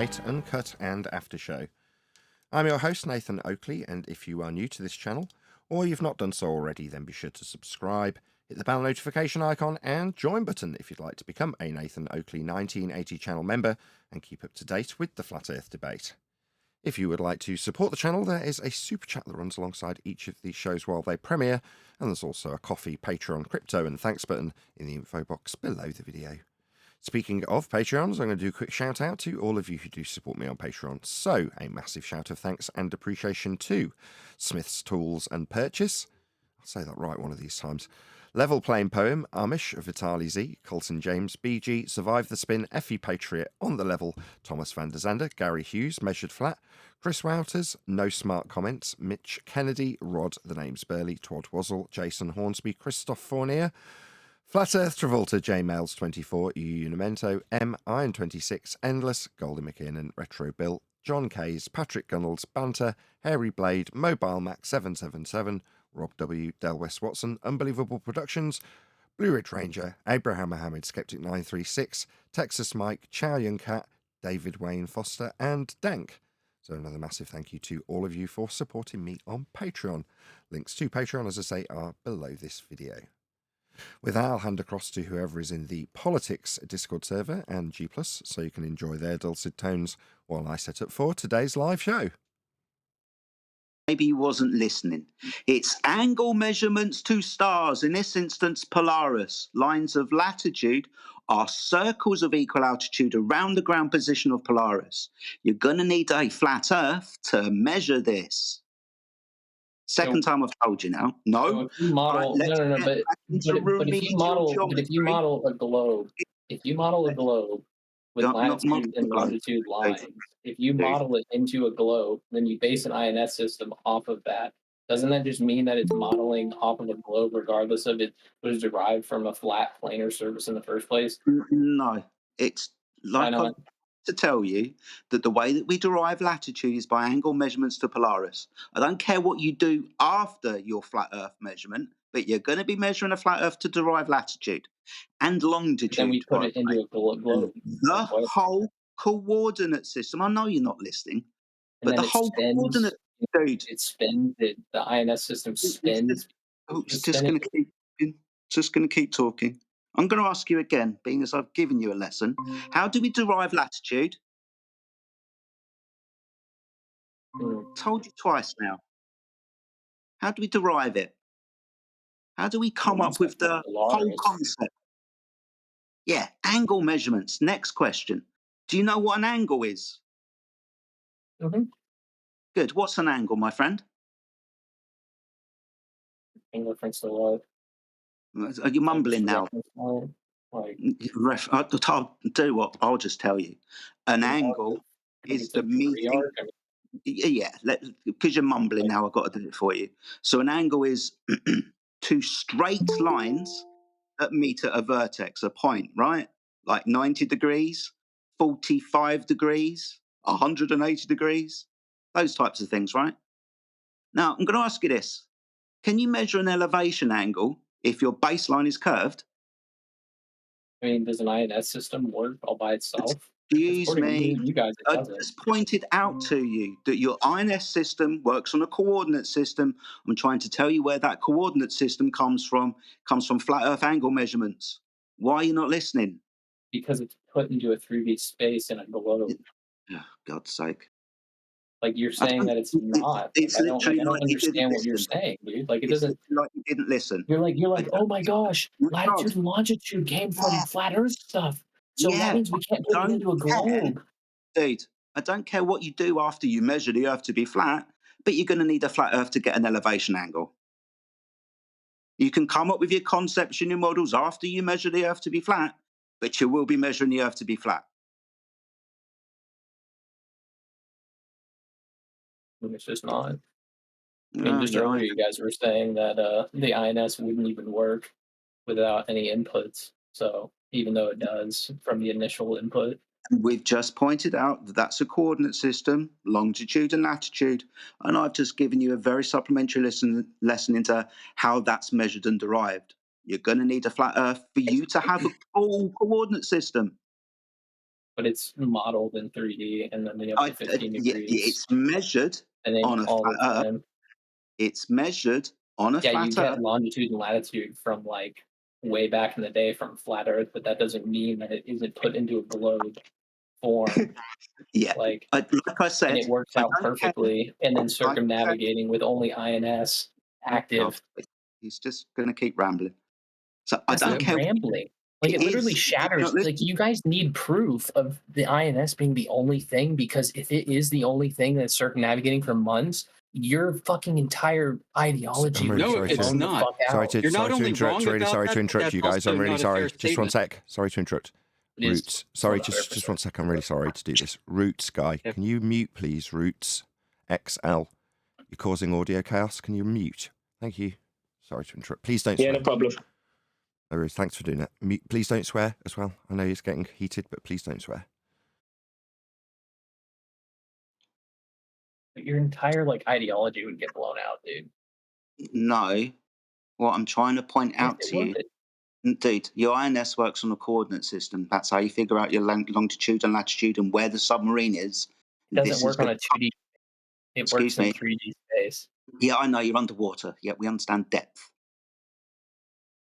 Lite, Uncut and After Show. I'm your host Nathan Oakley, and if you are new to this channel, or you've not done so already, then be sure to subscribe, hit the bell notification icon and join button if you'd like to become a Nathan Oakley 1980 channel member and keep up to date with the Flat Earth debate. If you would like to support the channel, there is a super chat that runs alongside each of these shows while they premiere, and there's also a coffee, Patreon, crypto and thanks button in the info box below the video. Speaking of Patreons, I'm going to do a quick shout out to all of you who do support me on Patreon. So, a massive shout of thanks and appreciation to Smith's Tools and Purchase. I'll say that right one of these times. Level Playing Poem, Amish, Vitali Z, Colton James, BG, Survive the Spin, Effie Patriot, On the Level, Thomas van der Zander, Gary Hughes, Measured Flat, Chris Wouters, No Smart Comments, Mitch Kennedy, Rod, The Name's Burley, Twad Wazzle, Jason Hornsby, Christoph Fournier, Flat Earth Travolta, J Mails 24, Unimento, M, Iron 26, Endless, Goldie McKinnon, Retro Bill, John Kays, Patrick Gunnels, Banter, Hairy Blade, Mobile Mac 777, Rob W, Del West Watson, Unbelievable Productions, Blue Ridge Ranger, Abraham Mohammed, Skeptic 936, Texas Mike, Chow Young Cat, David Wayne Foster, and Dank. So another massive thank you to all of you for supporting me on Patreon. Links to Patreon, as I say, are below this video. With that, I'll hand across to whoever is in the Politics Discord server and G+, so you can enjoy their dulcet tones while I set up for today's live show. Maybe he wasn't listening. It's angle measurements to stars, in this instance Polaris. Lines of latitude are circles of equal altitude around the ground position of Polaris. You're going to need a flat Earth to measure this. Second time I've told you now. No. So if you model, Right, but if you model a globe, with latitude and longitude lines, if you model it into a globe, then you base an INS system off of that. Doesn't that just mean that it's modeling off of a globe, regardless of it was derived from a flat planar surface in the first place? No, it's like to tell you that the way that we derive latitude is by angle measurements to Polaris. I don't care what you do after your flat Earth measurement, but you're going to be measuring a flat Earth to derive latitude and longitude. Then we put it into a globe. The whole coordinate system. I know you're not listening, but the whole coordinate. Dude, it spins. The INS system spins. It's just going to keep talking. I'm going to ask you again, being as I've given you a lesson. How do we derive latitude? Told you twice now. How do we derive it? How do we come up with the whole concept? Yeah, angle measurements. Next question. Do you know what an angle is? Mm-hmm. Good. What's an angle, my friend? In reference to what? Are you mumbling now? I'll do what? I'll just tell you. An angle is the meeting. Yeah, because you're mumbling now, I've got to do it for you. So an angle is two straight lines that meet at a vertex, a point, right? Like 90 degrees, 45 degrees, 180 degrees, those types of things, right? Now, I'm going to ask you this. Can you measure an elevation angle if your baseline is curved? I mean, does an INS system work all by itself? Excuse me. I just pointed out to you that your INS system works on a coordinate system. I'm trying to tell you where that coordinate system comes from flat Earth angle measurements. Why are you not listening? Because it's put into a 3D space in a globe. Oh, God's sake. Like you're saying that it's not. It's literally I don't understand what you're saying, dude. Like it doesn't. Like you didn't listen. You're like, oh my gosh, latitude and longitude came from flat Earth stuff. So that means we can't put it into a globe. Dude, I don't care what you do after you measure the Earth to be flat, but you're going to need a flat Earth to get an elevation angle. You can come up with your concepts and your models after you measure the Earth to be flat, but you will be measuring the Earth to be flat. It's just not. I mean, just earlier you guys were saying that the INS wouldn't even work without any inputs. So even though it does from the initial input. We've just pointed out that that's a coordinate system, longitude and latitude, and I've just given you a very supplementary lesson into how that's measured and derived. You're going to need a flat Earth for you to have a full coordinate system. but it's modeled in 3D, and then they have the 15 degrees, it's measured and then on a all flat the Earth. time. It's measured on a Yeah, you flat Earth. get longitude and latitude from like way back in the day from flat Earth, but that doesn't mean that it isn't put into a globe form. Yeah, like I said, and it works out perfectly, and then Like I said- circumnavigating with only INS active. He's just going to keep rambling. So That's I don't not care. rambling. Like it literally shatters. Like you guys need proof of the INS being the only thing, because if it is the only thing that's circumnavigating from months, your fucking entire ideology. I'm really No, sorry it's to- not. Sorry to, You're sorry not to only interrupt. wrong Really about sorry that, to interrupt that's you guys. I'm also really not a sorry. fair Just one statement. sec. Sorry to interrupt. It is Roots. Sorry, not a fair just one percent. sec. I'm really sorry to do this. Roots guy, Yeah. can you mute, please? Roots XL. You're causing audio chaos. Can you mute? Thank you. Sorry to interrupt. Please don't swear. Yeah, no problem. No worries. Thanks for doing that. Mute. Please don't swear as well. I know it's getting heated, but please don't swear. Your entire like ideology would get blown out, dude. No, what I'm trying to point out It to you, would. dude, your INS works on a coordinate system. That's how you figure out your longitude and latitude and where the submarine is. It doesn't This is work on the- a 2D. It Excuse works in me. 3D space. Yeah, I know you're underwater. Yeah, we understand depth.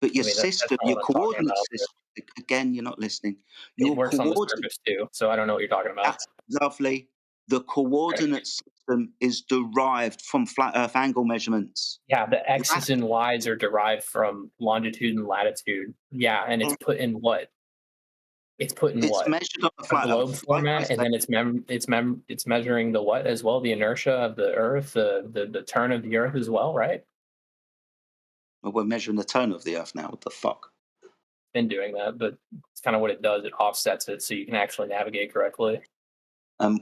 But your I mean, that's system, not your what I'm talking coordinate about, system, again, you're not listening. It Your works on the coordinate, surface too, so I don't know what you're talking about. that's lovely. The coordinate system is derived from flat Earth angle measurements. Yeah, the X's and Y's are derived from longitude and latitude. Yeah, and it's put in what? It's put in It's what? measured on a A flat globe Earth. format, and then it's measuring the what as well? The inertia of the Earth, the turn of the Earth as well, right? Well, we're measuring the turn of the Earth now. What the fuck? Been doing that, but it's kind of what it does. It offsets it so you can actually navigate correctly.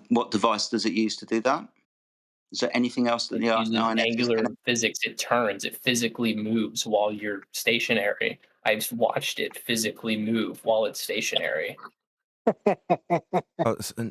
What device does it use to do that? Is there anything else that It the uses INS is angular gonna- physics. It turns. It physically moves while you're stationary. I've watched it physically move while it's stationary.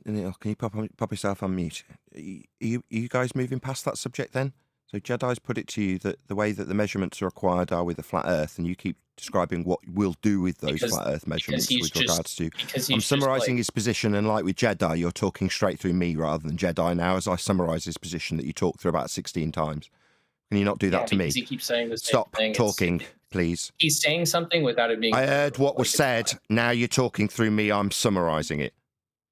Neil, can you pop yourself on mute? Are you guys moving past that subject then? So Jedi's put it to you that the way that the measurements are acquired are with a flat Earth, and you keep describing what we'll do with those flat Earth measurements with regards to. I'm summarising his position, and like with Jedi, you're talking straight through me rather than Jedi now, as I summarise his position that you talked through about 16 times. Can you not do that to me? He keeps saying the same Stop thing. talking, please. He's saying something without it being. I heard what was said. Now you're talking through me. I'm summarising it.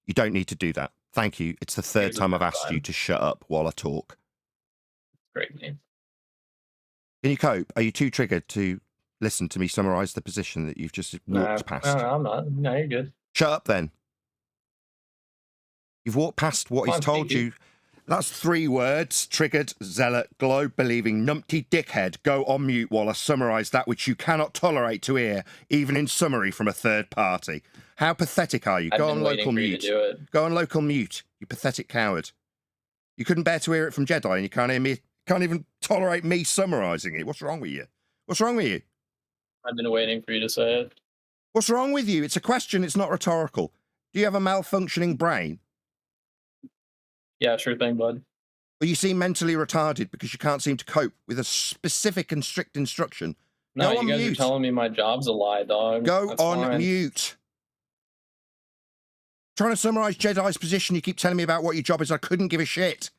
You don't need to do that. Thank you. It's the third time I've asked you to shut up while I talk. Great name. Can you cope? Are you too triggered to listen to me summarise the position that you've just walked past? No, I'm not. No, you're good. Shut up then. You've walked past what he's told you. That's 3 words. Triggered, zealot, globe-believing, numpty dickhead. Go on mute while I summarise that which you cannot tolerate to hear, even in summary from a third party. How pathetic are you? Go on local mute. Go on local mute, you pathetic coward. You couldn't bear to hear it from Jedi, and you can't hear me. Can't even tolerate me summarising it. What's wrong with you? What's wrong with you? I've been waiting for you to say it. What's wrong with you? It's a question. It's not rhetorical. Do you have a malfunctioning brain? Yeah, sure thing, bud. Or you seem mentally retarded because you can't seem to cope with a specific and strict instruction? No, Go on you guys mute. are telling me my job's a lie, dog. Go That's on fine. mute. Trying to summarise Jedi's position, you keep telling me about what your job is. I couldn't give a shit.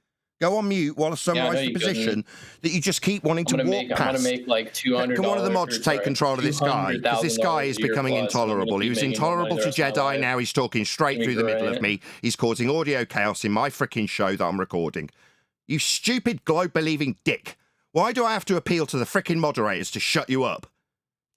Go on mute while I summarise the position that you just keep wanting to walk past. I'm going to make like $200. Can one of the mods take control of this guy? Because this guy is becoming intolerable. He was intolerable to Jedi, now he's talking straight through the middle of me. He's causing audio chaos in my freaking show that I'm recording. You stupid globe-believing dick. Why do I have to appeal to the freaking moderators to shut you up?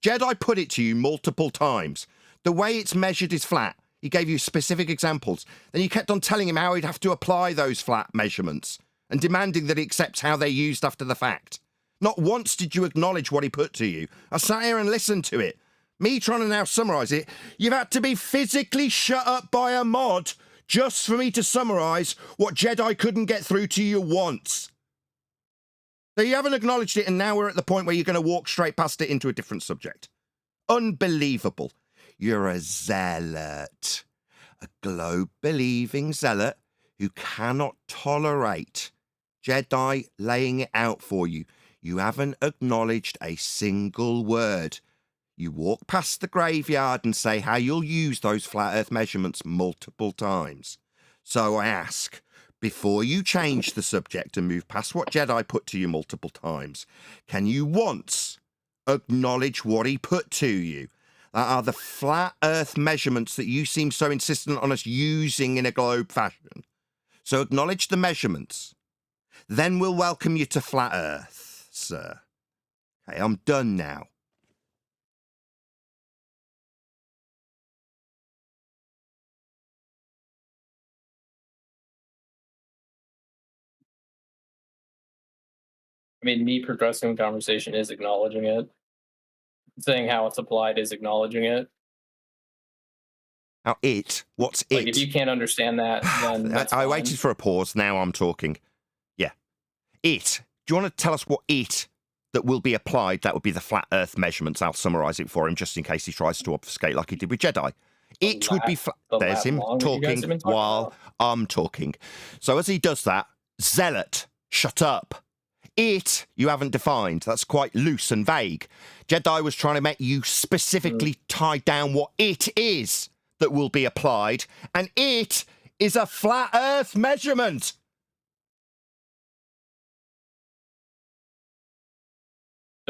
Jedi put it to you multiple times. The way it's measured is flat. He gave you specific examples. Then you kept on telling him how he'd have to apply those flat measurements and demanding that he accepts how they're used after the fact. Not once did you acknowledge what he put to you. I sat here and listened to it. Me trying to now summarise it, you've had to be physically shut up by a mod just for me to summarise what Jedi couldn't get through to you once. So you haven't acknowledged it, and now we're at the point where you're going to walk straight past it into a different subject. Unbelievable. You're a zealot. A globe-believing zealot who cannot tolerate Jedi laying it out for you. You haven't acknowledged a single word. You walk past the graveyard and say how you'll use those flat Earth measurements multiple times. So I ask, before you change the subject and move past what Jedi put to you multiple times, can you once acknowledge what he put to you? That are the flat Earth measurements that you seem so insistent on us using in a globe fashion. So acknowledge the measurements. Then we'll welcome you to flat Earth, sir. Okay, I'm done now. I mean, me progressing the conversation is acknowledging it. Saying how it's applied is acknowledging it. Now, it? What's it? Like, if you can't understand that, then that's I fine. waited for a pause. Now I'm talking. Yeah. It. Do you want to tell us what it that will be applied? That would be the flat Earth measurements. I'll summarise it for him just in case he tries to obfuscate like he did with Jedi. It would be flat. There's him talking while I'm talking. So as he does that, Zealot, shut up. It, you haven't defined. That's quite loose and vague. Jedi was trying to make you specifically tie down what it is that will be applied, and it is a flat Earth measurement.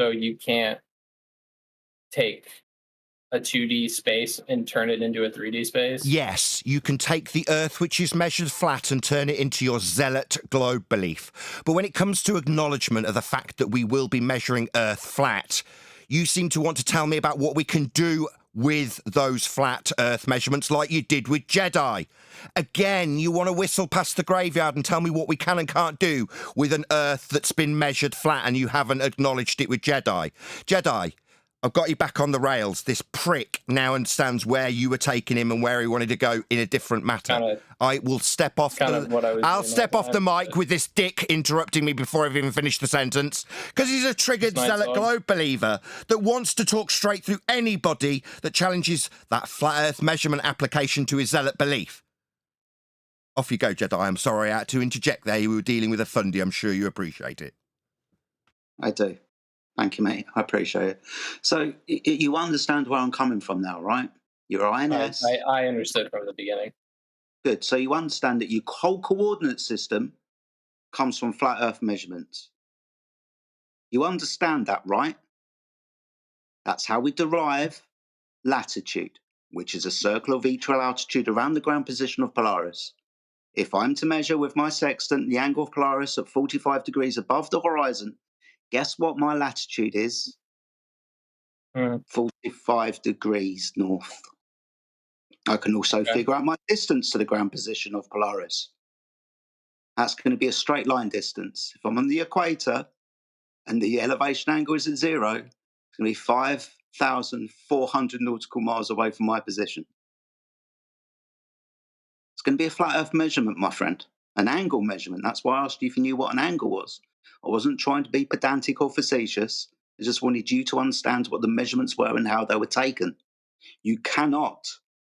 So you can't take a 2D space and turn it into a 3D space? Yes, you can take the Earth, which is measured flat, and turn it into your zealot globe belief. But when it comes to acknowledgement of the fact that we will be measuring Earth flat, you seem to want to tell me about what we can do with those flat Earth measurements like you did with Jedi. Again, you want to whistle past the graveyard and tell me what we can and can't do with an Earth that's been measured flat and you haven't acknowledged it with Jedi. Jedi, I've got you back on the rails. This prick now understands where you were taking him and where he wanted to go in a different matter. I will step off I'll step off the mic with this dick interrupting me before I've even finished the sentence, because he's a triggered zealot globe believer that wants to talk straight through anybody that challenges that flat Earth measurement application to his zealot belief. Off you go, Jedi. I'm sorry I had to interject there. You were dealing with a fundy. I'm sure you appreciate it. I do. Thank you, mate. I appreciate it. So you understand where I'm coming from now, right? Your INS. I understood from the beginning. Good. So you understand that your whole coordinate system comes from flat Earth measurements. You understand that, right? That's how we derive latitude, which is a circle of equal altitude around the ground position of Polaris. If I'm to measure with my sextant the angle of Polaris at 45 degrees above the horizon, guess what my latitude is? 45 degrees north. I can also figure out my distance to the ground position of Polaris. That's going to be a straight line distance. If I'm on the equator and the elevation angle is at 0, it's going to be 5,400 nautical miles away from my position. It's going to be a flat Earth measurement, my friend. An angle measurement. That's why I asked you if you knew what an angle was. I wasn't trying to be pedantic or facetious. I just wanted you to understand what the measurements were and how they were taken. You cannot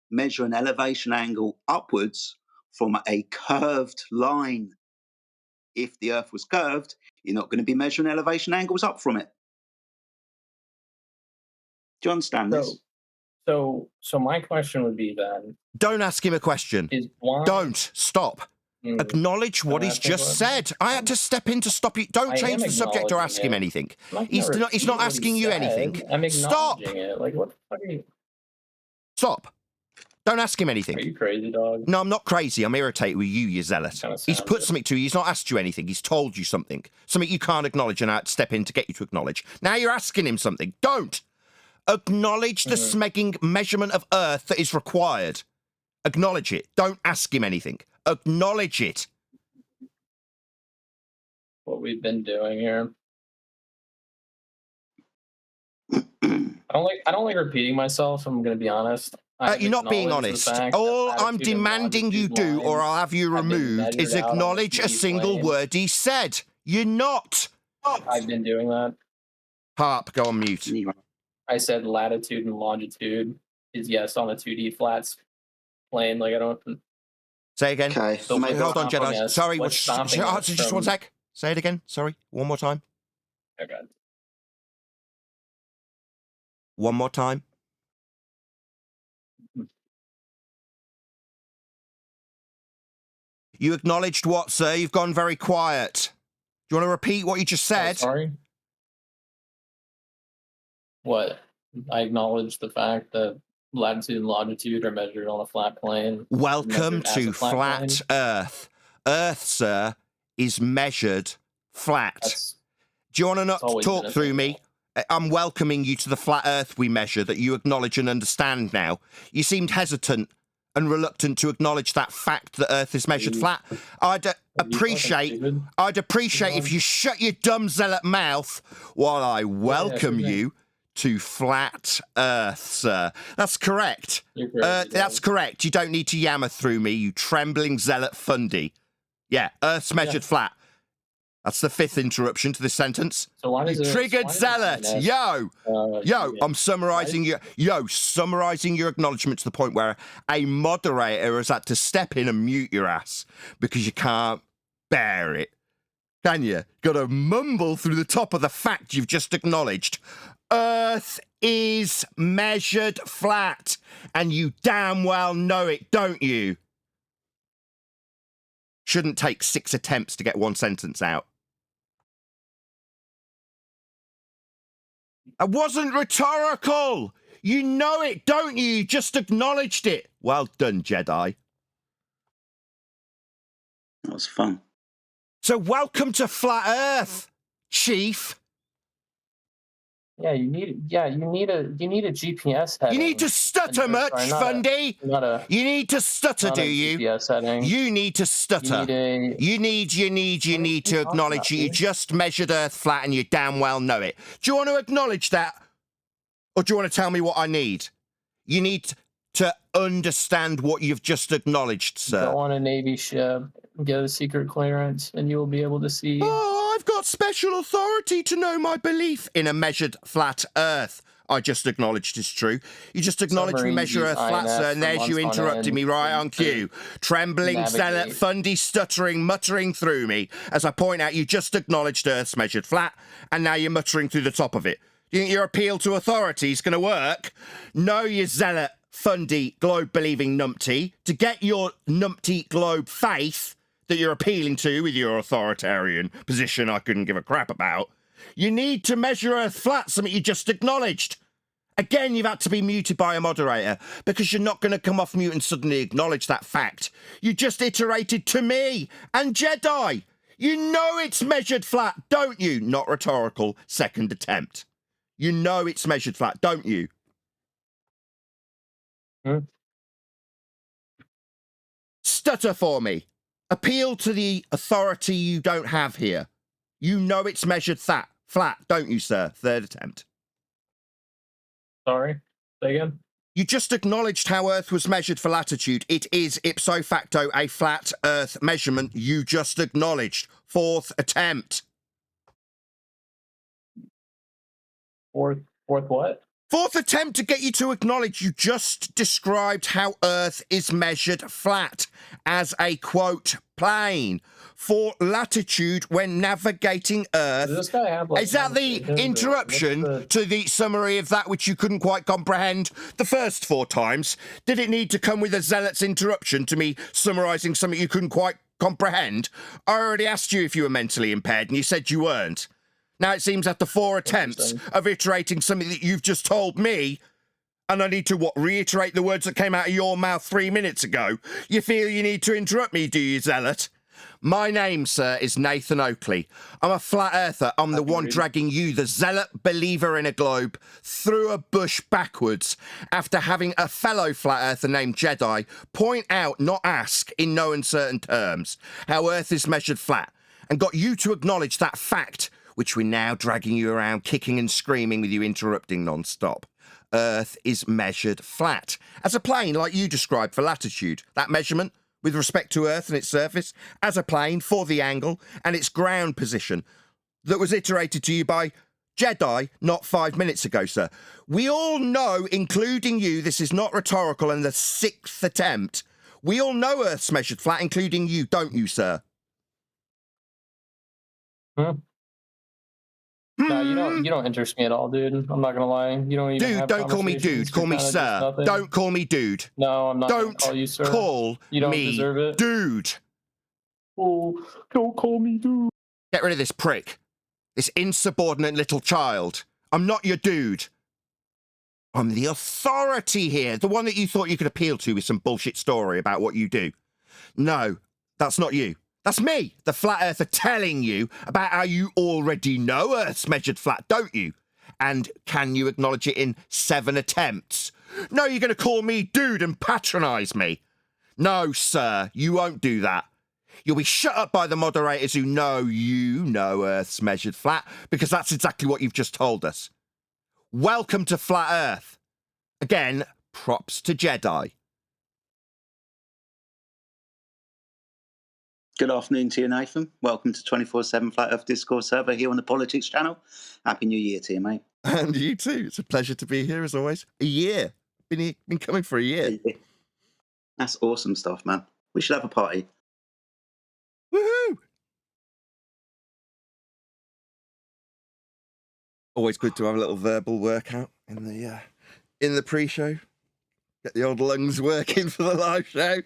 measure an elevation angle upwards from a curved line. If the Earth was curved, you're not going to be measuring elevation angles up from it. Do you understand this? So my question would be then... Don't ask him a question. Don't. Stop. Acknowledge what he's just said. I had to step in to stop you. Don't change the subject or ask him anything. He's not asking you anything. Stop. Like, what the fuck are you... Stop. Don't ask him anything. Are you crazy, dog? No, I'm not crazy. I'm irritated with you zealot. He's put something to you. He's not asked you anything. He's told you something. Something you can't acknowledge, and I had to step in to get you to acknowledge. Now you're asking him something. Don't. Acknowledge the smegging measurement of Earth that is required. Acknowledge it. Don't ask him anything. Acknowledge it. What we've been doing here. I don't like repeating myself. I'm going to be honest. You're not being honest. All I'm demanding you do, or I'll have you removed, is acknowledge a single word he said. You're not. I've been doing that. Harp, go on mute. I said latitude and longitude is yes on a 2D flats plane. Like, I don't... Say again. Okay. So hold on, Jedi. Yes. Sorry, just 1 sec. Say it again. Sorry. One more time. Okay. One more time. You acknowledged what, sir? You've gone very quiet. Do you want to repeat what you just said? Sorry? What? I acknowledge the fact that latitude and longitude are measured on a flat plane. Welcome Measured as to a flat Flat plane. Earth. Earth, sir, is measured flat. Do you want to not always talk been a through thing, me? I'm welcoming you to the flat Earth we measure that you acknowledge and understand now. You seemed hesitant and reluctant to acknowledge that fact that Earth is measured flat. I'd appreciate if you shut your dumb zealot mouth while I welcome you to Flat Earth, sir. That's correct. That's correct. You don't need to yammer through me, you trembling zealot fundy. Yeah, Earth's measured flat. That's the 5th interruption to this sentence. So why does Triggered zealot. I'm summarizing summarizing your acknowledgement to the point where a moderator has had to step in and mute your ass because you can't bear it. Can you? Got to mumble through the top of the fact you've just acknowledged. Earth is measured flat, and you damn well know it, don't you? Shouldn't take 6 attempts to get one sentence out. It wasn't rhetorical. You know it, don't you? You just acknowledged it. Well done, Jedi. That was fun. So welcome to Flat Earth, Chief. Yeah, you need a GPS heading. You need to stutter much, Fundy. You need to stutter, do you? GPS heading. You need to stutter. You need to acknowledge you just measured Earth flat and you damn well know it. Do you want to acknowledge that? Or do you want to tell me what I need? You need to understand what you've just acknowledged, sir. Go on a Navy ship, get a secret clearance, and you will be able to see. Oh, I've got special authority to know my belief in a measured flat Earth. I just acknowledged it's true. You just acknowledged we measure Earth flat, sir, and there's you interrupting me right on cue. Trembling, zealot, fundy, stuttering, muttering through me. As I point out, you just acknowledged Earth's measured flat, and now you're muttering through the top of it. Do you think your appeal to authority is going to work? No, you zealot, fundy, globe-believing numpty. To get your numpty globe faith that you're appealing to with your authoritarian position I couldn't give a crap about, you need to measure Earth flat, something you just acknowledged. Again, you've had to be muted by a moderator because you're not going to come off mute and suddenly acknowledge that fact. You just iterated to me and Jedi. You know it's measured flat, don't you? Not rhetorical. Second attempt. You know it's measured flat, don't you? Stutter for me. Appeal to the authority you don't have here. You know it's measured flat, don't you, sir? Third attempt. Sorry, say again. You just acknowledged how Earth was measured for latitude. It is ipso facto a flat Earth measurement. You just acknowledged. Fourth attempt. Fourth what? Fourth attempt to get you to acknowledge you just described how Earth is measured flat as a, quote, plane for latitude when navigating Earth. Does this guy have, like, is that the interruption to the summary of that which you couldn't quite comprehend the first 4 times? Did it need to come with a zealot's interruption to me summarising something you couldn't quite comprehend? I already asked you if you were mentally impaired and you said you weren't. Now it seems after 4 attempts of iterating something that you've just told me, and I need to, reiterate the words that came out of your mouth 3 minutes ago, you feel you need to interrupt me, do you, zealot? My name, sir, is Nathan Oakley. I'm a flat earther. I'm the one dragging you, the zealot believer in a globe, through a bush backwards after having a fellow flat earther named Jedi point out, not ask, in no uncertain terms, how Earth is measured flat, and got you to acknowledge that fact, which we're now dragging you around kicking and screaming with you interrupting non-stop. Earth is measured flat, as a plane like you described for latitude. That measurement, with respect to Earth and its surface, as a plane for the angle and its ground position, that was iterated to you by Jedi not 5 minutes ago, sir. We all know, including you, this is not rhetorical and the 6th attempt. We all know Earth's measured flat, including you, don't you, sir? No, you don't interest me at all, dude. I'm not gonna lie. You don't even Dude, have don't call me conversations. dude. Call You're me kinda just sir. nothing. Don't call me dude. No, I'm not gonna Don't call you sir. call You don't me deserve it. dude. Oh, don't call me dude. Get rid of this prick. This insubordinate little child. I'm not your dude. I'm the authority here. The one that you thought you could appeal to with some bullshit story about what you do. No, that's not you. That's me, the flat earther, telling you about how you already know Earth's measured flat, don't you? And can you acknowledge it in 7 attempts? No, you're going to call me dude and patronise me. No, sir, you won't do that. You'll be shut up by the moderators who know you know Earth's measured flat, because that's exactly what you've just told us. Welcome to Flat Earth. Again, props to Jedi. Good afternoon to you, Nathan. Welcome to 24/7 Flat Earth Discourse server here on the Politics channel. Happy New Year to you, mate. And you too. It's a pleasure to be here as always. A year. Been coming for a year. That's awesome stuff, man. We should have a party. Woohoo! Always good to have a little verbal workout in the pre-show. Get the old lungs working for the live show.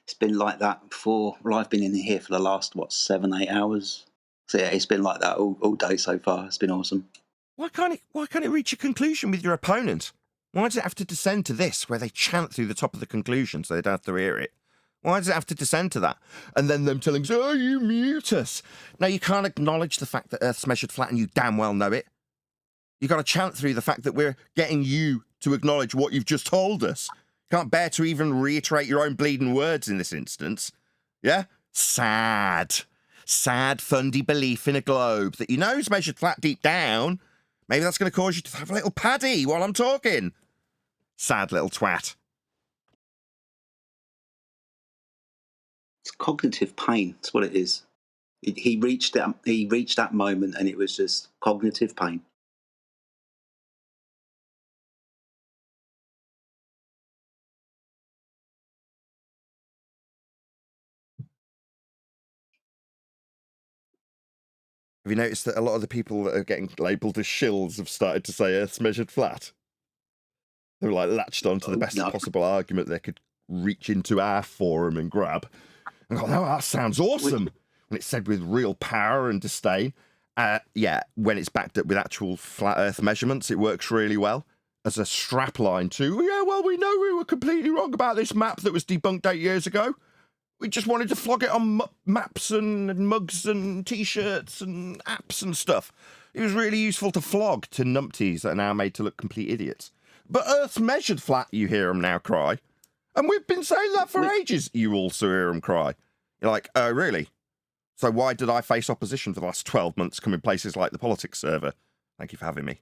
It's been like that before. Well, I've been in here for the last 7-8 hours. So yeah, it's been like that all day so far. It's been awesome. Why can't it reach a conclusion with your opponent? Why does it have to descend to this, where they chant through the top of the conclusion so they don't have to hear it? Why does it have to descend to that? And then them telling us, oh, you mute us. Now, you can't acknowledge the fact that Earth's measured flat and you damn well know it. You've got to chant through the fact that we're getting you to acknowledge what you've just told us. You can't bear to even reiterate your own bleeding words in this instance. Yeah? Sad, fundy belief in a globe that you know is measured flat deep down. Maybe that's going to cause you to have a little paddy while I'm talking. Sad little twat. It's cognitive pain. That's what it is. He reached that moment, and it was just cognitive pain. Have you noticed that a lot of the people that are getting labelled as shills have started to say Earth's measured flat? They were like latched onto the best possible argument they could reach into our forum and grab. And go, oh, that sounds awesome. When it's said with real power and disdain. Yeah, when it's backed up with actual flat Earth measurements, it works really well as a strapline to, yeah, well, we know we were completely wrong about this map that was debunked 8 years ago. We just wanted to flog it on maps and mugs and T-shirts and apps and stuff. It was really useful to flog to numpties that are now made to look complete idiots. But Earth's measured flat, you hear them now cry. And we've been saying that for ages, you also hear them cry. You're like, oh, really? So why did I face opposition for the last 12 months coming places like the Politics server? Thank you for having me.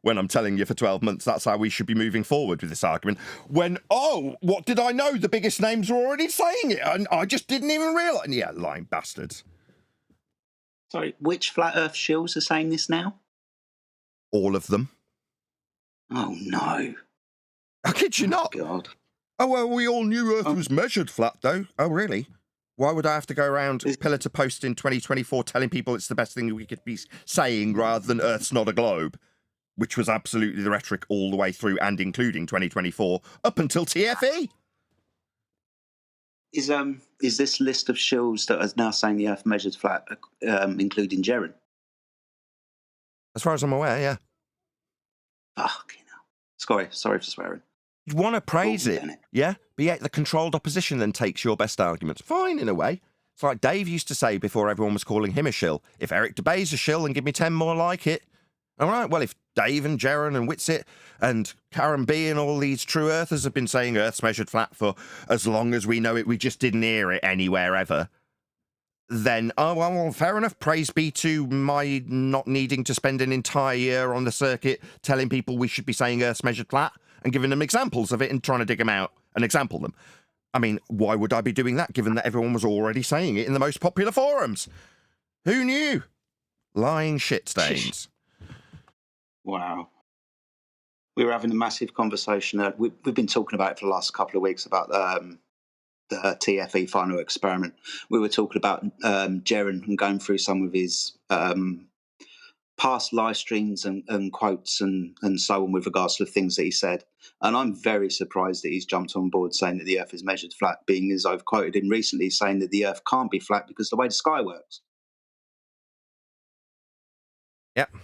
When I'm telling you for 12 months that's how we should be moving forward with this argument. When, oh, what did I know? The biggest names were already saying it, and I just didn't even realise. Yeah, lying bastards. Sorry, which Flat Earth shills are saying this now? All of them. Oh, no. I kid you not. God. Oh, well, we all knew Earth was measured flat, though. Oh, really? Why would I have to go around pillar to post in 2024 telling people it's the best thing we could be saying rather than Earth's not a globe? Which was absolutely the rhetoric all the way through and including 2024 up until TFE. Is this list of shills that are now saying the Earth measured flat, including Jeren? As far as I'm aware, yeah. Fucking hell. Sorry for swearing. You want to praise it, yeah? But yet the controlled opposition then takes your best arguments. Fine, in a way. It's like Dave used to say before everyone was calling him a shill. If Eric DeBay's a shill, then give me 10 more like it. All right, well, if Dave and Jaren and Witsit and Karen B and all these true earthers have been saying Earth's measured flat for as long as we know it, we just didn't hear it anywhere ever, then, oh, well, fair enough. Praise be to my not needing to spend an entire year on the circuit telling people we should be saying Earth's measured flat and giving them examples of it and trying to dig them out and example them. I mean, why would I be doing that given that everyone was already saying it in the most popular forums? Who knew? Lying shit stains. Wow. We were having a massive conversation. We've been talking about it for the last couple of weeks about TFE final experiment. We were talking about Jeren and going through some of his past live streams and quotes and so on with regards to the things that he said. And I'm very surprised that he's jumped on board saying that the Earth is measured flat, being as I've quoted him recently saying that the Earth can't be flat because of the way the sky works. Yep.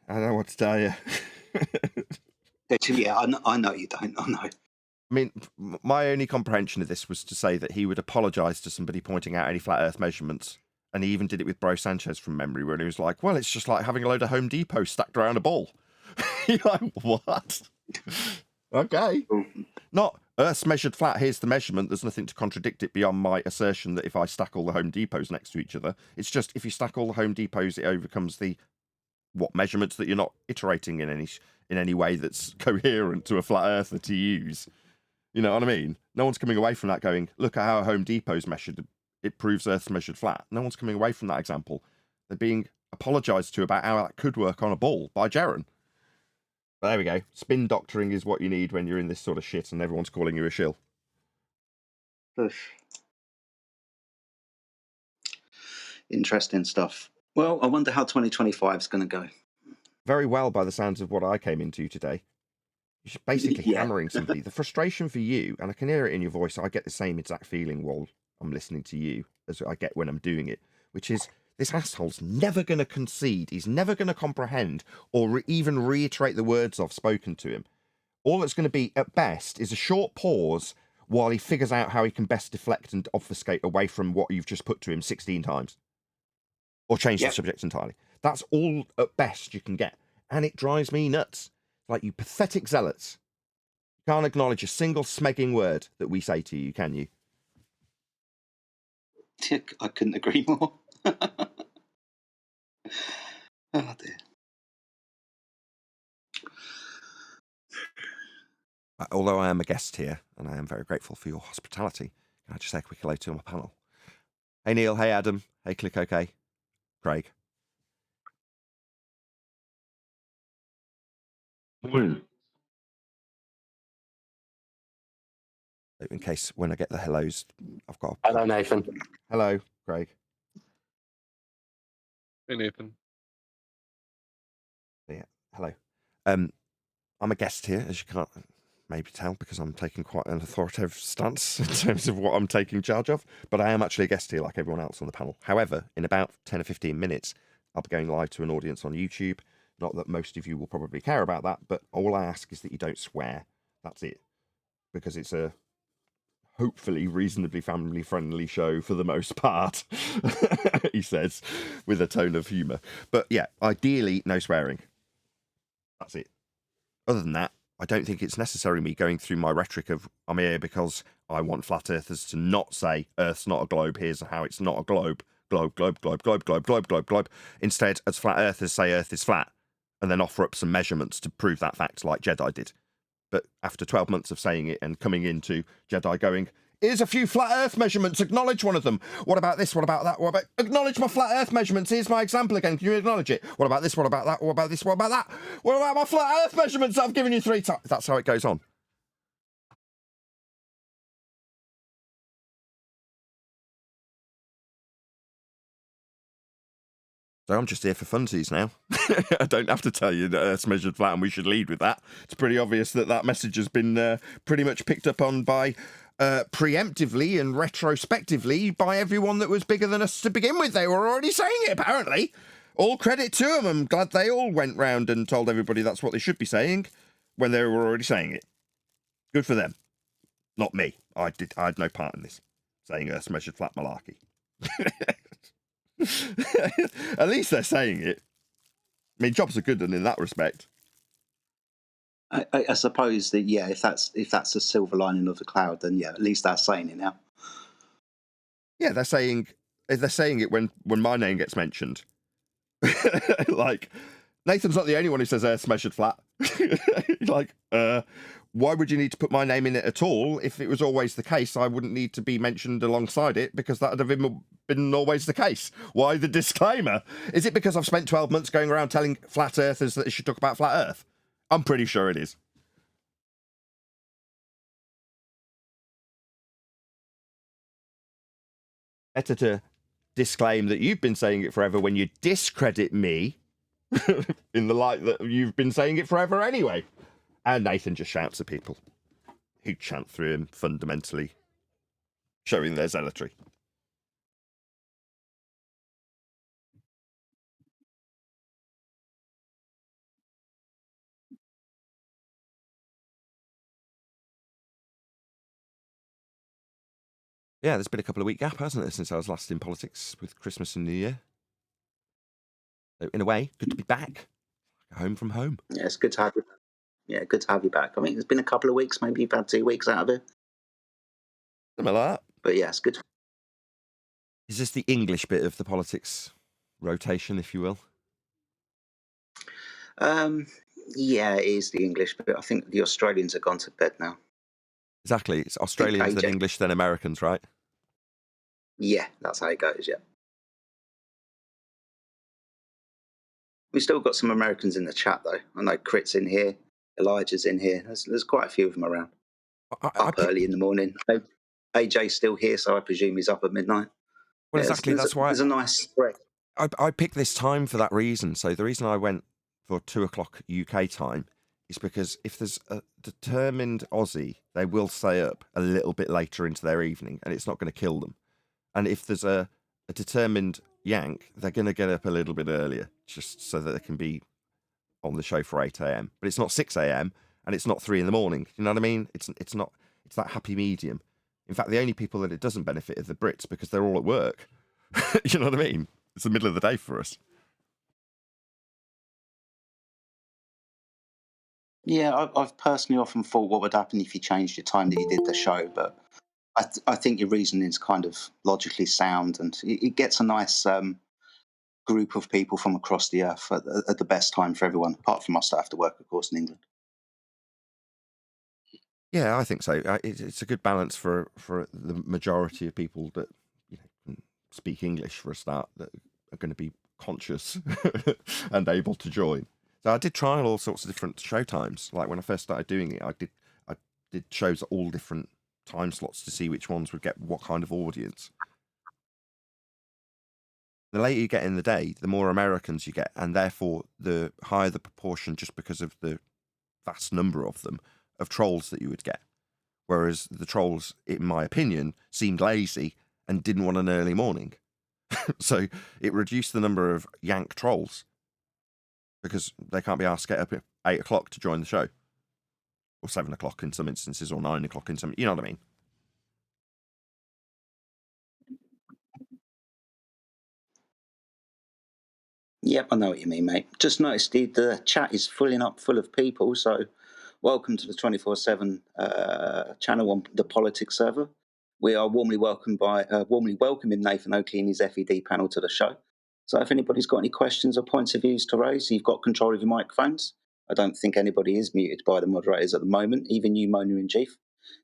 I don't know what to tell you. Yeah, I know you don't. I know. I mean, my only comprehension of this was to say that he would apologise to somebody pointing out any flat Earth measurements. And he even did it with Bro Sanchez from memory, where he was like, well, it's just like having a load of Home Depot stacked around a ball. You're like, what? Okay. Not Earth's measured flat, here's the measurement. There's nothing to contradict it beyond my assertion that if I stack all the Home Depots next to each other, it's just if you stack all the Home Depots, it overcomes the measurements that you're not iterating in any way that's coherent to a flat earther to use. You know what I mean? No one's coming away from that going, look at how Home Depot's measured. It proves Earth's measured flat. No one's coming away from that example. They're being apologised to about how that could work on a ball by Jeren. But there we go. Spin doctoring is what you need when you're in this sort of shit and everyone's calling you a shill. Interesting stuff. Well, I wonder how 2025 is going to go. Very well by the sounds of what I came into today. You're basically hammering somebody. The frustration for you, and I can hear it in your voice, I get the same exact feeling while I'm listening to you as I get when I'm doing it, which is this asshole's never going to concede. He's never going to comprehend or even reiterate the words I've spoken to him. All that's going to be, at best, is a short pause while he figures out how he can best deflect and obfuscate away from what you've just put to him 16 times. Or change the subject entirely. That's all, at best, you can get. And it drives me nuts. Like, you pathetic zealots. You can't acknowledge a single smegging word that we say to you, can you? I couldn't agree more. Oh, dear. Although I am a guest here, and I am very grateful for your hospitality, can I just say a quick hello to my panel? Hey Neil, hey Adam, hey Click OK, Craig. In case when I get the hellos, I've got. Hello, Nathan. Hello, Craig. Hey, Nathan. Yeah, hello. I'm a guest here, as you can't maybe tell, because I'm taking quite an authoritative stance in terms of what I'm taking charge of, but I am actually a guest here like everyone else on the panel. However, in about 10 or 15 minutes, I'll be going live to an audience on YouTube. Not that most of you will probably care about that, but all I ask is that you don't swear. That's it. Because it's a hopefully reasonably family-friendly show for the most part, he says, with a tone of humour. But yeah, ideally, no swearing. That's it. Other than that, I don't think it's necessary me going through my rhetoric of I'm here because I want flat earthers to not say Earth's not a globe, here's how it's not a globe. Globe, globe, globe, globe, globe, globe, globe, globe. Instead, as flat earthers say Earth is flat, and then offer up some measurements to prove that fact like Jedi did. But after 12 months of saying it and coming into Jedi going, here's a few flat earth measurements, acknowledge one of them. What about this? What about that? What about... Acknowledge my flat earth measurements. Here's my example again. Can you acknowledge it? What about this? What about that? What about this? What about that? What about my flat earth measurements that I've given you 3 times? That's how it goes on. So I'm just here for funsies now. I don't have to tell you that Earth's measured flat and we should lead with that. It's pretty obvious that that message has been pretty much picked up on by preemptively and retrospectively by everyone that was bigger than us to begin with. They were already saying it, apparently. All credit to them. I'm glad they all went round and told everybody that's what they should be saying when they were already saying it. Good for them. Not me. I had no part in this. Saying Earth's measured flat malarkey. At least they're saying it. I mean, jobs are good in that respect. I suppose that if that's a silver lining of the cloud, then at least they're saying it now. Yeah, they're saying it when my name gets mentioned. Like, Nathan's not the only one who says Earth's measured flat. Like, why would you need to put my name in it at all? If it was always the case, I wouldn't need to be mentioned alongside it because that would have been always the case. Why the disclaimer? Is it because I've spent 12 months going around telling flat earthers that they should talk about flat Earth? I'm pretty sure it is. Better to disclaim that you've been saying it forever when you discredit me in the light that you've been saying it forever anyway. And Nathan just shouts at people who chant through him, fundamentally showing their zealotry. Yeah, there's been a couple of week gap, hasn't there, since I was last in politics with Christmas and New Year. So in a way, good to be back, home from home. Yeah, it's good to have you. Yeah, good to have you back. I mean, it's been a couple of weeks. Maybe you've had 2 weeks out of it. Something like that. But yeah, it's good. Is this the English bit of the politics rotation, if you will? Yeah, it is the English, but I think the Australians have gone to bed now. Exactly. It's Australians then English, then Americans, right? Yeah, that's how it goes, yeah. We've still got some Americans in the chat, though. I know Crit's in here, Elijah's in here. There's quite a few of them around. Up early in the morning. AJ's still here, so I presume he's up at midnight. Well, exactly. That's why there's a nice spread. I picked this time for that reason. So the reason I went for 2 o'clock UK time is because if there's a determined Aussie, they will stay up a little bit later into their evening, and it's not going to kill them. And if there's a determined Yank, they're going to get up a little bit earlier, just so that they can be on the show for 8 a.m. But it's not 6 a.m. and it's not 3 in the morning. You know what I mean? It's that happy medium. In fact, the only people that it doesn't benefit are the Brits because they're all at work. You know what I mean? It's the middle of the day for us. Yeah, I've personally often thought what would happen if you changed your time that you did the show, but I think your reasoning is kind of logically sound, and it gets a nice group of people from across the earth at the best time for everyone, apart from us that have to work, of course, in England. Yeah, I think so. It's a good balance for the majority of people that can speak English for a start, that are going to be conscious and able to join. So I did try all sorts of different show times. Like when I first started doing it, I did shows at all different time slots to see which ones would get what kind of audience. The later you get in the day, the more Americans you get, and therefore the higher the proportion, just because of the vast number of them, of trolls that you would get. Whereas the trolls, in my opinion, seemed lazy and didn't want an early morning. So it reduced the number of Yank trolls because they can't be asked to get up at 8 o'clock to join the show. Or 7 o'clock in some instances, or 9 o'clock in some... You know what I mean? Yep, I know what you mean, mate. Just noticed the chat is filling up full of people, so welcome to the 24/7 channel on the politics server. We are warmly welcoming Nathan Oakley and his FED panel to the show. So if anybody's got any questions or points of views to raise, you've got control of your microphones. I don't think anybody is muted by the moderators at the moment, even you, Mona and Chief.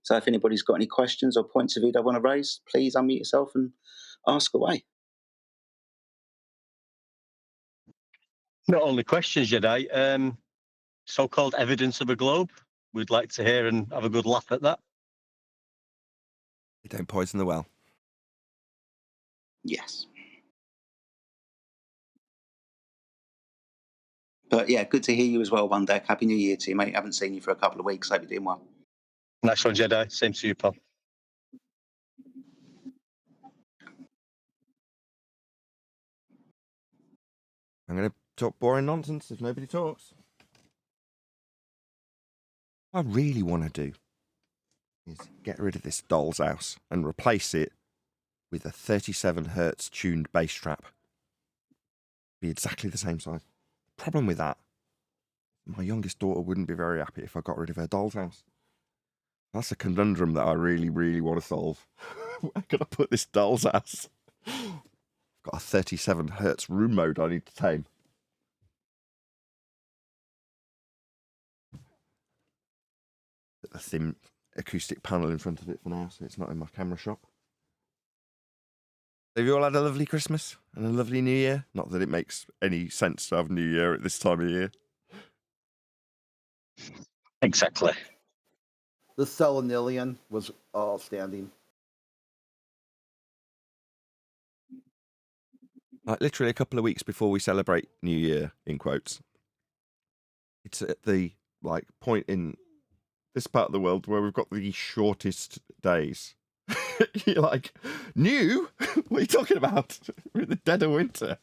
So if anybody's got any questions or points of view they want to raise, please unmute yourself and ask away. Not only questions, Jedi, so-called evidence of a globe. We'd like to hear and have a good laugh at that. You don't poison the well. Yes. But yeah, good to hear you as well, One Deck. Happy New Year to you, mate. Haven't seen you for a couple of weeks. Hope you're doing well. Nice one, Jedi. Same to you, pal. I'm going to talk boring nonsense if nobody talks. What I really want to do is get rid of this doll's house and replace it with a 37 hertz tuned bass trap. Be exactly the same size. Problem with that, my youngest daughter wouldn't be very happy if I got rid of her doll's house. That's a conundrum that I really, really want to solve. Where can I put this doll's house? I've got a 37 hertz room mode I need to tame. Put the thin acoustic panel in front of it for now, so it's not in my camera shop. Have you all had a lovely Christmas and a lovely New Year? Not that it makes any sense to have New Year at this time of year. Exactly. The Selenilian was outstanding. like literally a couple of weeks before we celebrate New Year, in quotes. It's at the like point in this part of the world where we've got the shortest days. You're like, new? What are you talking about? We're in the dead of winter.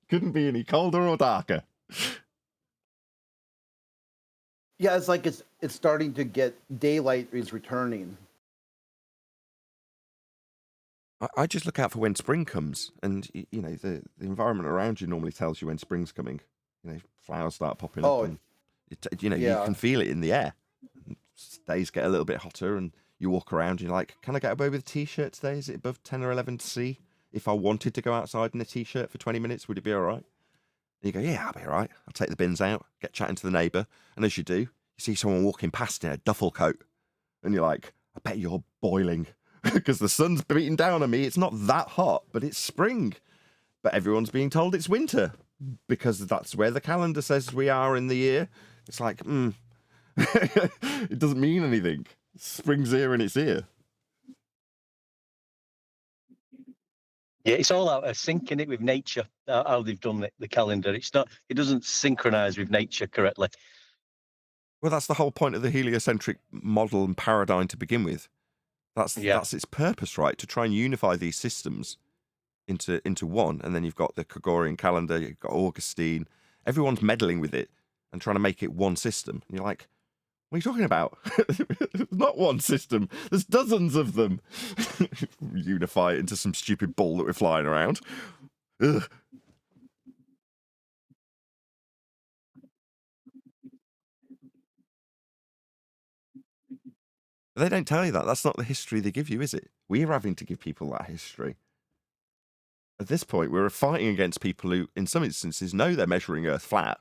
Couldn't be any colder or darker. Yeah, it's like it's starting to get daylight is returning. I just look out for when spring comes, and you know the environment around you normally tells you when spring's coming. You know, flowers start popping up, and you can feel it in the air. Days get a little bit hotter, and you walk around, and you're like, can I get away with a t-shirt today? Is it above 10 or 11 C? If I wanted to go outside in a t-shirt for 20 minutes, would it be all right? And you go, yeah, I'll be all right. I'll take the bins out, get chatting to the neighbour. And as you do, you see someone walking past in a duffel coat. And you're like, I bet you're boiling because the sun's beating down on me. It's not that hot, but it's spring. But everyone's being told it's winter because that's where the calendar says we are in the year. It's like, it doesn't mean anything. Spring's here and it's here. Yeah, it's all out of syncing it with nature. How they've done the calendar. It doesn't synchronize with nature correctly. Well, that's the whole point of the heliocentric model and paradigm to begin with. That's its purpose, right? To try and unify these systems into one. And then you've got the Gregorian calendar, you've got Augustine. Everyone's meddling with it and trying to make it one system. And you're like, what are you talking about? Not one system. There's dozens of them. Unify it into some stupid ball that we're flying around. Ugh. They don't tell you that. That's not the history they give you, is it? We're having to give people that history. At this point, we're fighting against people who, in some instances, know they're measuring Earth flat,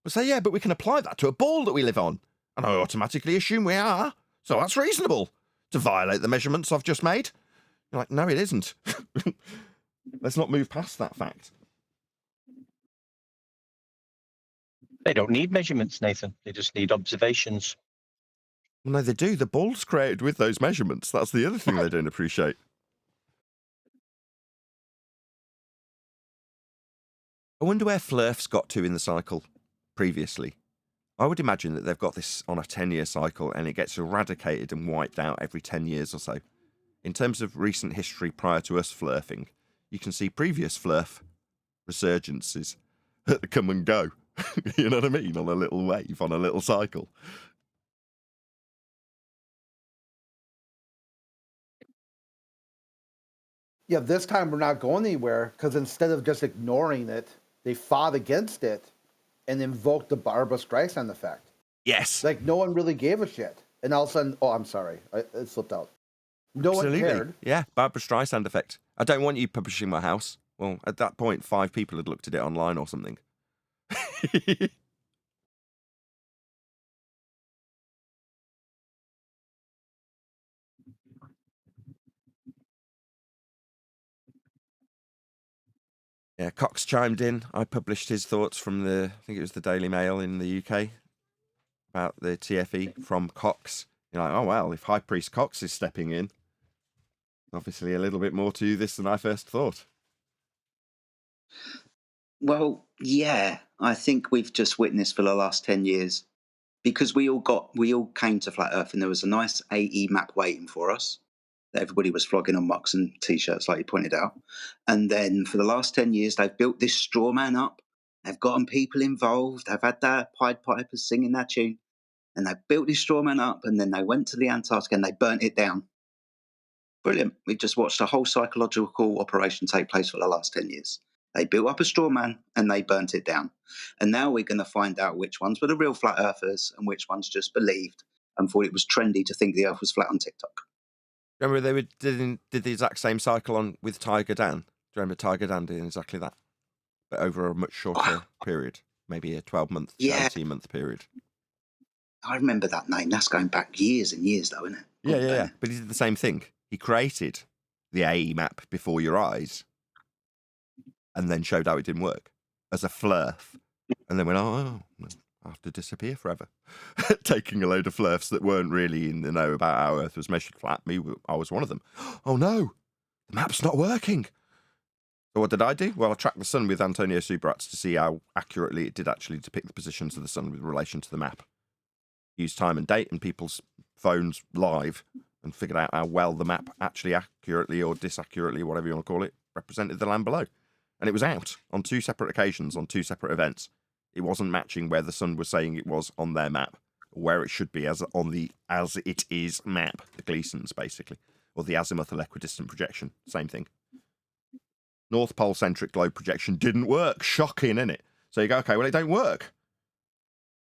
but say, yeah, but we can apply that to a ball that we live on. And I automatically assume we are. So that's reasonable to violate the measurements I've just made. You're like, no, it isn't. Let's not move past that fact. They don't need measurements, Nathan. They just need observations. Well, no, they do. The ball's created with those measurements. That's the other thing they don't appreciate. I wonder where Flurf's got to in the cycle previously. I would imagine that they've got this on a 10-year cycle and it gets eradicated and wiped out every 10 years or so. In terms of recent history prior to us flurfing, you can see previous flurf resurgences come and go. You know what I mean? On a little wave, on a little cycle. Yeah, this time we're not going anywhere because instead of just ignoring it, they fought against it and invoked the Barbra Streisand effect. Yes. Like, no one really gave a shit. And all of a sudden, oh, I'm sorry, it slipped out. No Absolutely. one cared. Yeah, Barbra Streisand effect. I don't want you publishing my house. Well, at that point, 5 people had looked at it online or something. Yeah, Cox chimed in. I published his thoughts from I think it was the Daily Mail in the UK about the TFE from Cox. You're like, oh, well, if High Priest Cox is stepping in, obviously a little bit more to this than I first thought. Well, yeah, I think we've just witnessed for the last 10 years because we all came to Flat Earth and there was a nice AE map waiting for us. Everybody was flogging on mucks and t-shirts, like you pointed out. And then for the last 10 years, they've built this straw man up. They've gotten people involved. They've had their Pied Pipers singing their tune. And they built this straw man up, and then they went to the Antarctic and they burnt it down. Brilliant. We've just watched a whole psychological operation take place for the last 10 years. They built up a straw man and they burnt it down. And now we're going to find out which ones were the real flat earthers and which ones just believed and thought it was trendy to think the earth was flat on TikTok. Remember they did the exact same cycle with Tiger Dan? Do you remember Tiger Dan doing exactly that? But over a much shorter period, maybe a 12-month, 18-month period. I remember that name. That's going back years and years, though, isn't it? Yeah. But he did the same thing. He created the AE map before your eyes and then showed how it didn't work as a flurf. And then went, I have to disappear forever. Taking a load of flurfs that weren't really in the know about how Earth was measured flat. I was one of them. Oh, no, the map's not working. So what did I do? Well, I tracked the sun with Antonio Subrats to see how accurately it did actually depict the positions of the sun with relation to the map. Used time and date and people's phones live and figured out how well the map actually accurately or disaccurately, whatever you want to call it, represented the land below. And it was out on 2 separate occasions, on 2 separate events. It wasn't matching where the sun was saying it was on their map, or where it should be as on the as it is map, the Gleasons, basically, or the azimuthal equidistant projection, same thing. North Pole centric globe projection didn't work. Shocking, innit? So you go, okay, well, it don't work.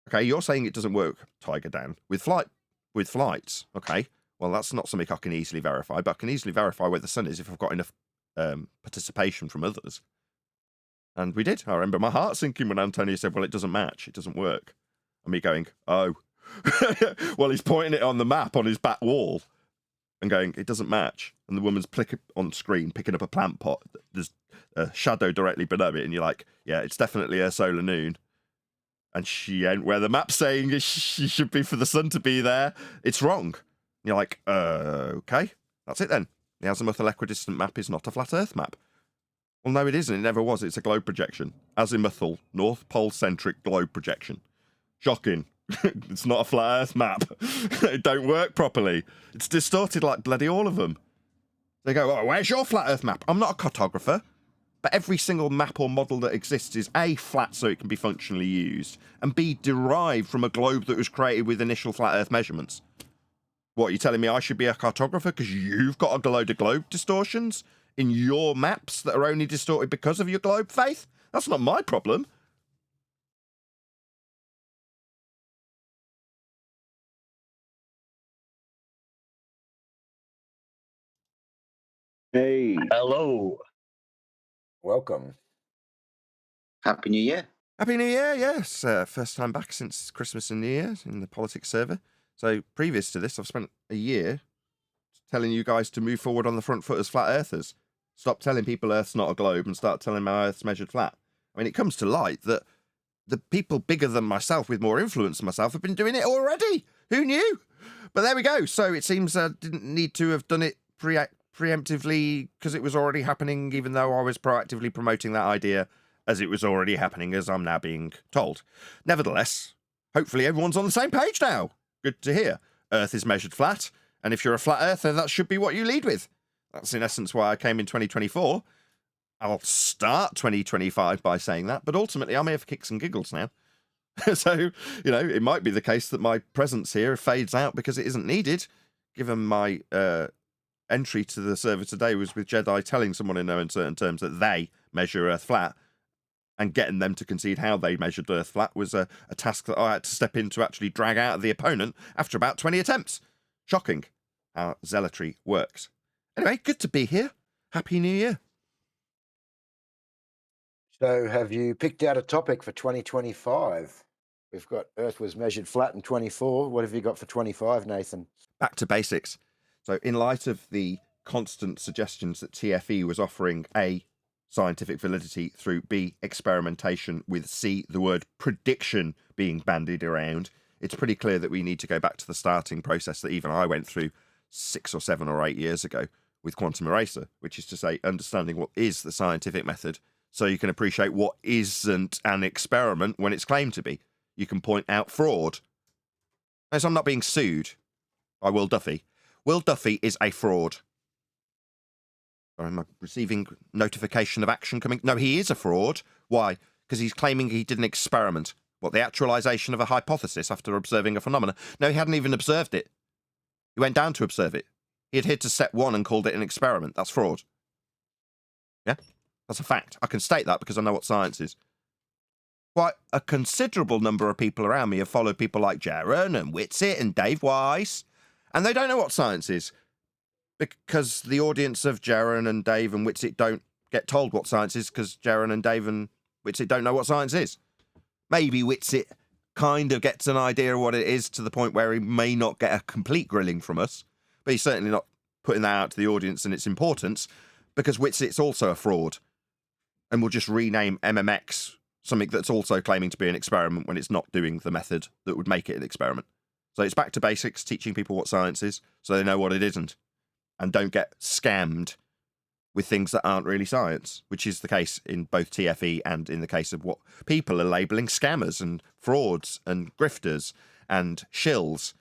Okay, you're saying it doesn't work, Tiger Dan, with flights. Okay, well, that's not something I can easily verify, but I can easily verify where the sun is if I've got enough participation from others. And we did. I remember my heart sinking when Antonio said, well, it doesn't match, it doesn't work. And me going, oh. Well, he's pointing it on the map on his back wall and going, it doesn't match. And the woman's on screen picking up a plant pot. There's a shadow directly below it, and you're like, yeah, it's definitely a solar noon. And she ain't where the map's saying she should be for the sun to be there. It's wrong. And you're like, okay, that's it then. The azimuthal equidistant map is not a flat Earth map. Well, no, it isn't. It never was. It's a globe projection. Azimuthal, North Pole-centric globe projection. Shocking. It's not a flat Earth map. It don't work properly. It's distorted like bloody all of them. They go, oh, where's your flat Earth map? I'm not a cartographer. But every single map or model that exists is A, flat so it can be functionally used, and B, derived from a globe that was created with initial flat Earth measurements. What, are you telling me I should be a cartographer because you've got a load of globe distortions in your maps that are only distorted because of your globe faith? That's not my problem. Hey, Hello. welcome. Happy New Year. Happy New Year, yes. First time back since Christmas and New Year in the politics server. So previous to this, I've spent a year telling you guys to move forward on the front foot as flat earthers. Stop telling people Earth's not a globe and start telling them how Earth's measured flat. I mean, it comes to light that the people bigger than myself with more influence than myself have been doing it already. Who knew? But there we go. So it seems I didn't need to have done it preemptively because it was already happening, even though I was proactively promoting that idea as it was already happening, as I'm now being told. Nevertheless, hopefully everyone's on the same page now. Good to hear. Earth is measured flat, and if you're a flat earther, that should be what you lead with. That's in essence why I came in 2024. I'll start 2025 by saying that, but ultimately I'm here for kicks and giggles now. So, you know, it might be the case that my presence here fades out because it isn't needed, given my entry to the server today was with Jedi telling someone in no uncertain terms that they measure Earth flat, and getting them to concede how they measured Earth flat was a task that I had to step in to actually drag out of the opponent after about 20 attempts. Shocking how zealotry works. Anyway, good to be here. Happy New Year. So have you picked out a topic for 2025? We've got Earth was measured flat in 24. What have you got for 25, Nathan? Back to basics. So in light of the constant suggestions that TFE was offering A, scientific validity through B, experimentation, with C, the word prediction being bandied around, it's pretty clear that we need to go back to the starting process that even I went through 6 or 7 or 8 years ago with Quantum Eraser, which is to say understanding what is the scientific method so you can appreciate what isn't an experiment when it's claimed to be. You can point out fraud. As I'm not being sued by Will Duffy. Will Duffy is a fraud. Am I receiving notification of action coming? No, he is a fraud. Why? Because he's claiming he did an experiment. What, the actualization of a hypothesis after observing a phenomenon? No, he hadn't even observed it. He went down to observe it. He adhered to step 1 and called it an experiment. That's fraud. Yeah? That's a fact. I can state that because I know what science is. Quite a considerable number of people around me have followed people like Jaron and Whitsitt and Dave Weiss, and they don't know what science is. Because the audience of Jaron and Dave and Whitsitt don't get told what science is because Jaron and Dave and Whitsitt don't know what science is. Maybe Whitsitt kind of gets an idea of what it is to the point where he may not get a complete grilling from us, but he's certainly not putting that out to the audience and its importance because Whitsitt's also a fraud and will just rename MMX something that's also claiming to be an experiment when it's not doing the method that would make it an experiment. So it's back to basics, teaching people what science is so they know what it isn't. And don't get scammed with things that aren't really science, which is the case in both TFE and in the case of what people are labelling scammers and frauds and grifters and shills.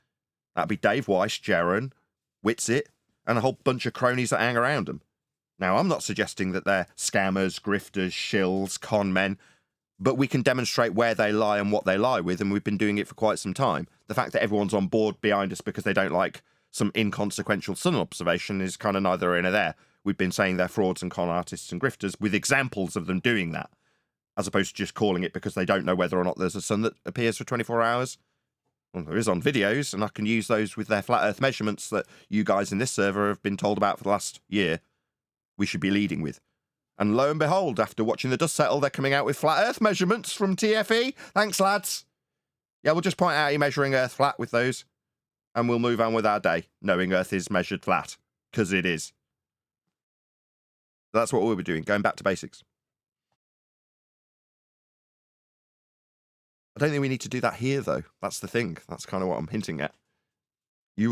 That'd be Dave Weiss, Jaron, Whitsitt, and a whole bunch of cronies that hang around them. Now, I'm not suggesting that they're scammers, grifters, shills, con men, but we can demonstrate where they lie and what they lie with, and we've been doing it for quite some time. The fact that everyone's on board behind us because they don't like some inconsequential sun observation is kind of neither here nor there. We've been saying they're frauds and con artists and grifters with examples of them doing that, as opposed to just calling it because they don't know whether or not there's a sun that appears for 24 hours. Well, there is on videos, and I can use those with their flat Earth measurements that you guys in this server have been told about for the last year. We should be leading with. And lo and behold, after watching the dust settle, they're coming out with flat Earth measurements from TFE. Thanks, lads. Yeah, we'll just point out you're measuring Earth flat with those, and we'll move on with our day, knowing Earth is measured flat, because it is. That's what we'll be doing, going back to basics. I don't think we need to do that here, though. That's the thing. That's kind of what I'm hinting at. I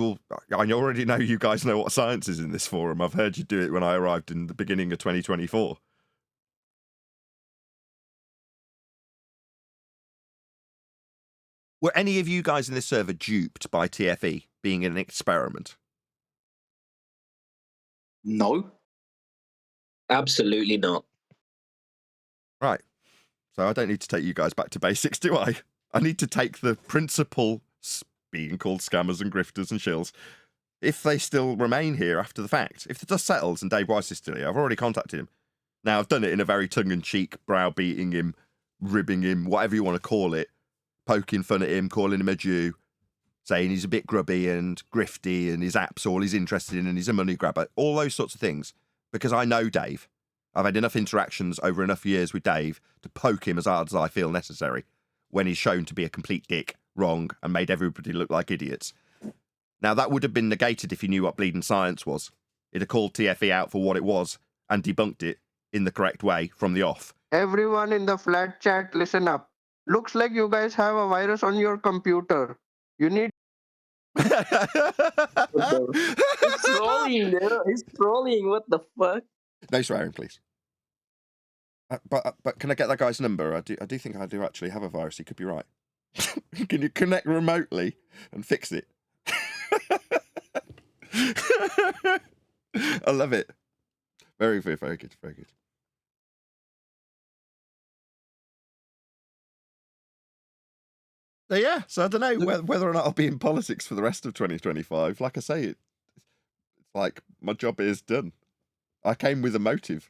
already know you guys know what science is in this forum. I've heard you do it when I arrived in the beginning of 2024. Were any of you guys in this server duped by TFE being an experiment? No. Absolutely not. Right. So I don't need to take you guys back to basics, do I? I need to take the principal being called scammers and grifters and shills, if they still remain here after the fact. If the dust settles and Dave Weiss is still here, I've already contacted him. Now, I've done it in a very tongue-in-cheek, browbeating him, ribbing him, whatever you want to call it, poking fun at him, calling him a Jew, saying he's a bit grubby and grifty and his app's all he's interested in and he's a money grabber, all those sorts of things. Because I know Dave. I've had enough interactions over enough years with Dave to poke him as hard as I feel necessary when he's shown to be a complete dick, wrong, and made everybody look like idiots. Now, that would have been negated if he knew what bleeding science was. It'd have called TFE out for what it was and debunked it in the correct way from the off. Everyone in the flat chat, listen up. Looks like you guys have a virus on your computer. You need... It's trolling, bro. It's trolling. What the fuck? No swearing, please. But can I get that guy's number? I do think I do actually have a virus. He could be right. Can you connect remotely and fix it? I love it. Very, very, very good. Very good. So yeah, so I don't know whether or not I'll be in politics for the rest of 2025. Like I say, it's like my job is done. I came with a motive,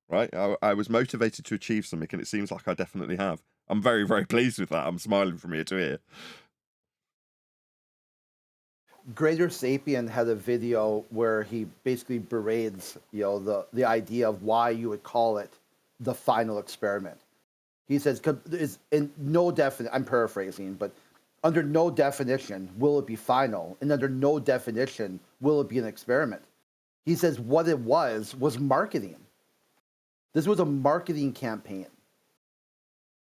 right? I was motivated to achieve something, and it seems like I definitely have. I'm very, very pleased with that. I'm smiling from ear to ear. Greater Sapien had a video where he basically berates, the idea of why you would call it the final experiment. He says, "Is in no definition." I'm paraphrasing, but under no definition will it be final, and under no definition will it be an experiment. He says what it was marketing. This was a marketing campaign.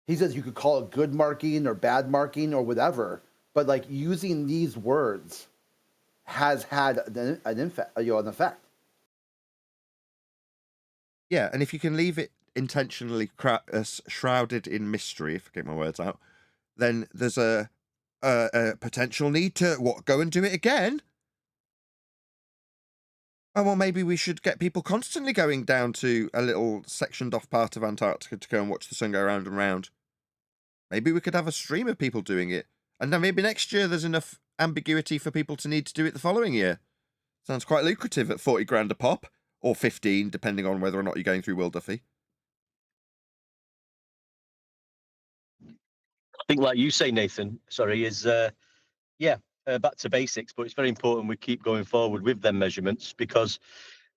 He says you could call it good marketing or bad marketing or whatever, but like using these words has had an effect. Yeah, and if you can leave it intentionally shrouded in mystery, if I get my words out, then there's a potential need to go and do it again. Oh, well, maybe we should get people constantly going down to a little sectioned off part of Antarctica to go and watch the sun go round and round. Maybe we could have a stream of people doing it. And then maybe next year there's enough ambiguity for people to need to do it the following year. Sounds quite lucrative at 40 grand a pop, or 15, depending on whether or not you're going through Will Duffy. I think, like you say, Nathan, is back to basics, but it's very important we keep going forward with them measurements because,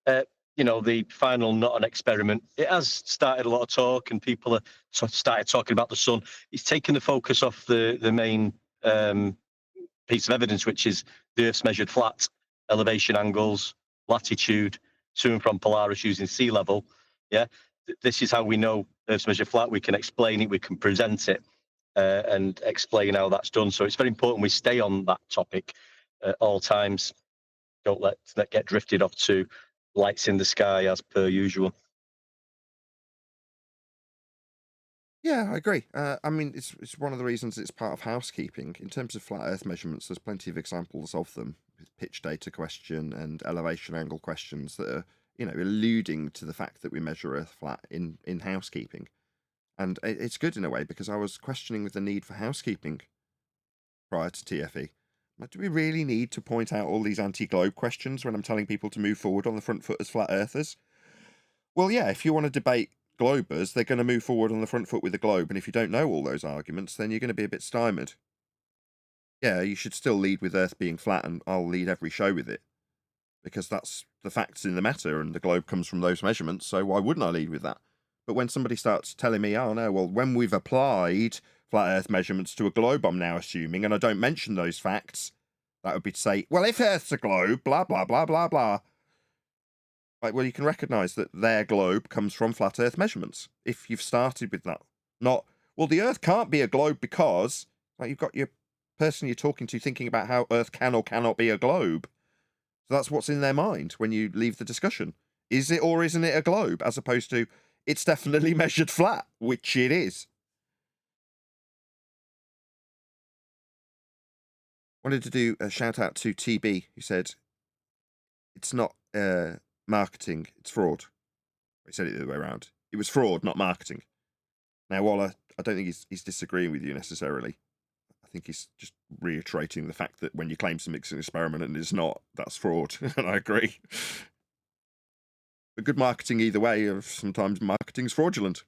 the final not an experiment, it has started a lot of talk and people are started talking about the sun. It's taken the focus off the main piece of evidence, which is the Earth's measured flat, elevation angles, latitude, to and from Polaris using sea level. Yeah, this is how we know Earth's measured flat. We can explain it, we can present it. And explain how that's done. So it's very important we stay on that topic at all times. Don't let get drifted off to lights in the sky as per usual. Yeah, I agree. I mean, it's one of the reasons it's part of housekeeping. In terms of flat Earth measurements, there's plenty of examples of them, with pitch data question and elevation angle questions that are, alluding to the fact that we measure Earth flat in housekeeping. And it's good in a way, because I was questioning with the need for housekeeping prior to TFE. Like, do we really need to point out all these anti-globe questions when I'm telling people to move forward on the front foot as flat earthers? Well, yeah, if you want to debate globers, they're going to move forward on the front foot with the globe, and if you don't know all those arguments, then you're going to be a bit stymied. Yeah, you should still lead with Earth being flat, and I'll lead every show with it, because that's the facts in the matter, and the globe comes from those measurements, so why wouldn't I lead with that? But when somebody starts telling me, oh no, well, when we've applied flat Earth measurements to a globe, I'm now assuming, and I don't mention those facts, that would be to say, well, if Earth's a globe, blah, blah, blah, blah, blah. Like, well, you can recognise that their globe comes from flat Earth measurements, if you've started with that. Not, well, the Earth can't be a globe because, like, you've got your person you're talking to thinking about how Earth can or cannot be a globe. So that's what's in their mind when you leave the discussion. Is it or isn't it a globe? As opposed to, it's definitely measured flat, which it is. Wanted to do a shout out to TB, who said, it's not marketing, it's fraud. He said it the other way around. It was fraud, not marketing. Now, while I don't think he's disagreeing with you necessarily, I think he's just reiterating the fact that when you claim something's an experiment and it's not, that's fraud. And I agree. But good marketing either way, sometimes marketing's fraudulent.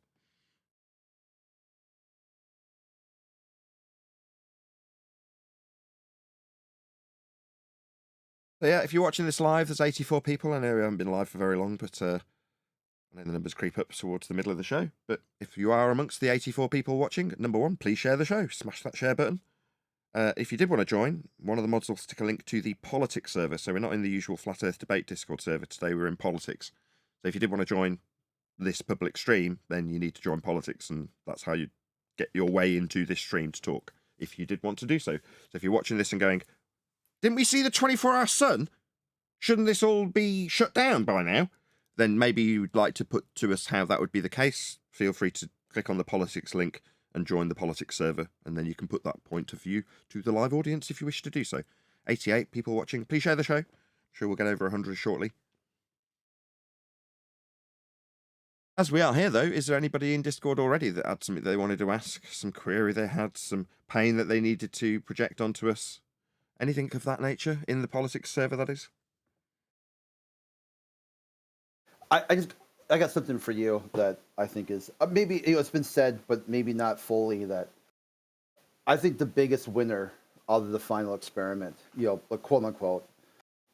So yeah, if you're watching this live, there's 84 people. I know we haven't been live for very long, but I know the numbers creep up towards the middle of the show. But if you are amongst the 84 people watching, number one, please share the show. Smash that share button. If you did want to join, one of the mods will stick a link to the politics server. So we're not in the usual Flat Earth Debate Discord server today, we're in politics. So if you did want to join this public stream, then you need to join politics, and that's how you get your way into this stream to talk, if you did want to do so. So if you're watching this and going, didn't we see the 24-hour sun? Shouldn't this all be shut down by now? Then maybe you'd like to put to us how that would be the case. Feel free to click on the politics link and join the politics server, and then you can put that point of view to the live audience if you wish to do so. 88 people watching. Please share the show. I'm sure we'll get over 100 shortly. As we are here, though, is there anybody in Discord already that had something they wanted to ask, some query they had, some pain that they needed to project onto us? Anything of that nature in the politics server, that is? I got something for you that I think is maybe it's been said, but maybe not fully. That I think the biggest winner of the final experiment, quote unquote,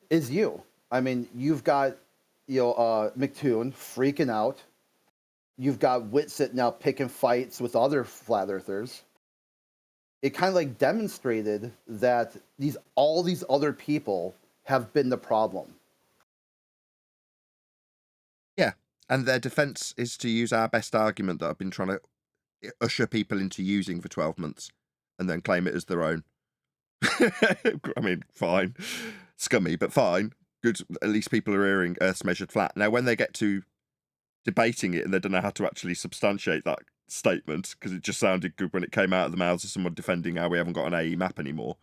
is you. I mean, you've got McToon freaking out. You've got Whitsitt now picking fights with other flat earthers. It kind of like demonstrated that all these other people have been the problem. Yeah, and their defense is to use our best argument that I've been trying to usher people into using for 12 months and then claim it as their own. I mean, fine. Scummy, but fine. Good. At least people are hearing Earth's measured flat. Now, when they get to debating it and they don't know how to actually substantiate that statement, because it just sounded good when it came out of the mouths of someone defending how we haven't got an AE map anymore.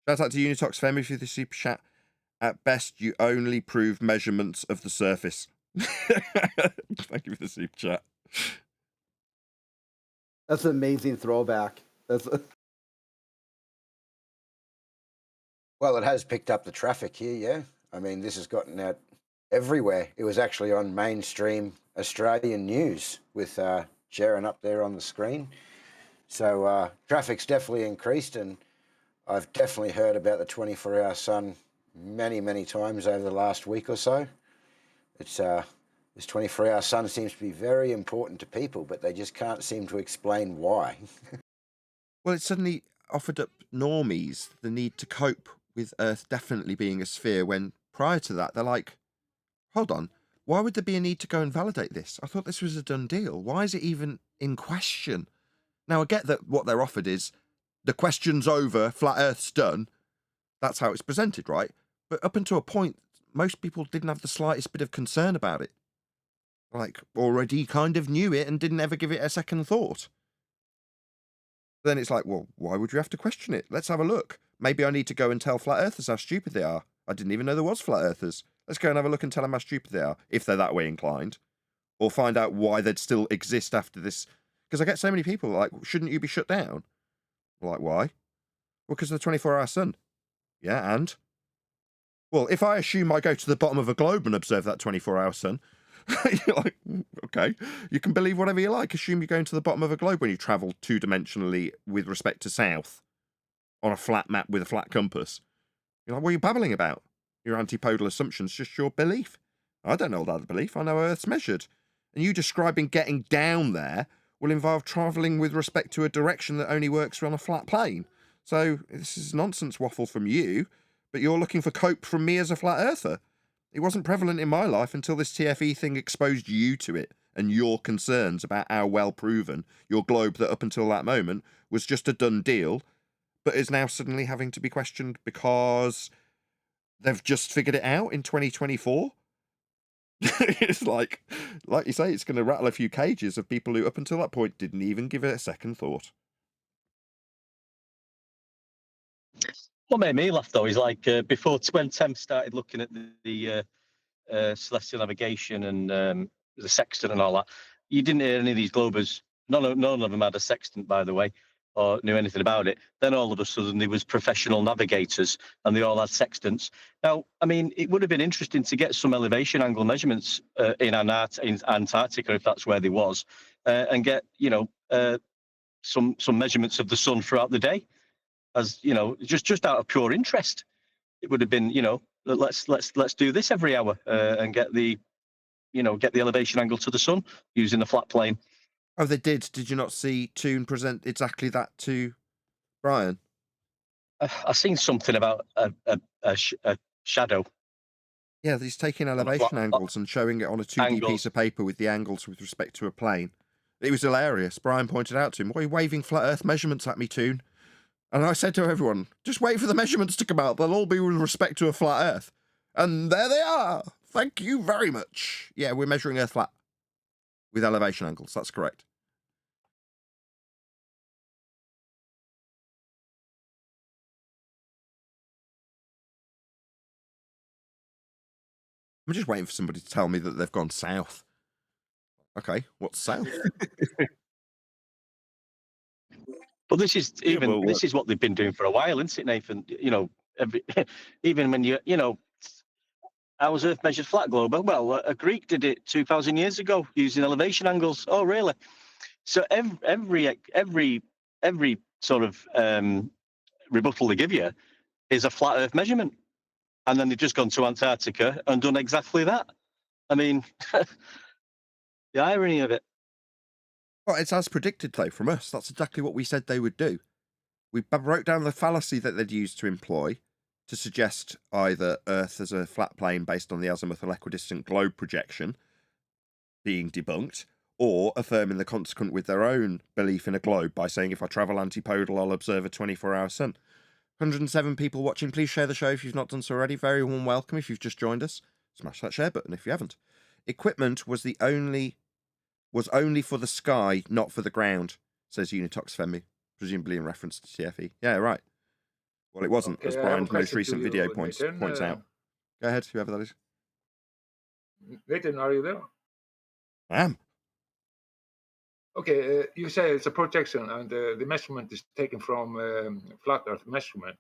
Shout out to Unitox Femi for the super chat. At best, you only prove measurements of the surface. Thank you for the super chat. That's an amazing throwback. Well, it has picked up the traffic here, yeah. I mean, this has gotten out everywhere. It was actually on mainstream Australian news with Jaron up there on the screen. So traffic's definitely increased, and I've definitely heard about the 24-hour sun many, many times over the last week or so. It's this 24-hour sun seems to be very important to people, but they just can't seem to explain why. Well, it suddenly offered up normies the need to cope with Earth definitely being a sphere, when prior to that, they're like, hold on, why would there be a need to go and validate this? I thought this was a done deal. Why is it even in question? Now, I get that what they're offered is, the question's over, flat Earth's done. That's how it's presented, right? But up until a point, most people didn't have the slightest bit of concern about it. Like, already kind of knew it and didn't ever give it a second thought. Then it's like, well, why would you have to question it? Let's have a look. Maybe I need to go and tell flat earthers how stupid they are. I didn't even know there was flat earthers. Let's go and have a look and tell them how stupid they are, if they're that way inclined. Or find out why they'd still exist after this. Because I get so many people like, shouldn't you be shut down? Like, why? Well, because of the 24-hour sun. Yeah, and? Well, if I assume I go to the bottom of a globe and observe that 24-hour sun, you're like, okay, you can believe whatever you like. Assume you're going to the bottom of a globe when you travel two-dimensionally with respect to south on a flat map with a flat compass. You're like, what are you babbling about? Your antipodal assumption's just your belief. I don't know that belief. I know Earth's measured. And you describing getting down there will involve travelling with respect to a direction that only works on a flat plane. So this is nonsense waffle from you, but you're looking for cope from me as a flat earther. It wasn't prevalent in my life until this TFE thing exposed you to it and your concerns about how well proven your globe that up until that moment was just a done deal, but is now suddenly having to be questioned because they've just figured it out in 2024. It's like you say, it's going to rattle a few cages of people who up until that point didn't even give it a second thought. What made me laugh though is like before when Tem started looking at the celestial navigation and the sextant and all that, you didn't hear any of these globers. None of them had a sextant, by the way, or knew anything about it. Then all of a sudden there was professional navigators and they all had sextants. Now, I mean, it would have been interesting to get some elevation angle measurements in Antarctica, if that's where they was, and get, some measurements of the sun throughout the day, as, just out of pure interest. It would have been, let's do this every hour and get the elevation angle to the sun using a flat plane. Oh, they did. Did you not see Toon present exactly that to Brian? I've seen something about a shadow. Yeah, he's taking elevation angles and showing it on a 2D piece of paper with the angles with respect to a plane. It was hilarious. Brian pointed out to him, "Why are you waving flat Earth measurements at me, Toon?" And I said to everyone, just wait for the measurements to come out. They'll all be with respect to a flat Earth. And there they are. Thank you very much. Yeah, we're measuring Earth flat with elevation angles. That's correct. I'm just waiting for somebody to tell me that they've gone south. Okay, what's south? But this is this is what they've been doing for a while, isn't it, Nathan? Even when how was Earth measured flat globe? Well, a Greek did it 2,000 years ago using elevation angles. Oh, really? So every sort of rebuttal they give you is a flat Earth measurement, and then they've just gone to Antarctica and done exactly that. I mean, the irony of it. Well, it's as predicted, though, from us. That's exactly what we said they would do. We wrote down the fallacy that they'd use to employ to suggest either Earth as a flat plane based on the azimuthal equidistant globe projection being debunked, or affirming the consequent with their own belief in a globe by saying, if I travel antipodal, I'll observe a 24-hour sun. 107 people watching. Please share the show if you've not done so already. Very warm welcome if you've just joined us. Smash that share button if you haven't. Equipment was only for the sky, not for the ground, says Unitox Femi, presumably in reference to TFE. Yeah, right. Well, it wasn't, as Brian's most recent video points out. Go ahead, whoever that is. Nathan, are you there? I am. Okay, you say it's a projection, and the measurement is taken from flat Earth measurement,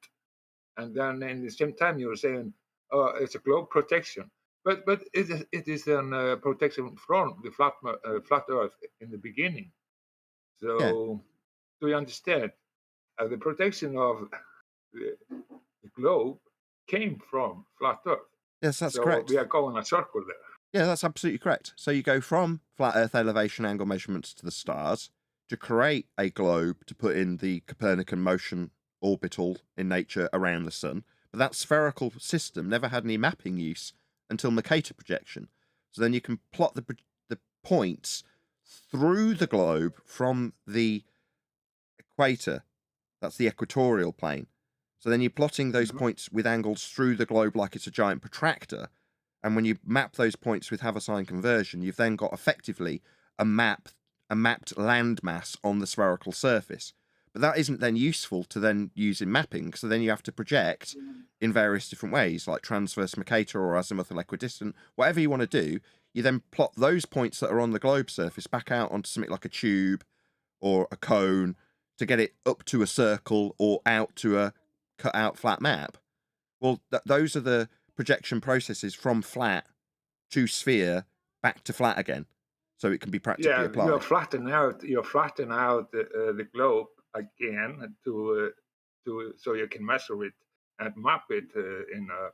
and then in the same time you're saying it's a globe projection, but it is a projection from the flat Earth in the beginning. So Yeah. do you understand? The projection of the globe came from flat Earth. Yes, that's so correct. We are going a circle there. Yeah, that's absolutely correct. So you go from flat Earth elevation angle measurements to the stars to create a globe to put in the Copernican motion orbital in nature around the sun. But that spherical system never had any mapping use until Mercator projection. So then you can plot the points through the globe from the equator. That's the equatorial plane. So then you're plotting those points with angles through the globe like it's a giant protractor. And when you map those points with Haversine conversion, you've then got effectively a mapped landmass on the spherical surface. But that isn't then useful to then use in mapping, so then you have to project in various different ways, like transverse Mercator or azimuthal equidistant, whatever you want to do. You then plot those points that are on the globe surface back out onto something like a tube or a cone to get it up to a circle or out to a cut out flat map. Well, those are the projection processes from flat to sphere back to flat again, so it can be practically applied. You're flattening out the globe again to so you can measure it and map it in a.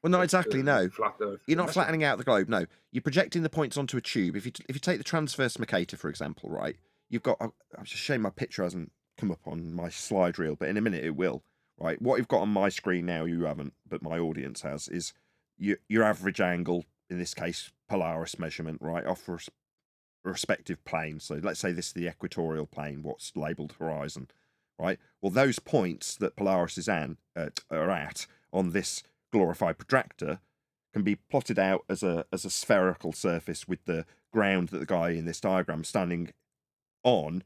Well, not exactly. No, flat Earth you're not flattening out the globe. No, you're projecting the points onto a tube. If you take the transverse Mercator, for example, right, you've got. I'm just showing my picture hasn't come up on my slide reel, but in a minute it will. Right, what you've got on my screen now, you haven't, but my audience has, is your average angle, in this case, Polaris measurement, right, off a respective plane. So let's say this is the equatorial plane, what's labelled horizon, right? Well, those points that Polaris is are at on this glorified protractor can be plotted out as a spherical surface with the ground that the guy in this diagram standing on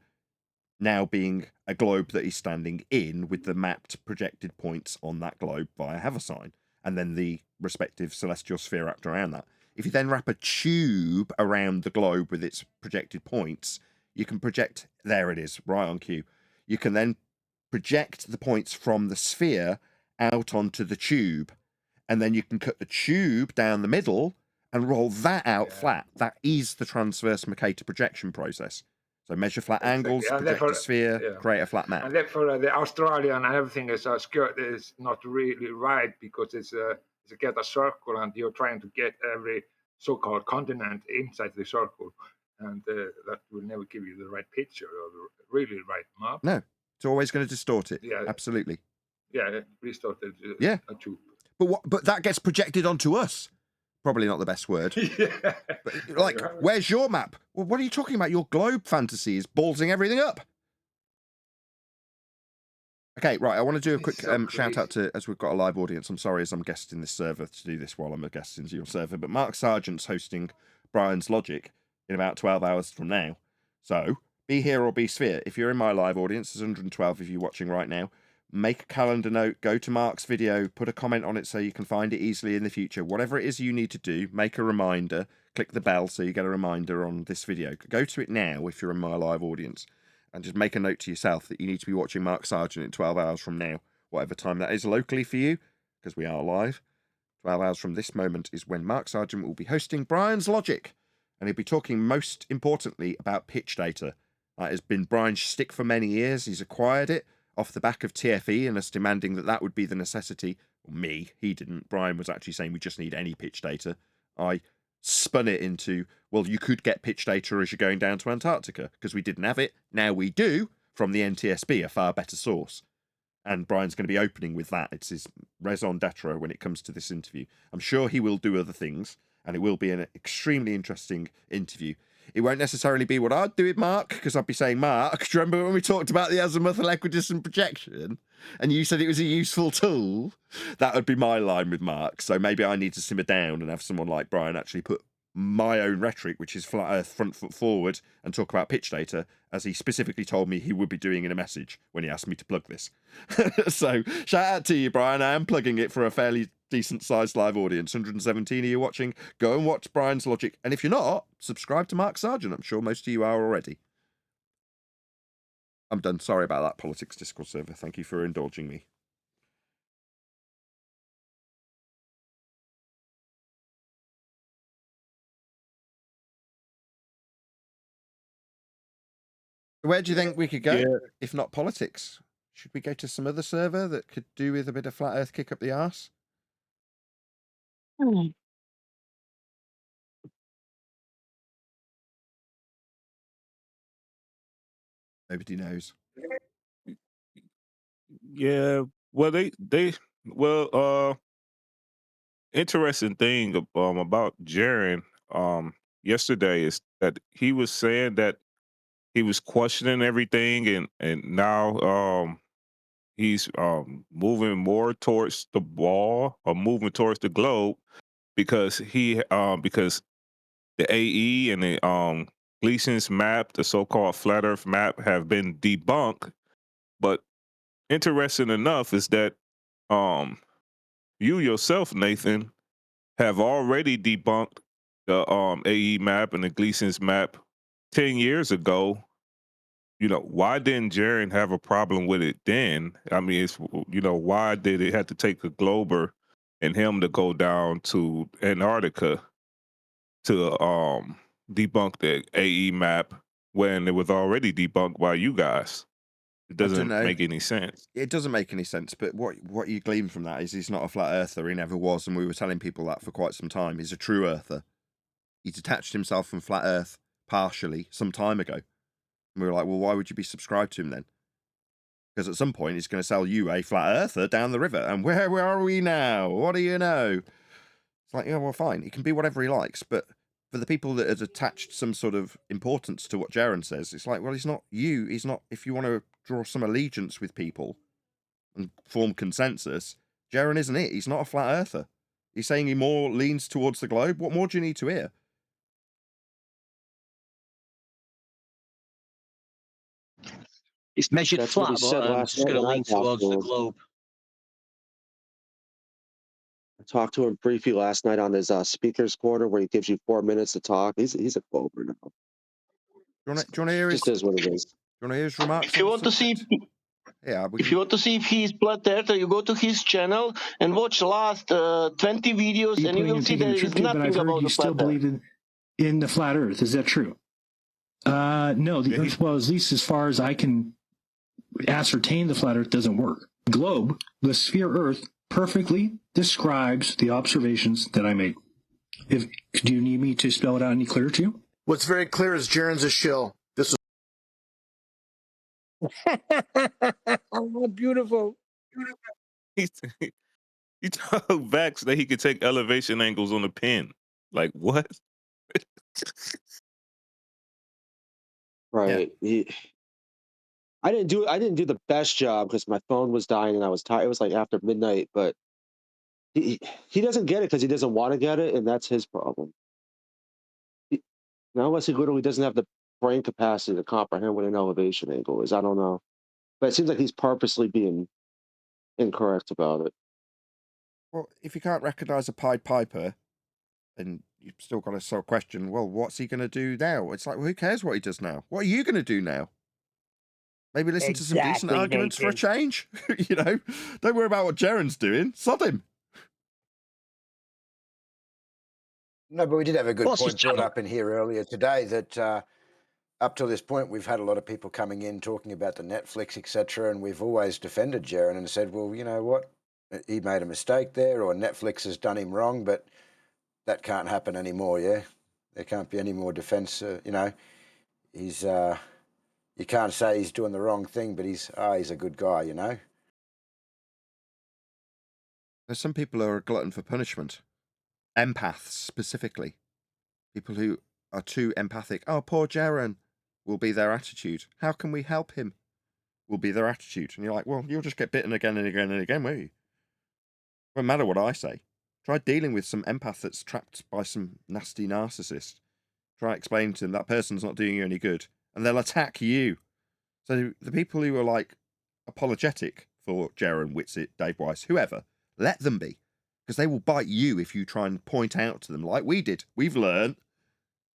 now being a globe that he's standing in with the mapped projected points on that globe via Haversine, and then the respective celestial sphere wrapped around that. If you then wrap a tube around the globe with its projected points, you can project, there it is, right on cue. You can then project the points from the sphere out onto the tube, and then you can cut the tube down the middle and roll that out flat. That is the transverse Mercator projection process. So measure flat angles, project a sphere, create a flat map. And for the Australian and everything is not really right, because it's get a circle and you're trying to get every so-called continent inside the circle, and that will never give you the right picture or the really right map. No, it's always going to distort it. Yeah, absolutely. Yeah, distorted. A tube. But that gets projected onto us. Probably not the best word. Yeah. But, like, where's your map? Well, what are you talking about? Your globe fantasy is ballsing everything up. Okay, right. I want to do a quick shout out to, as we've got a live audience. I'm sorry, as I'm guesting this server to do this while I'm a guest into your server. But Mark Sargent's hosting Brian's Logic in about 12 hours from now. So be here or be sphere. If you're in my live audience, there's 112 of you watching right now. Make a calendar note, go to Mark's video, put a comment on it so you can find it easily in the future. Whatever it is you need to do, make a reminder, click the bell so you get a reminder on this video. Go to it now if you're in my live audience, and just make a note to yourself that you need to be watching Mark Sargent in 12 hours from now, whatever time that is locally for you, because we are live. 12 hours from this moment is when Mark Sargent will be hosting Brian's Logic, and he'll be talking most importantly about pitch data. That has been Brian's shtick for many years. He's acquired it off the back of TFE and us demanding that would be the necessity. Well, he didn't. Brian was actually saying we just need any pitch data. I spun it into, well, you could get pitch data as you're going down to Antarctica, because we didn't have it. Now we do, from the NTSB, a far better source. And Brian's going to be opening with that. It's his raison d'etre when it comes to this interview. I'm sure he will do other things, and it will be an extremely interesting interview. It won't necessarily be what I'd do with Mark, because I'd be saying, Mark, do you remember when we talked about the azimuthal equidistant projection and you said it was a useful tool? That would be my line with Mark. So maybe I need to simmer down and have someone like Brian actually put my own rhetoric, which is flat earth, front foot forward, and talk about pitch data, as he specifically told me he would be doing in a message when he asked me to plug this. So shout out to you, Brian. I am plugging it for a fairly decent sized live audience. 117 of you watching. Go and watch Brian's Logic, and if you're not, subscribe to Mark Sargent. I'm sure most of you are already. I'm done. Sorry about that politics Discord server. Thank you for indulging me. Where do you think we could go if not politics? Should we go to some other server that could do with a bit of flat earth kick up the arse? Nobody knows. Yeah, well, interesting thing about Jaren yesterday is that he was saying that he was questioning everything, and now he's moving more towards the ball, or moving towards the globe, because because the AE and the Gleason's map, the so-called flat Earth map, have been debunked. But interesting enough is that you yourself, Nathan, have already debunked the AE map and the Gleason's map 10 years ago. You know, why didn't Jaren have a problem with it then? I mean, it's, you know, why did it have to take a Glober and him to go down to Antarctica to debunk the AE map when it was already debunked by you guys? It I don't doesn't know. make any sense. It doesn't make any sense, but what you glean from that is he's not a flat earther. He never was, and we were telling people that for quite some time. He's a true earther. He detached himself from flat Earth partially some time ago. And we were like, well, why would you be subscribed to him then? Because at some point he's going to sell you a flat earther down the river. And where are we now? What do you know? It's like, yeah, well, fine. He can be whatever he likes. But for the people that had attached some sort of importance to what Jaren says, it's like, well, he's not you. He's not, if you want to draw some allegiance with people and form consensus, Jaren isn't it. He's not a flat earther. He's saying he more leans towards the globe. What more do you need to hear? It's measured That's what he flat, said but last just night going to when I lean talked towards to the him. globe. I talked to him briefly last night on his speaker's corner where he gives you 4 minutes to talk. He's a Glober now. Do you want to hear his, Just is what it is. do you want to hear his remarks? If you want to see, yeah, if you want to see if he's flat earther, you go to his channel and watch last 20 videos, and you will see there is nothing about the flat earth. In the flat Earth. Is that true? No, the Earth, well, at least as far as I can ascertain, the flat Earth doesn't work. Globe, the sphere Earth, perfectly describes the observations that I made. Do you need me to spell it out any clearer to you? What's very clear is Jaren's a shill. This Oh, beautiful. He told Vax that he could take elevation angles on the pen. Like what? Right. I didn't do the best job because my phone was dying and I was tired. It was like after midnight, but he doesn't get it because he doesn't want to get it, and that's his problem. Unless he literally doesn't have the brain capacity to comprehend what an elevation angle is. I don't know. But it seems like he's purposely being incorrect about it. Well, if you can't recognize a Pied Piper, then you've still got to sort of question, well, what's he going to do now? It's like, well, who cares what he does now? What are you going to do now? Maybe listen to some decent arguments for a change. You know, don't worry about what Jaren's doing. Sod him. No, but we did have a good What's his point brought channel? up in here earlier today that up to this point we've had a lot of people coming in talking about the Netflix, etc., and we've always defended Jaren and said, well, you know what, he made a mistake there, or Netflix has done him wrong, but that can't happen anymore. Yeah, there can't be any more defense. You know, he's you can't say he's doing the wrong thing, but he's a good guy. You know. There's some people who are a glutton for punishment. Empaths, specifically. People who are too empathic. Oh, poor Jaren, will be their attitude. How can we help him? Will be their attitude. And you're like, well, you'll just get bitten again and again and again, won't you? Won't matter what I say. Try dealing with some empath that's trapped by some nasty narcissist. Try explaining to them that person's not doing you any good. And they'll attack you. So the people who are like apologetic for Jaren, Whitsitt, Dave Weiss, whoever, let them be. Because they will bite you if you try and point out to them like we did. We've learned.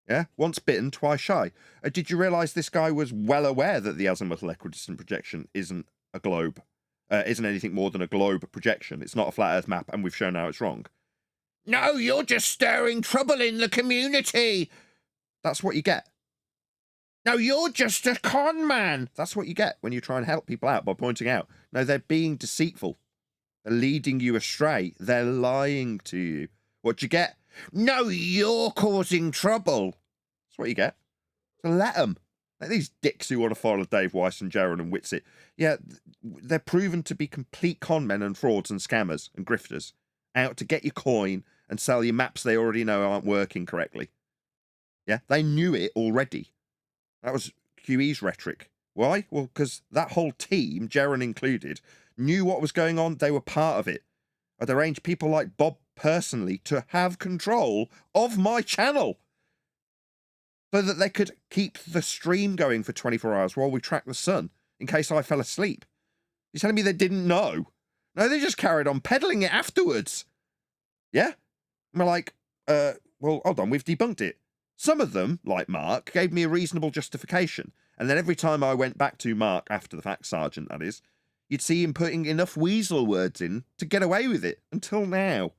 Yeah? Once bitten, twice shy. Did you realise this guy was well aware that the azimuthal equidistant projection isn't a globe? Isn't anything more than a globe projection. It's not a flat Earth map, and we've shown how it's wrong. No, you're just stirring trouble in the community. That's what you get. No, you're just a con man. That's what you get when you try and help people out by pointing out. No, they're being deceitful. They're leading you astray. They're lying to you. What you get? No, you're causing trouble. That's what you get. So let them. Let these dicks who want to follow Dave Weiss and Jaren and Whitsitt. Yeah, they're proven to be complete con men and frauds and scammers and grifters. Out to get your coin and sell you maps they already know aren't working correctly. Yeah, they knew it already. That was QE's rhetoric. Why? Well, because that whole team, Jaren included, knew what was going on. They were part of it. I'd arranged people like Bob personally to have control of my channel so that they could keep the stream going for 24 hours while we track the sun in case I fell asleep. You're telling me they didn't know? No, they just carried on peddling it afterwards. Yeah? And we're like, well, hold on, we've debunked it. Some of them, like Mark, gave me a reasonable justification. And then every time I went back to Mark after the fact, Sergeant, that is, you'd see him putting enough weasel words in to get away with it until now.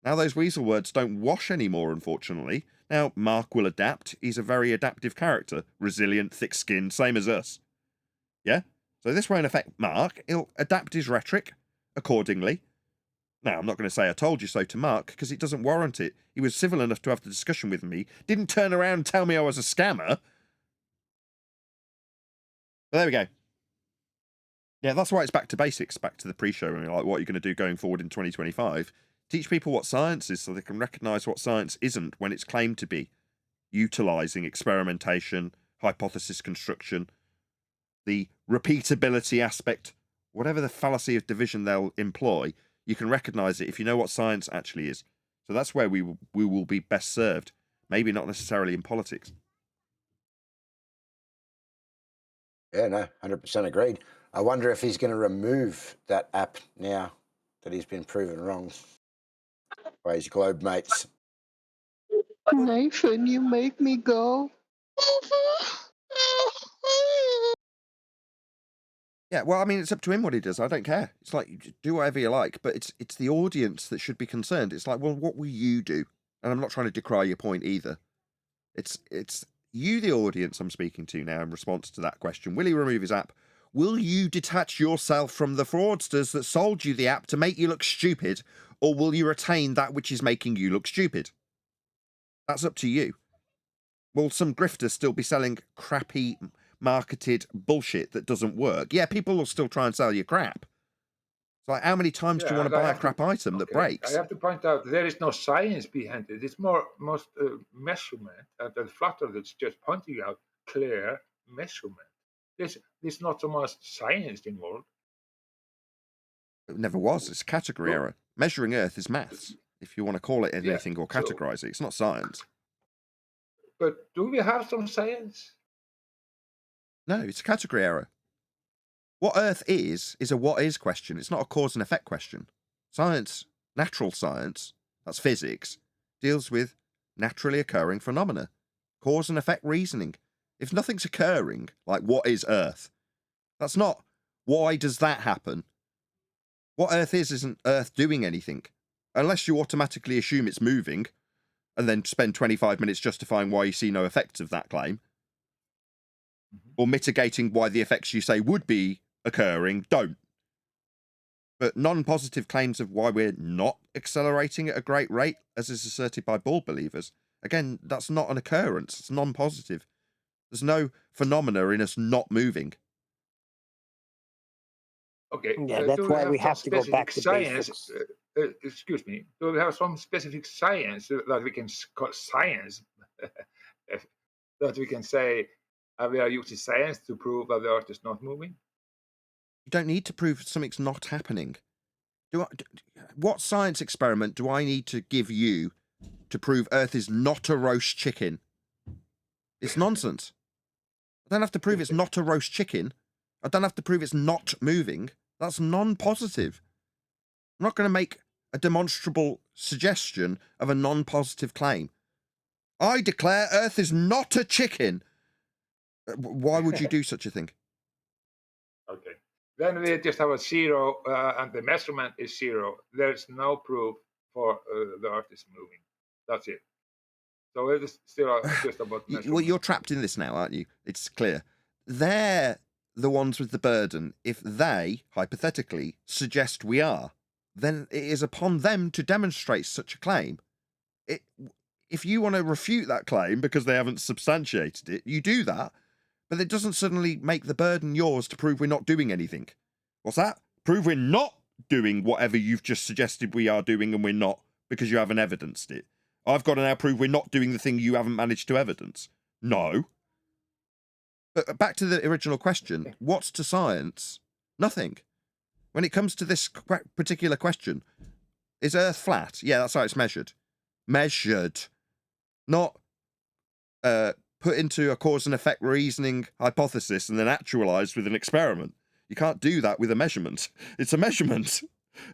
Now those weasel words don't wash anymore, unfortunately. Now, Mark will adapt. He's a very adaptive character. Resilient, thick-skinned, same as us. Yeah? So this won't affect Mark. He'll adapt his rhetoric accordingly. Now, I'm not going to say I told you so to Mark, because it doesn't warrant it. He was civil enough to have the discussion with me. Didn't turn around and tell me I was a scammer. But there we go. Yeah, that's why it's back to basics, back to the pre-show. I mean, like, what are you going to do going forward in 2025? Teach people what science is so they can recognise what science isn't when it's claimed to be. Utilising experimentation, hypothesis construction, the repeatability aspect, whatever the fallacy of division they'll employ, you can recognise it if you know what science actually is. So that's where we will be best served. Maybe not necessarily in politics. Yeah, no, 100% agreed. I wonder if he's going to remove that app now that he's been proven wrong by his globe mates. Nathan, you make me go. Yeah, well, I mean, it's up to him what he does. I don't care. It's like, you do whatever you like, but it's the audience that should be concerned. It's like, well, what will you do? And I'm not trying to decry your point either. It's you, the audience, I'm speaking to now in response to that question. Will he remove his app? Will you detach yourself from the fraudsters that sold you the app to make you look stupid, or will you retain that which is making you look stupid? That's up to you. Will some grifter still be selling crappy marketed bullshit that doesn't work? Yeah, people will still try and sell you crap. It's like, how many times do you want to buy a crap item that breaks? I have to point out there is no science behind it. It's most measurement, and the flutter that's just pointing out clear measurement. There's not so much science involved. It never was. It's a category error. Measuring Earth is maths, if you want to call it anything or categorize it. It's not science. But do we have some science? No, it's a category error. What Earth is a what is question. It's not a cause and effect question. Science, natural science, that's physics, deals with naturally occurring phenomena. Cause and effect reasoning. If nothing's occurring, like what is Earth, that's not why does that happen. What Earth is isn't Earth doing anything. Unless you automatically assume it's moving, and then spend 25 minutes justifying why you see no effects of that claim, or mitigating why the effects you say would be occurring don't. But non-positive claims of why we're not accelerating at a great rate, as is asserted by ball believers, again, that's not an occurrence. It's non-positive. There's no phenomena in us not moving. Okay. Yeah, that's why we have to go back to science. basics. Excuse me. Do we have some specific science that we can call science? That we can say we are using science to prove that the Earth is not moving? You don't need to prove something's not happening. What science experiment do I need to give you to prove Earth is not a roast chicken? It's nonsense. I don't have to prove it's not a roast chicken. I don't have to prove it's not moving. That's non-positive. I'm not going to make a demonstrable suggestion of a non-positive claim. I declare Earth is not a chicken. Why would you do such a thing? Okay. Then we just have a zero, and the measurement is zero. There's no proof for the Earth is moving. That's it. So it is still just about measurement. Well, you're trapped in this now, aren't you? It's clear. They're the ones with the burden. If they, hypothetically, suggest we are, then it is upon them to demonstrate such a claim. If you want to refute that claim because they haven't substantiated it, you do that, but it doesn't suddenly make the burden yours to prove we're not doing anything. What's that? Prove we're not doing whatever you've just suggested we are doing and we're not because you haven't evidenced it. I've got to now prove we're not doing the thing you haven't managed to evidence. No. But back to the original question, what's to science? Nothing. When it comes to this particular question, Is Earth flat? Yeah, that's how it's measured. Measured. Not put into a cause and effect reasoning hypothesis and then actualized with an experiment. You can't do that with a measurement. It's a measurement.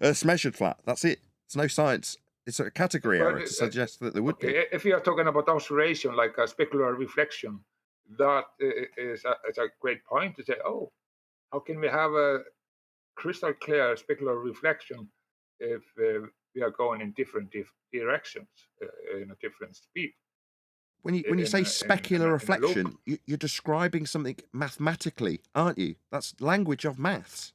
Earth's measured flat. That's it. It's no science. It's a category error to suggest that there would be. If you are talking about observation, like a specular reflection, that is a great point to say, oh, how can we have a crystal clear specular reflection if we are going in different directions in a different speed? When you say specular reflection, you're describing something mathematically, aren't you? That's language of maths.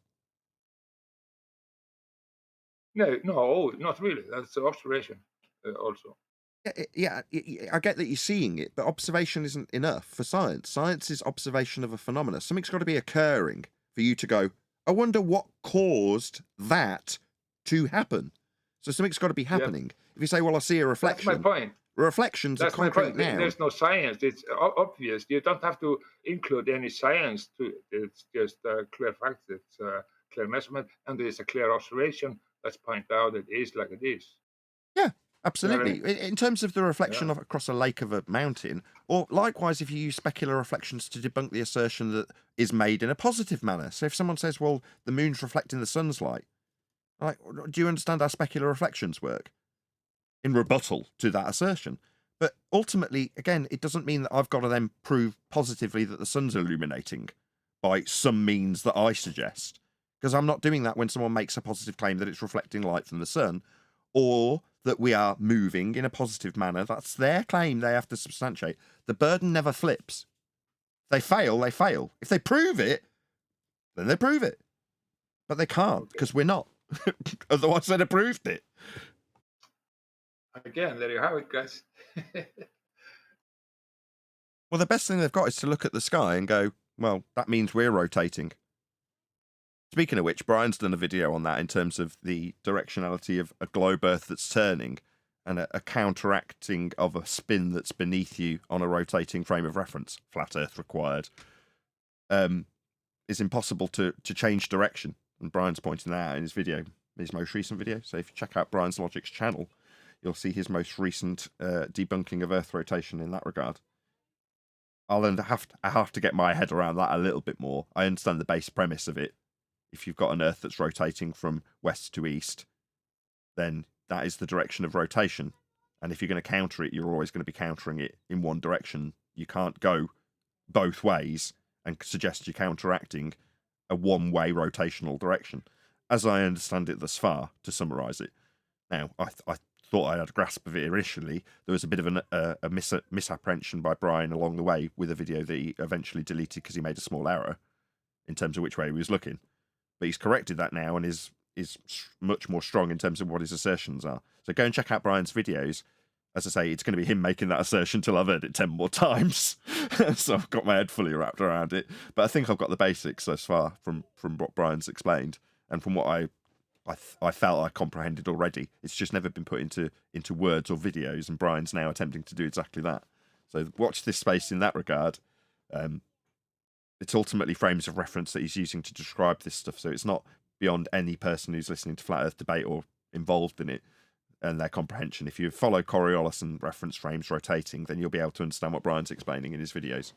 No, not really. That's observation also. Yeah, I get that you're seeing it, but observation isn't enough for science. Science is observation of a phenomena. Something's got to be occurring for you to go, I wonder what caused that to happen. So something's got to be happening. Yep. If you say, well, I see a reflection. That's my point. Reflections are concrete now. There's no science. It's obvious. You don't have to include any science to it. It's just a clear fact. It's a clear measurement, and there's a clear observation that's point out it is like it is. Yeah, absolutely. In terms of the reflection of across a lake of a mountain, or likewise, if you use specular reflections to debunk the assertion that is made in a positive manner. So if someone says, well, the moon's reflecting the sun's light, like, do you understand how specular reflections work? In rebuttal to that assertion. But ultimately, again, it doesn't mean that I've got to then prove positively that the sun's illuminating by some means that I suggest. Because I'm not doing that when someone makes a positive claim that it's reflecting light from the sun, or that we are moving in a positive manner. That's their claim they have to substantiate. The burden never flips. If they fail, they fail. If they prove it, then they prove it. But they can't, because we're not. Otherwise, they'd have proved it. Again, there you have it, guys. Well, the best thing they've got is to look at the sky and go, well, that means we're rotating. Speaking of which, Brian's done a video on that in terms of the directionality of a globe Earth that's turning and a counteracting of a spin that's beneath you on a rotating frame of reference, flat Earth required, is impossible to change direction. And Brian's pointing that out in his video, his most recent video. So if you check out Brian's Logic's channel, you'll see his most recent debunking of Earth rotation in that regard. I have to get my head around that a little bit more. I understand the base premise of it. If you've got an Earth that's rotating from west to east, then that is the direction of rotation. And if you're going to counter it, you're always going to be countering it in one direction. You can't go both ways and suggest you're counteracting a one-way rotational direction. As I understand it thus far, to summarise it. Now, I thought I had a grasp of it initially. There was a bit of a misapprehension by Brian along the way with a video that he eventually deleted because he made a small error in terms of which way he was looking. But he's corrected that now and is much more strong in terms of what his assertions are. So go and check out Brian's videos. As I say, it's going to be him making that assertion till I've heard it 10 more times. So I've got my head fully wrapped around it. But I think I've got the basics thus far from what Brian's explained and from what I felt I comprehended already. It's just never been put into words or videos, and Brian's now attempting to do exactly that. So watch this space in that regard. It's ultimately frames of reference that he's using to describe this stuff, so it's not beyond any person who's listening to Flat Earth debate or involved in it and their comprehension. If you follow Coriolis and reference frames rotating, then you'll be able to understand what Brian's explaining in his videos.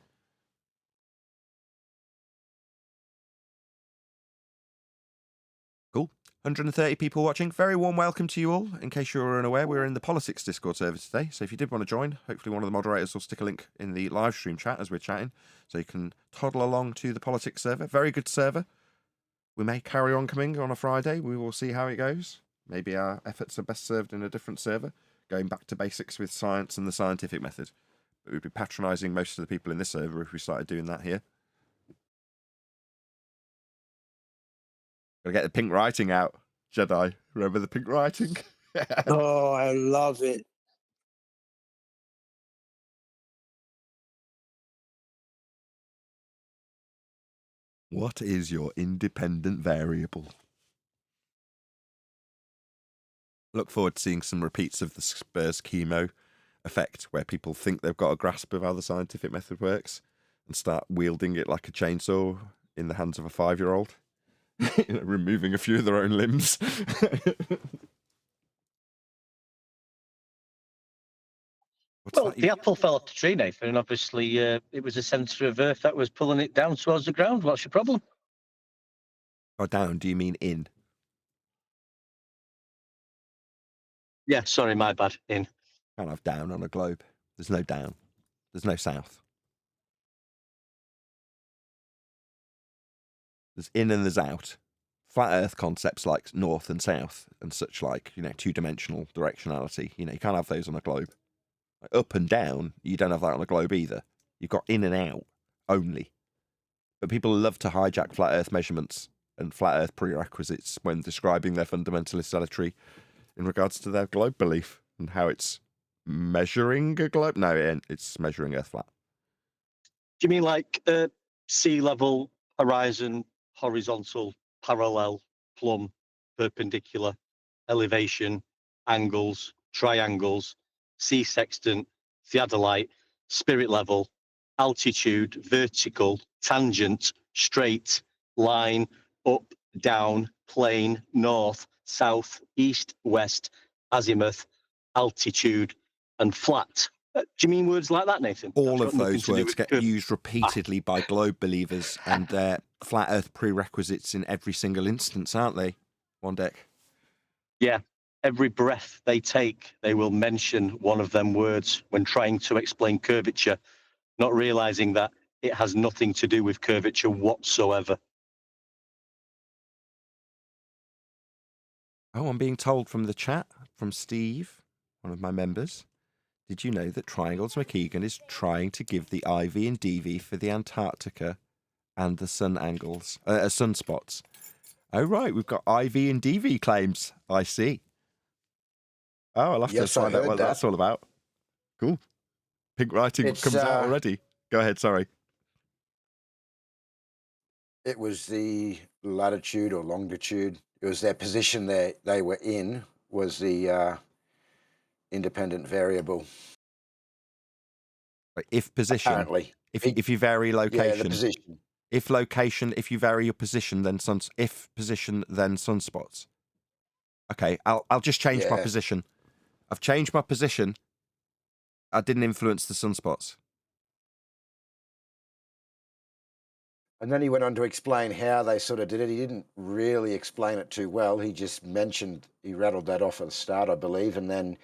Cool. 130 people watching. Very warm welcome to you all. In case you were unaware, we're in the politics Discord server today. So if you did want to join, hopefully one of the moderators will stick a link in the live stream chat as we're chatting. So you can toddle along to the politics server. Very good server. We may carry on coming on a Friday. We will see how it goes. Maybe our efforts are best served in a different server, going back to basics with science and the scientific method. But we'd be patronising most of the people in this server if we started doing that here. Gotta get the pink writing out, Jedi. Remember the pink writing? Oh, I love it. What is your independent variable? Look forward to seeing some repeats of the Spurs chemo effect, where people think they've got a grasp of how the scientific method works and start wielding it like a chainsaw in the hands of a 5-year-old. Removing a few of their own limbs. What's Well, that? the apple fell off the tree, Nathan, and obviously it was the centre of Earth that was pulling it down towards the ground. What's your problem? Oh, down, do you mean in? Yeah, sorry, my bad. In. Can't have down on a globe. There's no down. There's no south. There's in and there's out. Flat Earth concepts like north and south and such like, two-dimensional directionality. You can't have those on a globe. Like up and down, you don't have that on a globe either. You've got in and out only. But people love to hijack flat Earth measurements and flat Earth prerequisites when describing their fundamentalist zealotry in regards to their globe belief and how it's measuring a globe. No, it's measuring Earth flat. Do you mean like sea level, horizon, horizontal, parallel, plumb, perpendicular, elevation, angles, triangles, sea sextant, theodolite, spirit level, altitude, vertical, tangent, straight, line, up, down, plane, north, south, east, west, azimuth, altitude, and flat? Do you mean words like that, Nathan? All of those words get used repeatedly by globe believers and their flat Earth prerequisites in every single instance, aren't they? One deck. Yeah. Every breath they take, they will mention one of them words when trying to explain curvature, not realizing that it has nothing to do with curvature whatsoever. Oh, I'm being told from the chat, from Steve, one of my members. Did you know that Triangles McKeegan is trying to give the IV and DV for the Antarctica and the sun angles, sunspots? Oh, right, we've got IV and DV claims. I see. Oh, I'll have to find out what that's all about. Cool. Pink writing comes out already. Go ahead, sorry. It was the latitude or longitude. It was their position they were in was the independent variable. If position. Apparently. If you vary location. Yeah, the position. If location, if you vary your position, then if position, then sunspots. Okay, I'll just change my position. I've changed my position. I didn't influence the sunspots. And then he went on to explain how they sort of did it. He didn't really explain it too well. He just mentioned, he rattled that off at the start, I believe, and then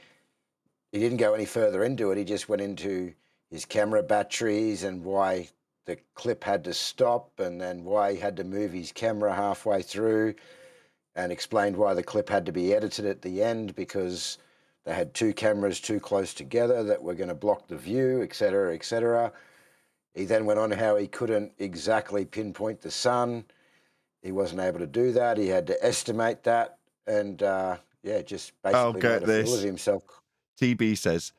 he didn't go any further into it. He just went into his camera batteries and why the clip had to stop and then why he had to move his camera halfway through and explained why the clip had to be edited at the end because they had two cameras too close together that were going to block the view, etc., etc. He then went on how he couldn't exactly pinpoint the sun. He wasn't able to do that. He had to estimate that and, just basically made a fool of himself. TB says,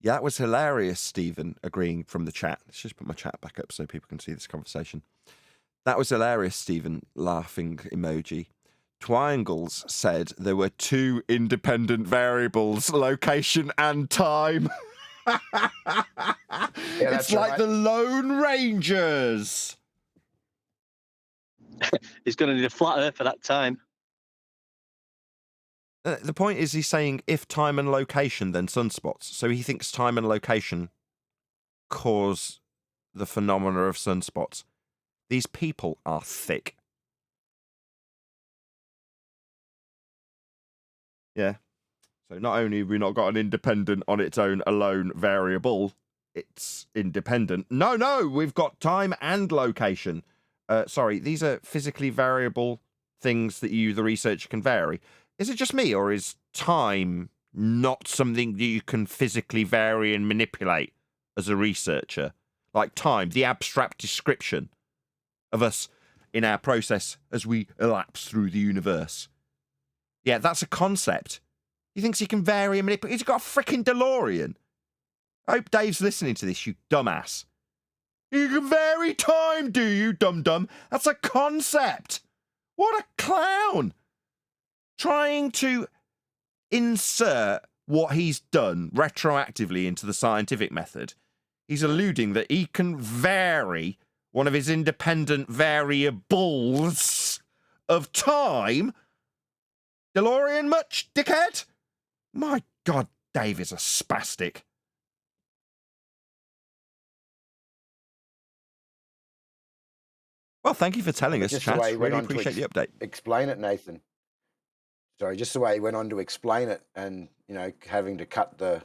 yeah, that was hilarious, Stephen, agreeing from the chat. Let's just put my chat back up so people can see this conversation. That was hilarious, Stephen, laughing emoji. Triangles said there were two independent variables, location and time. It's like the Lone Rangers. He's going to need a flat Earth for that time. The point is he's saying if time and location, then sunspots. So he thinks time and location cause the phenomena of sunspots. These people are thick. Yeah. So not only have we not got an independent on its own alone variable, it's independent. No, we've got time and location. Sorry, these are physically variable things that you, the researcher, can vary. Is it just me, or is time not something that you can physically vary and manipulate as a researcher? Like time, the abstract description of us in our process as we elapse through the universe. Yeah, that's a concept. He thinks he can vary and manipulate. He's got a freaking DeLorean. I hope Dave's listening to this, you dumbass. You can vary time, do you, dum-dum? That's a concept. What a clown. Trying to insert what he's done retroactively into the scientific method. He's alluding that he can vary one of his independent variables of time. DeLorean much, dickhead? My God, Dave is a spastic. Well, thank you for telling us, Just the chat. way he went Really on to appreciate the update. explain it, Nathan. Sorry, just the way he went on to explain it, and having to cut the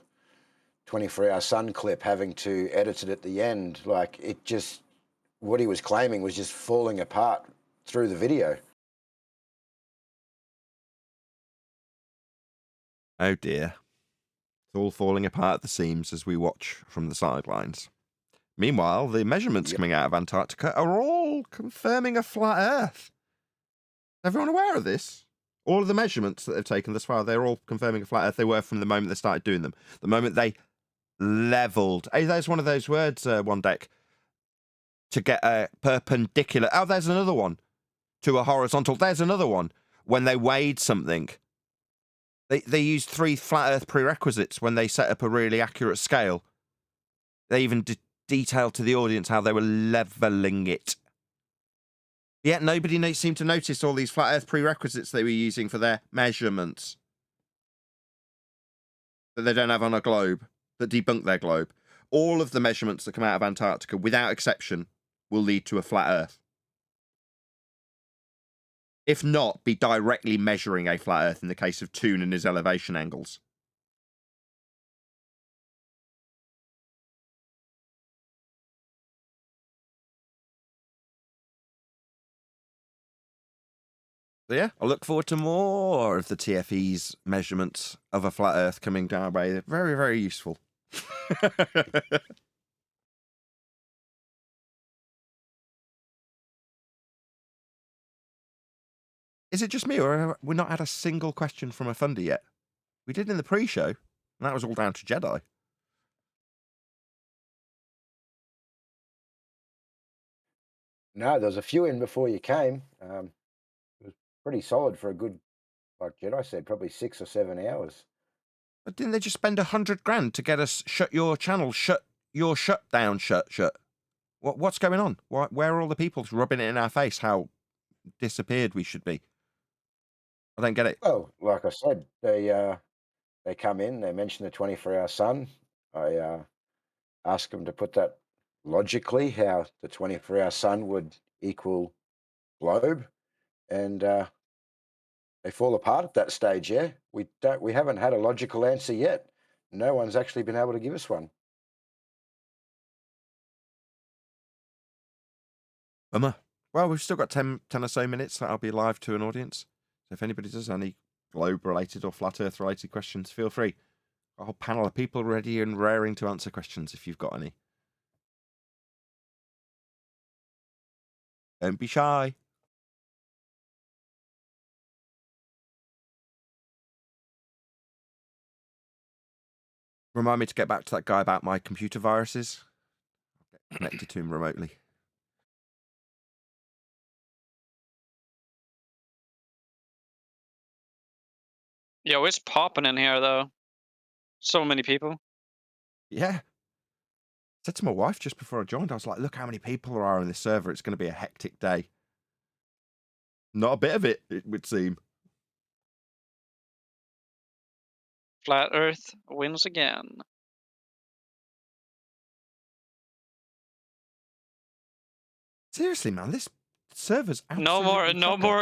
24-hour sun clip, having to edit it at the end, like it just, what he was claiming was just falling apart through the video. Oh dear. It's all falling apart at the seams as we watch from the sidelines. Meanwhile, the measurements coming out of Antarctica are all confirming a flat Earth. Is everyone aware of this? All of the measurements that they've taken thus far, they're all confirming a flat Earth. They were from the moment they started doing them. The moment they leveled. Hey, there's one of those words, one deck. To get a perpendicular. Oh, there's another one. To a horizontal. There's another one. When they weighed something. They used 3 flat Earth prerequisites when they set up a really accurate scale. They even detailed to the audience how they were leveling it. Yet nobody seemed to notice all these flat Earth prerequisites they were using for their measurements. That they don't have on a globe. That debunk their globe. All of the measurements that come out of Antarctica, without exception, will lead to a flat Earth. If not, be directly measuring a flat Earth in the case of Toon and his elevation angles. So yeah, I look forward to more of the TFE's measurements of a flat Earth coming down our way. They're very, very useful. Is it just me, or have we not had a single question from a funder yet? We did in the pre-show, and that was all down to Jedi. No, there was a few in before you came. It was pretty solid for a good, like Jedi said, probably 6 or 7 hours. But didn't they just spend $100,000 to get us shut your channel, shut your shutdown, shut? What's going on? Where are all the people rubbing it in our face? How disappeared we should be? I don't get it. Well, like I said, they come in, they mention the 24-hour sun. I ask them to put that logically, how the 24-hour sun would equal globe, and they fall apart at that stage. Yeah, we haven't had a logical answer yet. No one's actually been able to give us one. Bummer. Well, we've still got 10 or so minutes that I'll be live to an audience. So if anybody does any globe-related or flat Earth-related questions, feel free. A whole panel of people ready and raring to answer questions if you've got any. Don't be shy. Remind me to get back to that guy about my computer viruses. I'll get connected to him remotely. Yo, it's popping in here, though. So many people. Yeah. I said to my wife just before I joined, I was like, look how many people there are on this server. It's going to be a hectic day. Not a bit of it, it would seem. Flat Earth wins again. Seriously, man, this server's No more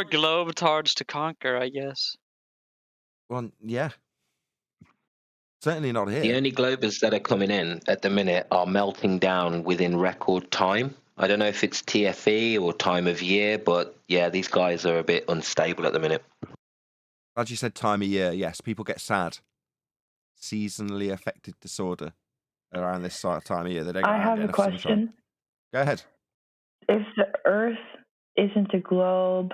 globetards to conquer, I guess. Well, yeah. Certainly not here. The only globers that are coming in at the minute are melting down within record time. I don't know if it's TFE or time of year, but yeah, these guys are a bit unstable at the minute. As you said, time of year, yes, people get sad. Seasonally affected disorder around this time of year. They don't I have a question. Sunshine. Go ahead. If the Earth isn't a globe,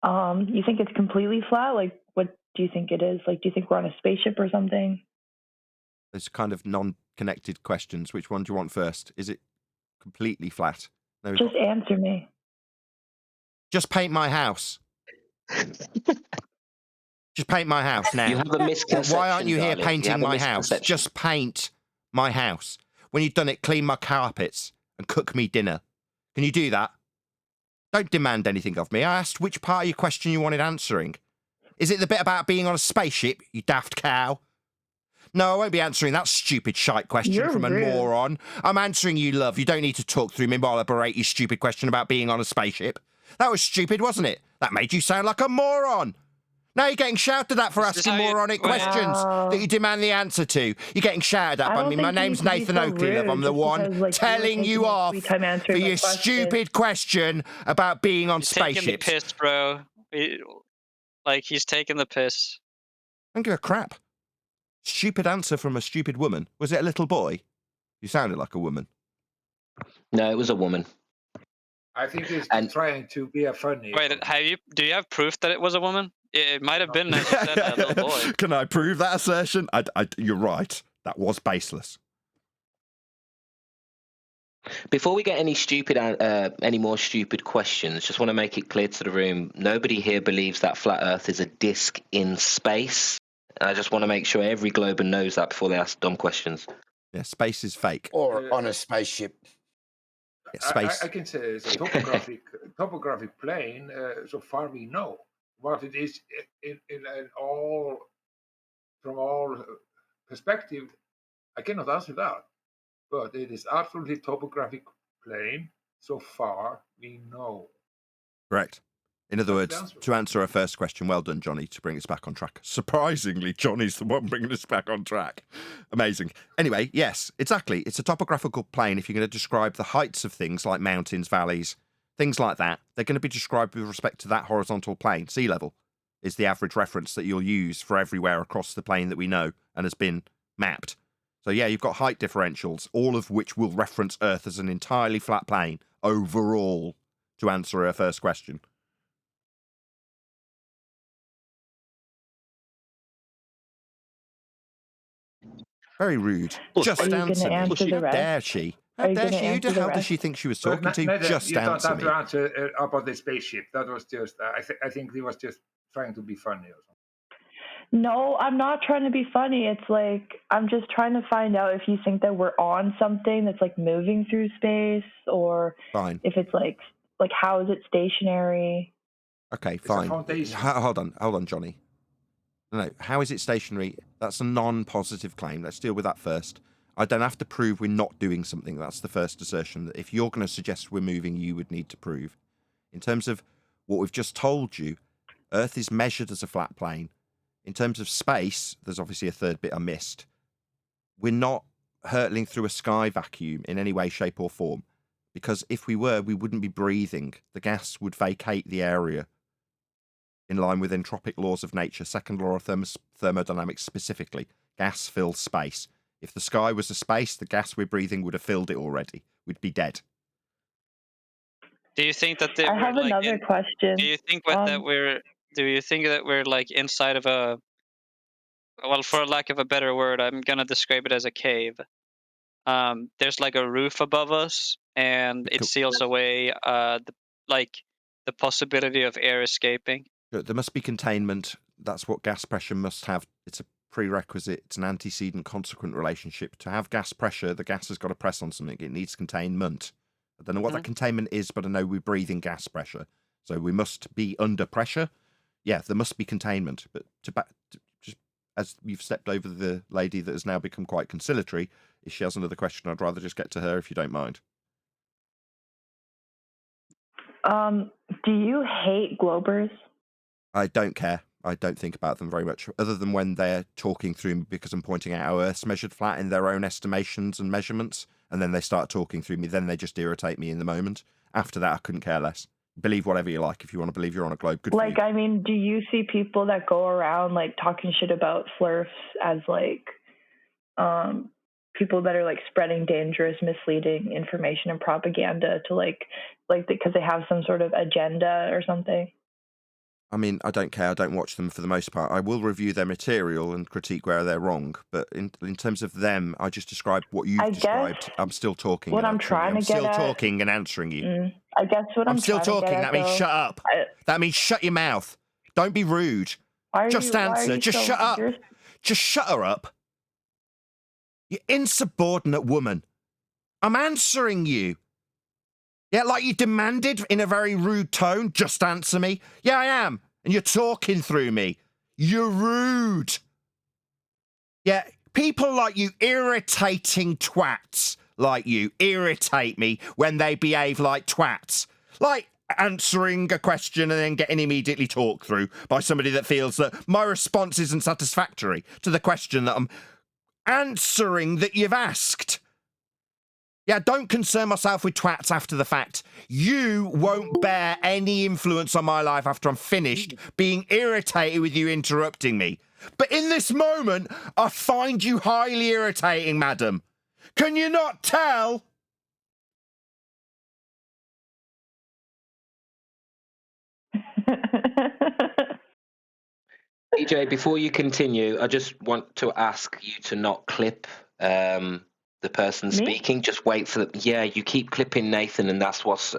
you think it's completely flat? Like, what do you think it is? Like, do you think we're on a spaceship or something? There's kind of non-connected questions. Which one do you want first? Is it completely flat? No, Just answer me. Just paint my house. Just paint my house now. You have a misconception. Why aren't you here darling. painting You have a my house? misconception. Just paint my house. When you've done it, clean my carpets and cook me dinner. Can you do that? Don't demand anything of me. I asked which part of your question you wanted answering. Is it the bit about being on a spaceship, you daft cow? No, I won't be answering that stupid shite question You're from a rude. moron. I'm answering you, love. You don't need to talk through me while I berate your stupid question about being on a spaceship. That was stupid, wasn't it? That made you sound like a moron. Now you're getting shouted at for asking moronic questions that you demand the answer to. You're getting shouted at I by don't me. think My you name's need to be Nathan so Oakley, love. rude I'm the just one because, like, telling you you were taking your off sweet time for answering my your question. stupid question about being on He's taking the spaceships. piss, bro. He's taking the piss. I don't give a crap. Stupid answer from a stupid woman. Was it a little boy? You sounded like a woman. No, it was a woman. I think he's trying to be a funny. Wait, do you have proof that it was a woman? It might have been, as you said, a little boy. Can I prove that assertion? You're right. That was baseless. Before we get any more stupid questions, just want to make it clear to the room: nobody here believes that flat Earth is a disk in space. And I just want to make sure every Glober knows that before they ask dumb questions. Yeah, space is fake. Or on a spaceship. Yeah, space. I can say it's a topographic plane. So far we know what it is in all from all perspective. I cannot answer that, but it is absolutely topographic plane. So far we know. Correct. In other That's the words, answer. to answer our first question, well done, Johnny, to bring us back on track. Surprisingly, Johnny's the one bringing us back on track. Amazing. Anyway, yes, exactly. It's a topographical plane. If you're going to describe the heights of things like mountains, valleys, things like that, they're going to be described with respect to that horizontal plane. Sea level is the average reference that you'll use for everywhere across the plane that we know and has been mapped. So yeah, you've got height differentials, all of which will reference Earth as an entirely flat plane overall, to answer our first question. Very rude. Just Are you answer gonna me. answer the How rest? dare she? Are How you dare gonna she? Who the answer the hell does rest? she think she was But talking to? Nathan, Just you don't answer have me. to answer about the spaceship. That was just. I think he was just trying to be funny or something. No, I'm not trying to be funny. It's like I'm just trying to find out if you think that we're on something that's like moving through space, or Fine. if it's like how is it stationary? Okay, It's a fine. foundation. Hold on, Johnny. No, how is it stationary? That's a non-positive claim. Let's deal with that first. I don't have to prove we're not doing something. That's the first assertion. That if you're going to suggest we're moving, you would need to prove. In terms of what we've just told you, Earth is measured as a flat plane. In terms of space, there's obviously a third bit I missed. We're not hurtling through a sky vacuum in any way, shape, or form. Because if we were, we wouldn't be breathing. The gas would vacate the area in line with entropic laws of nature, second law of thermodynamics specifically. Gas fills space. If the sky was a space, the gas we're breathing would have filled it already. We'd be dead. Do you think that they I were have like? another question. Do you think that we're? Do you think that we're like inside of a? Well, for lack of a better word, I'm gonna describe it as a cave. There's like a roof above us, and it seals away the possibility of air escaping. There must be containment. That's what gas pressure must have. It's a prerequisite. It's an antecedent consequent relationship. To have gas pressure, the gas has got to press on something. It needs containment. I don't know what that containment is, but I know we're breathing gas pressure. So we must be under pressure. Yeah, there must be containment. But just as you've stepped over the lady that has now become quite conciliatory, if she has another question, I'd rather just get to her if you don't mind. Do you hate Globers? I don't care. I don't think about them very much, other than when they're talking through me because I'm pointing out how Earth's measured flat in their own estimations and measurements, and then they start talking through me. Then they just irritate me in the moment. After that, I couldn't care less. Believe whatever you like. If you want to believe you're on a globe, good for you. I mean, do you see people that go around like talking shit about Flurfs as like people that are like spreading dangerous, misleading information and propaganda to like because they have some sort of agenda or something? I mean, I don't care. I don't watch them for the most part. I will review their material and critique where they're wrong. But in terms of them, I just described what you've described. I'm still talking. What I'm trying to get I'm at. still talking and answering you. I guess what I'm still trying talking. To get That means though, shut up. That means shut your mouth. Don't be rude. Just answer. Just shut up. Just shut her up. You insubordinate woman. I'm answering you. Yeah, like you demanded in a very rude tone. Just answer me. Yeah, I am. And you're talking through me. You're rude. Yeah, People like you, irritating twats like you, irritate me when they behave like twats. Like answering a question and then getting immediately talked through by somebody that feels that my response isn't satisfactory to the question that I'm answering that you've asked. Yeah, don't concern myself with twats after the fact. You won't bear any influence on my life after I'm finished being irritated with you interrupting me. But in this moment, I find you highly irritating, madam. Can you not tell? EJ, before you continue, I just want to ask you to not clip the person speaking. Just wait for you keep clipping Nathan, and that's what's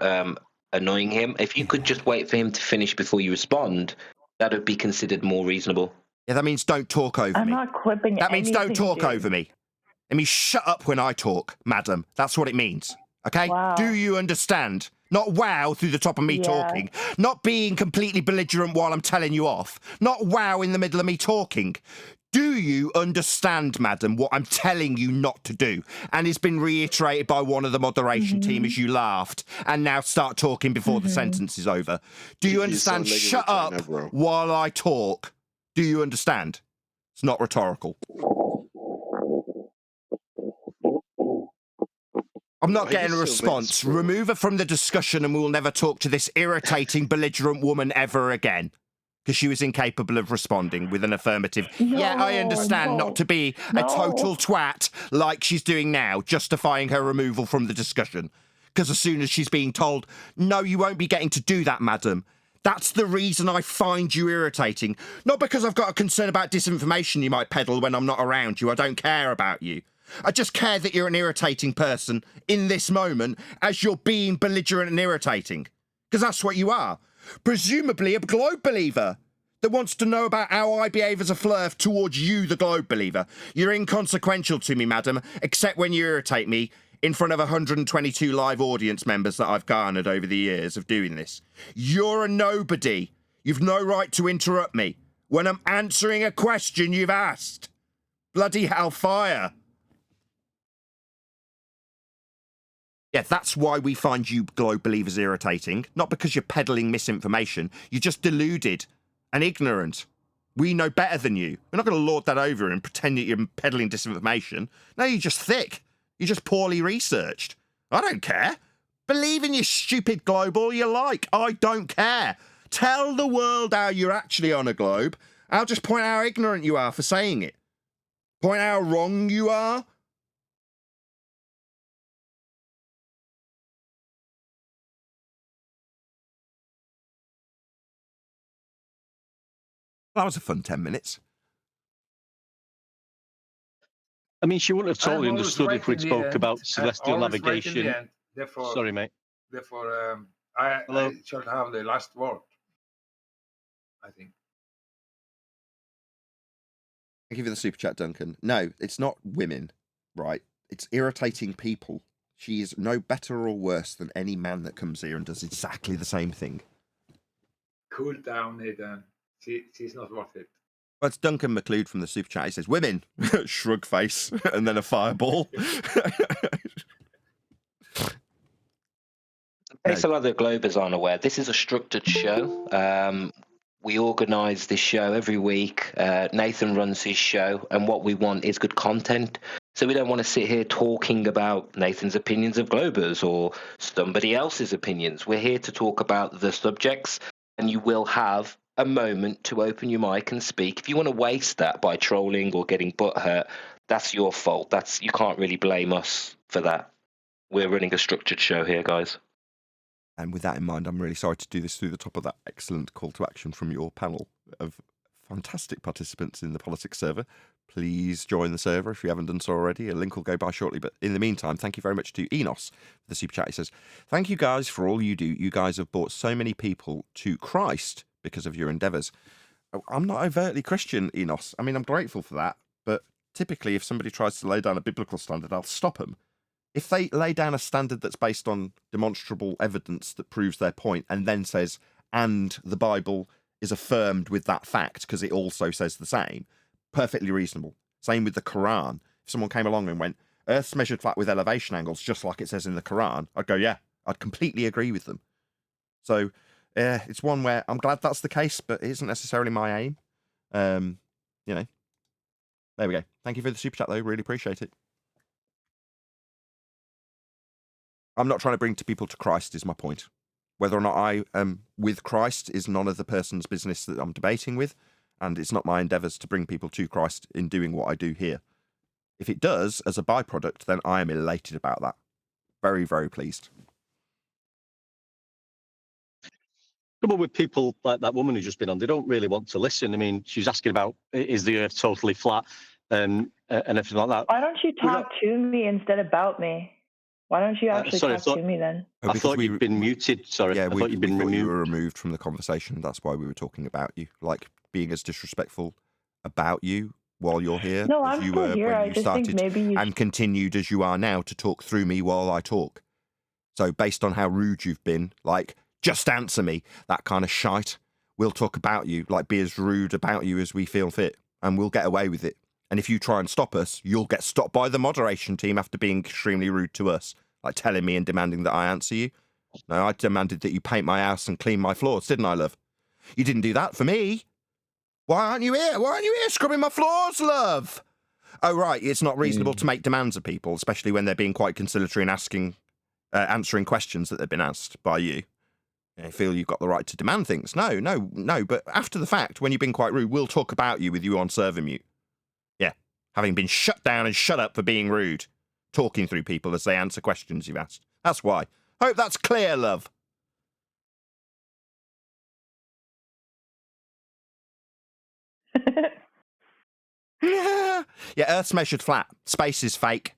annoying him. If you could just wait for him to finish before you respond, that would be considered more reasonable. Yeah, that means don't talk over me. I'm not clipping That means don't anything, talk dude. over me. It means shut up when I talk, madam. That's what it means. Okay? Wow. Do you understand? Not wow through the top of me talking. Not being completely belligerent while I'm telling you off. Not wow in the middle of me talking. Do you understand, madam, what I'm telling you not to do? And it's been reiterated by one of the moderation team as you laughed and now start talking before the sentence is over. Do you understand? Shut up while I talk. Do you understand? It's not rhetorical. I'm not getting a response. Remove her from the discussion and we'll never talk to this irritating, belligerent woman ever again. Because she was incapable of responding with an affirmative. Yeah, I understand not to be a total twat like she's doing now, justifying her removal from the discussion. Because as soon as she's being told, no, you won't be getting to do that, madam. That's the reason I find you irritating. Not because I've got a concern about disinformation you might peddle when I'm not around you. I don't care about you. I just care that you're an irritating person in this moment as you're being belligerent and irritating. Because that's what you are. Presumably a globe believer that wants to know about how I behave as a flirt towards you, the globe believer. You're inconsequential to me, madam, except when you irritate me in front of 122 live audience members that I've garnered over the years of doing this. You're a nobody. You've no right to interrupt me when I'm answering a question you've asked. Bloody hellfire. Yeah, that's why we find you globe believers irritating. Not because you're peddling misinformation. You're just deluded and ignorant. We know better than you. We're not going to lord that over and pretend that you're peddling disinformation. No, you're just thick. You're just poorly researched. I don't care. Believe in your stupid globe all you like. I don't care. Tell the world how you're actually on a globe. I'll just point out how ignorant you are for saying it. Point out how wrong you are. That was a fun 10 minutes. I mean, she wouldn't have totally I'm always understood right if we'd in the spoke end. about I'm celestial always right in the navigation. end. Therefore, Sorry, mate. Therefore, I shall have the last word, I think. I'll give you the super chat, Duncan. No, it's not women, right? It's irritating people. She is no better or worse than any man that comes here and does exactly the same thing. Cool down, Nathan. She's not worth it. Well, it's Duncan McLeod from the super chat. He says, women, shrug face, and then a fireball. In case a lot of the Globers aren't aware, this is a structured show. We organise this show every week. Nathan runs his show, and what we want is good content. So we don't want to sit here talking about Nathan's opinions of Globers or somebody else's opinions. We're here to talk about the subjects, and you will have a moment to open your mic and speak. If you want to waste that by trolling or getting butthurt, that's your fault. You can't really blame us for that. We're running a structured show here, guys. And with that in mind, I'm really sorry to do this through the top of that excellent call to action from your panel of fantastic participants in the politics server. Please join the server if you haven't done so already. A link will go by shortly. But in the meantime, thank you very much to Enos for the super chat. He says, thank you guys for all you do. You guys have brought so many people to Christ because of your endeavours. I'm not overtly Christian, Enos. I mean, I'm grateful for that. But typically, if somebody tries to lay down a biblical standard, I'll stop them. If they lay down a standard that's based on demonstrable evidence that proves their point and then says, and the Bible is affirmed with that fact because it also says the same, perfectly reasonable. Same with the Quran. If someone came along and went, Earth's measured flat with elevation angles, just like it says in the Quran, I'd go, yeah, I'd completely agree with them. So it's one where I'm glad that's the case, but it isn't necessarily my aim. You know, there we go. Thank you for the super chat, though. Really appreciate it. I'm not trying to bring people to Christ, is my point. Whether or not I am with Christ is none of the person's business that I'm debating with, and it's not my endeavours to bring people to Christ in doing what I do here. If it does, as a byproduct, then I am elated about that. Very, very pleased. Trouble with people like that woman who's just been on, they don't really want to listen. I mean, she's asking about, is the Earth totally flat and everything like that. Why don't you talk to me instead about me? Why don't you actually talk to me then? I thought you'd been muted. Sorry, Yeah, I thought you'd been removed. You removed. were removed from the conversation. That's why we were talking about you, like being as disrespectful about you while you're here No, as I'm you still were here. when I you just think started, maybe you and continued as you are now to talk through me while I talk. So based on how rude you've been, like, just answer me, that kind of shite, we'll talk about you, like be as rude about you as we feel fit, and we'll get away with it. And if you try and stop us, you'll get stopped by the moderation team after being extremely rude to us, like telling me and demanding that I answer you. No, I demanded that you paint my house and clean my floors, didn't I, love? You didn't do that for me. Why aren't you here? Why aren't you here scrubbing my floors, love? Oh, right, it's not reasonable to make demands of people, especially when they're being quite conciliatory and asking, answering questions that they've been asked by you. I feel you've got the right to demand things. No, but after the fact, when you've been quite rude, we'll talk about you with you on server mute. Yeah, having been shut down and shut up for being rude, talking through people as they answer questions you've asked. That's why. Hope that's clear, love. Yeah, Earth's measured flat. Space is fake.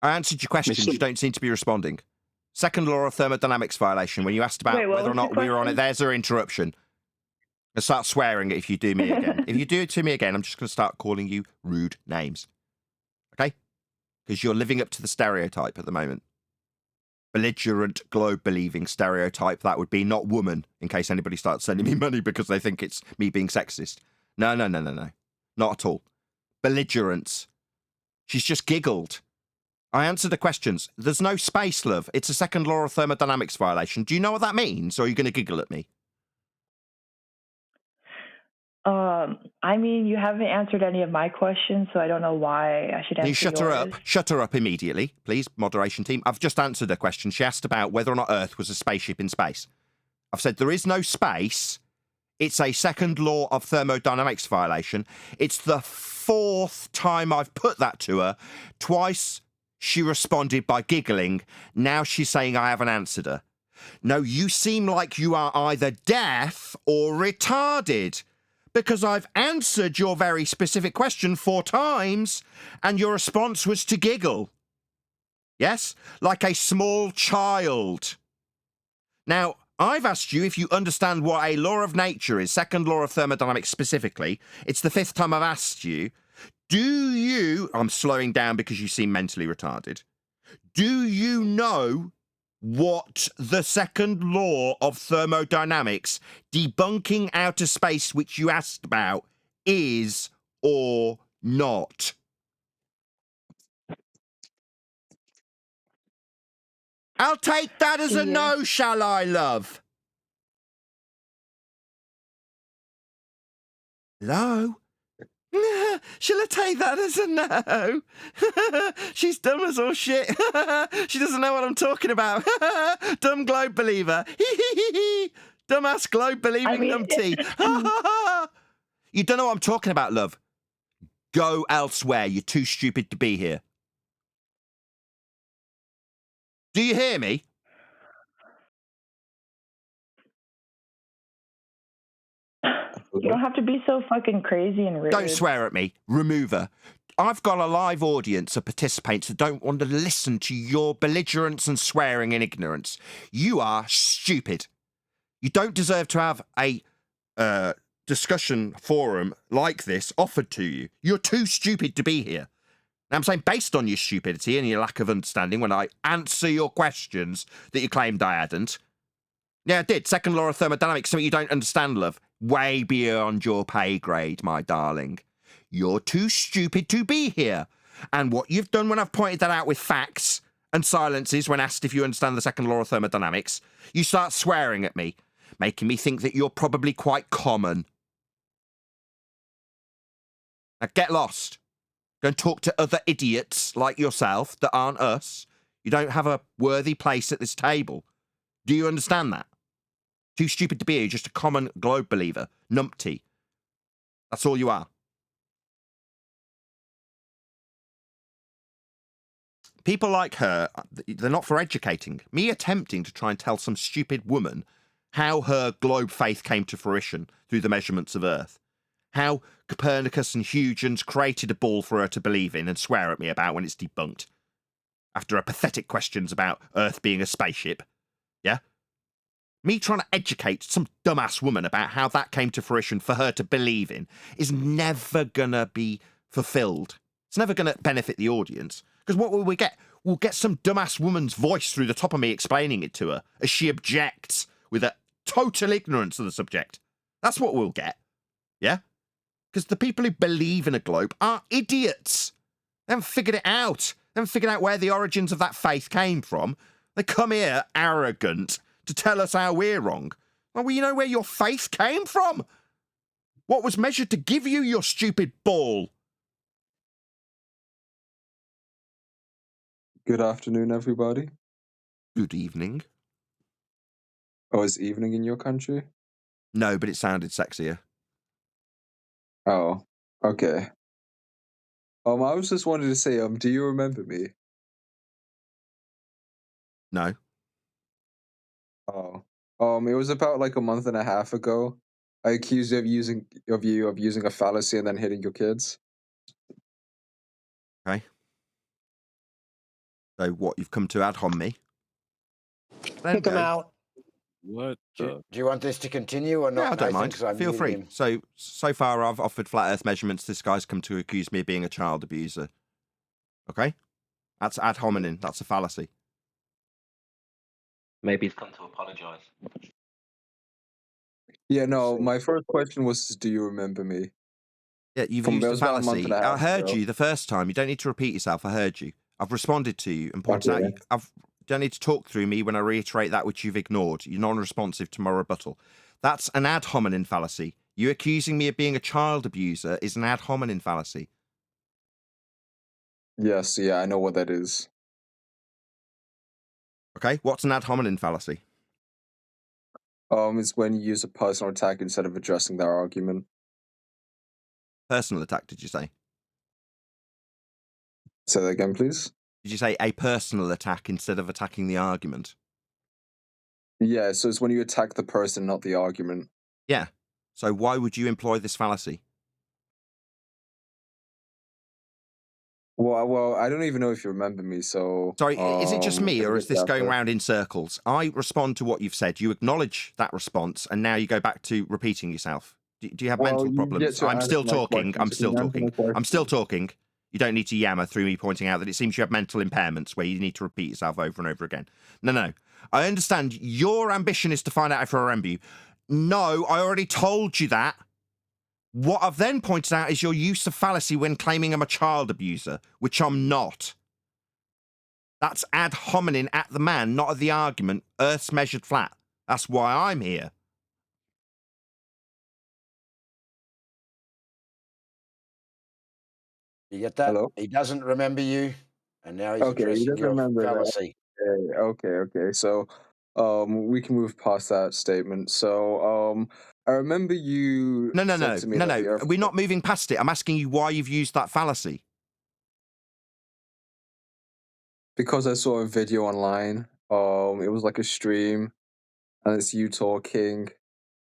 I answered your questions. You don't seem to be responding. Second law of thermodynamics violation. When you asked about Wait, what whether or was the not we were on it, question? there's an interruption. I'll start swearing if you do me again. If you do it to me again, I'm just going to start calling you rude names. Okay? Because you're living up to the stereotype at the moment. Belligerent, globe-believing stereotype. That would be not woman, in case anybody starts sending me money because they think it's me being sexist. No. Not at all. Belligerence. She's just giggled. I answered the questions. There's no space, love. It's a second law of thermodynamics violation. Do you know what that means, or are you going to giggle at me? I mean, you haven't answered any of my questions, so I don't know why I should answer Can you shut yours. her up? Shut her up immediately, please, moderation team. I've just answered her question. She asked about whether or not Earth was a spaceship in space. I've said there is no space. It's a second law of thermodynamics violation. It's the fourth time I've put that to her. Twice she responded by giggling. Now she's saying I haven't answered her. No, you seem like you are either deaf or retarded, because I've answered your very specific question 4 times, and your response was to giggle. Yes? Like a small child. Now, I've asked you if you understand what a law of nature is, second law of thermodynamics specifically. It's the 5th time I've asked you. Do you... I'm slowing down because you seem mentally retarded. Do you know what the second law of thermodynamics, debunking outer space, which you asked about, is or not? I'll take that as a no, shall I, love? Hello? Shall I take that as a no? She's dumb as all shit. She doesn't know what I'm talking about. Dumb globe believer. Dumbass globe believing numpty. You don't know what I'm talking about, love. Go elsewhere. You're too stupid to be here. Do you hear me? You don't have to be so fucking crazy and rude. Don't swear at me. Remove her. I've got a live audience of participants that don't want to listen to your belligerence and swearing and ignorance. You are stupid. You don't deserve to have a discussion forum like this offered to you. You're too stupid to be here. Now, I'm saying based on your stupidity and your lack of understanding when I answer your questions that you claimed I hadn't, Yeah, I did. Second law of thermodynamics, something you don't understand, love. Way beyond your pay grade, my darling. You're too stupid to be here. And what you've done when I've pointed that out with facts and silences when asked if you understand the second law of thermodynamics, you start swearing at me, making me think that you're probably quite common. Now get lost. Go and talk to other idiots like yourself that aren't us. You don't have a worthy place at this table. Do you understand that? Too stupid to be here, just a common globe believer. Numpty. That's all you are. People like her, they're not for educating. Me attempting to try and tell some stupid woman how her globe faith came to fruition through the measurements of Earth. How Copernicus and Huygens created a ball for her to believe in and swear at me about when it's debunked. After her pathetic questions about Earth being a spaceship. Yeah? Me trying to educate some dumbass woman about how that came to fruition for her to believe in is never gonna be fulfilled. It's never gonna benefit the audience. Because what will we get? We'll get some dumbass woman's voice through the top of me explaining it to her as she objects with a total ignorance of the subject. That's what we'll get. Yeah? Because the people who believe in a globe are idiots. They haven't figured it out. They haven't figured out where the origins of that faith came from. They come here arrogant to tell us how we're wrong. Well, you know where your faith came from? What was measured to give you your stupid ball? Good afternoon, everybody. Good evening. Oh, it's evening in your country? No, but it sounded sexier. Oh, okay. I was just wanted to say, do you remember me? No. Oh. It was about like a month and a half ago. I accused you of using a fallacy and then hitting your kids. Okay. So what, you've come to ad hom me? Kick him out. What? Do you want this to continue or not? Yeah, I don't Nathan, mind. 'cause I Feel muted free. him. So far I've offered flat earth measurements. This guy's come to accuse me of being a child abuser. Okay? That's ad hominem. That's a fallacy. Maybe he's come to apologise. Yeah, no, my first question was, do you remember me? Yeah, you've It used a was about a month and fallacy. a I half heard ago. you the first time. You don't need to repeat yourself. I heard you. I've responded to you and pointed Okay. out. You don't need to talk through me when I reiterate that which you've ignored. You're non-responsive to my rebuttal. That's an ad hominem fallacy. You accusing me of being a child abuser is an ad hominem fallacy. Yes, yeah, I know what that is. Okay, what's an ad hominem fallacy? It's when you use a personal attack instead of addressing their argument. Personal attack, did you say? Say that again, please. Did you say a personal attack instead of attacking the argument? Yeah, so it's when you attack the person, not the argument. Yeah. So why would you employ this fallacy? Well, I don't even know if you remember me, so... Sorry, is it just me, I or guess is this going after. round in circles? I respond to what you've said, you acknowledge that response, and now you go back to repeating yourself. Do you have Well, mental you problems? get to I'm ask still my talking, questions. I'm still Can you answer talking. my question? I'm still talking. You don't need to yammer through me pointing out that it seems you have mental impairments where you need to repeat yourself over and over again. No. I understand your ambition is to find out if I remember you. No, I already told you that. What I've then pointed out is your use of fallacy when claiming I'm a child abuser, which I'm not. That's ad hominem at the man, not at the argument. Earth's measured flat. That's why I'm here. You get that? Hello? He doesn't remember you, and now he's Okay, you addressing just your remember that. fallacy. Okay. So, we can move past that statement. So, I remember you No. said to me that the Earth... We're not moving past it. I'm asking you why you've used that fallacy. Because I saw a video online. It was like a stream, and it's you talking,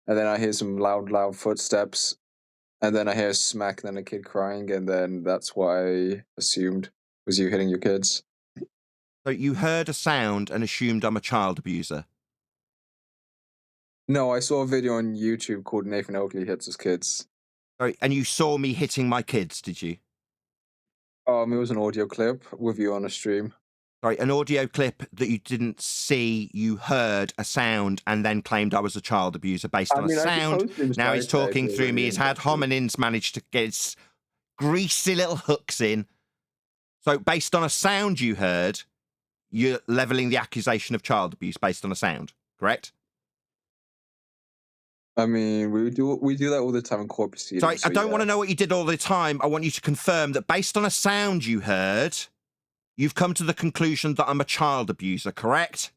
and then I hear some loud footsteps, and then I hear a smack, and then a kid crying, and then that's why I assumed was you hitting your kids. So you heard a sound and assumed I'm a child abuser. No, I saw a video on YouTube called Nathan Oakley Hits His Kids. Sorry, and you saw me hitting my kids, did you? It was an audio clip with you on a stream. Sorry, an audio clip that you didn't see, you heard a sound and then claimed I was a child abuser based on a I could sound. post him Now he's straight talking if through me. you're He's had interested. hominins managed to get his greasy little hooks in. So based on a sound you heard, you're levelling the accusation of child abuse based on a sound, correct? I mean, we do that all the time in court proceedings. So I don't want to yeah. know what you did all the time. I want you to confirm that based on a sound you heard, you've come to the conclusion that I'm a child abuser, correct?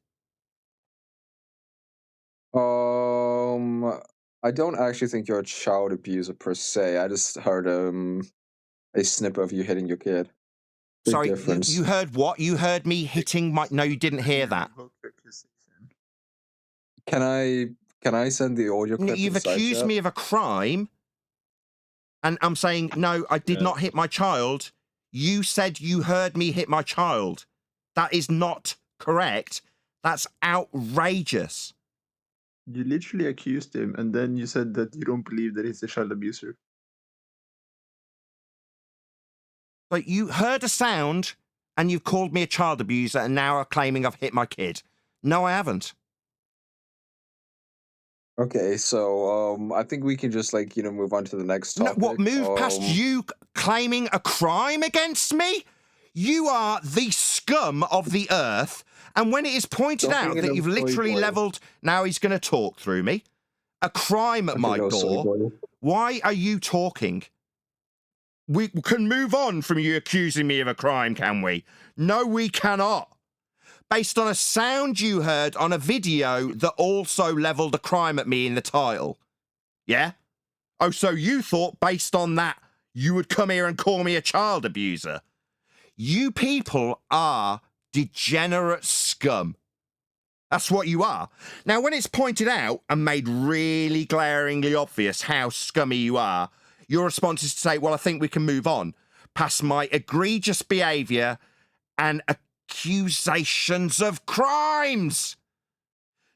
I don't actually think you're a child abuser per se. I just heard a snippet of you hitting your kid. Big Sorry, difference. you heard what? You heard me hitting my... No, you didn't hear that. Can I send the audio clip? You've accused me of a crime, and I'm saying, no, I did not hit my child. You said you heard me hit my child. That is not correct. That's outrageous. You literally accused him, and then you said that you don't believe that he's a child abuser. But you heard a sound, and you've called me a child abuser, and now are claiming I've hit my kid. No, I haven't. Okay, so I think we can just move on to the next topic. No, what, move past you claiming a crime against me? You are the scum of the earth, and when it is pointed out that you've literally levelled... Now he's going to talk through me. A crime at my door. Why are you talking? We can move on from you accusing me of a crime, can we? No, we cannot. Based on a sound you heard on a video that also levelled a crime at me in the title. Yeah? Oh, so you thought based on that you would come here and call me a child abuser? You people are degenerate scum. That's what you are. Now, when it's pointed out and made really glaringly obvious how scummy you are, your response is to say, well, I think we can move on past my egregious behaviour and accusations of crimes.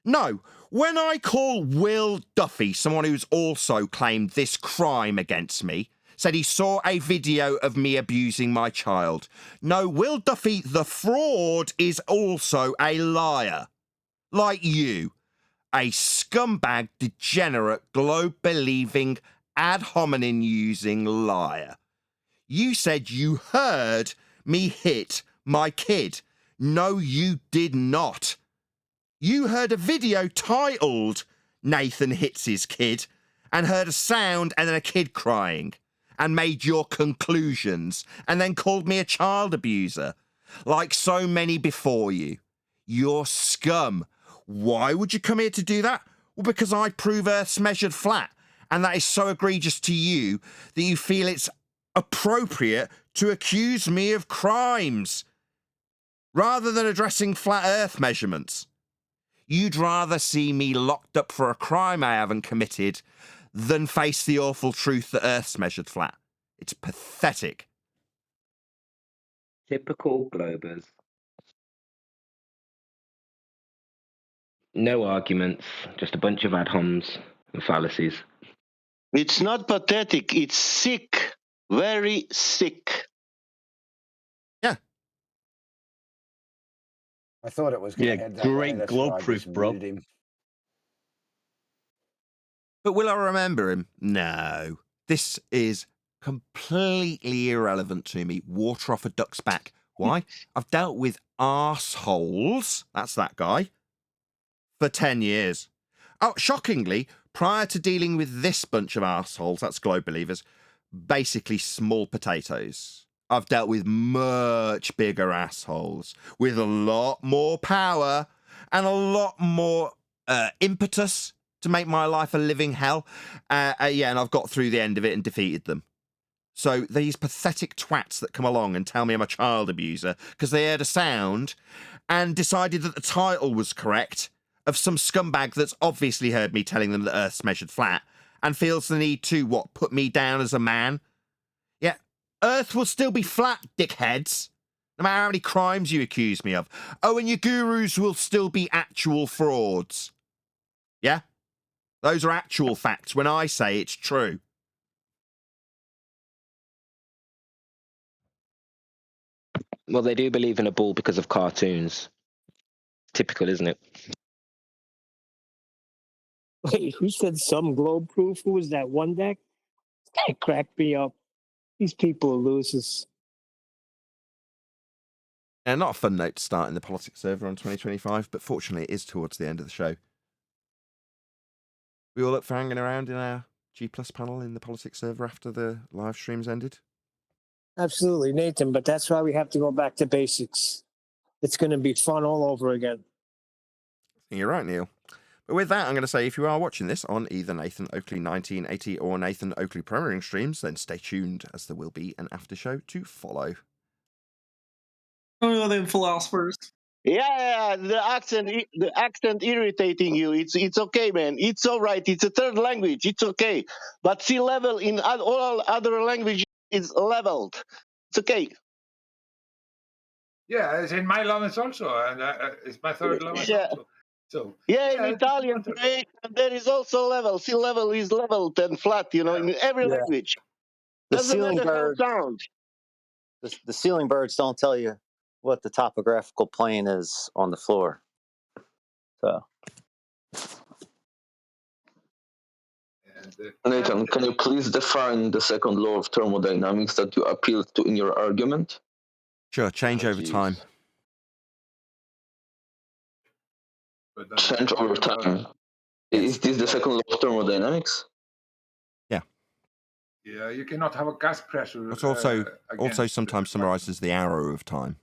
No, when I call Will Duffy, someone who's also claimed this crime against me, said he saw a video of me abusing my child. No, Will Duffy, the fraud, is also a liar. Like you. A scumbag, degenerate, globe-believing, ad hominem-using liar. You said you heard me hit my kid. No, you did not. You heard a video titled Nathan Hits His Kid and heard a sound and then a kid crying and made your conclusions and then called me a child abuser like so many before you. You're scum. Why would you come here to do that? Well, because I prove Earth's measured flat, and that is so egregious to you that you feel it's appropriate to accuse me of crimes rather than addressing flat Earth measurements. You'd rather see me locked up for a crime I haven't committed than face the awful truth that Earth's measured flat. It's pathetic. Typical Globers. No arguments, just a bunch of ad homs and fallacies. It's not pathetic, it's sick. Very sick. Yeah. I thought it was going to head that way. Great That's globe why I proof, just bro. muted him. But will I remember him? No. This is completely irrelevant to me. Water off a duck's back. Why? I've dealt with arseholes, that's that guy, for 10 years. Oh, shockingly, prior to dealing with this bunch of arseholes, that's globe believers, basically small potatoes. I've dealt with much bigger assholes with a lot more power and a lot more impetus to make my life a living hell. Yeah, and I've got through the end of it and defeated them. So these pathetic twats that come along and tell me I'm a child abuser because they heard a sound and decided that the title was correct of some scumbag that's obviously heard me telling them that Earth's measured flat and feels the need to, what, put me down as a man? Yeah, Earth will still be flat, dickheads, no matter how many crimes you accuse me of. Oh, and your gurus will still be actual frauds. Yeah? Those are actual facts when I say it's true. Well, they do believe in a ball because of cartoons. Typical, isn't it? Wait, who said some globe proof? Who was that? One deck? That cracked me up. These people are losers. And not a fun note to start in the politics server on 2025, but fortunately it is towards the end of the show. We all up for hanging around in our G Plus panel in the politics server after the live streams ended? Absolutely, Nathan, but that's why we have to go back to basics. It's going to be fun all over again. You're right, Neil. But with that, I'm going to say if you are watching this on either Nathan Oakley 1980 or Nathan Oakley Premiering streams, then stay tuned as there will be an after show to follow. Oh, them philosophers. Yeah, the accent irritating you. It's okay, man. It's all right. It's a third language. It's okay. But sea level in all other languages is leveled. It's okay. Yeah, it's in my language also, and it's my third language also. So in Italian, there is also level. Sea level is leveled and flat. In every language. The Doesn't ceiling matter how it bird. sounds. The ceiling birds don't tell you what the topographical plane is on the floor. So. Nathan, can you please define the second law of thermodynamics that you appealed to in your argument? Sure, change over time. Change over time. Is this the second law of thermodynamics? Yeah. Yeah, you cannot have a gas pressure. It's also sometimes summarized as the arrow of time.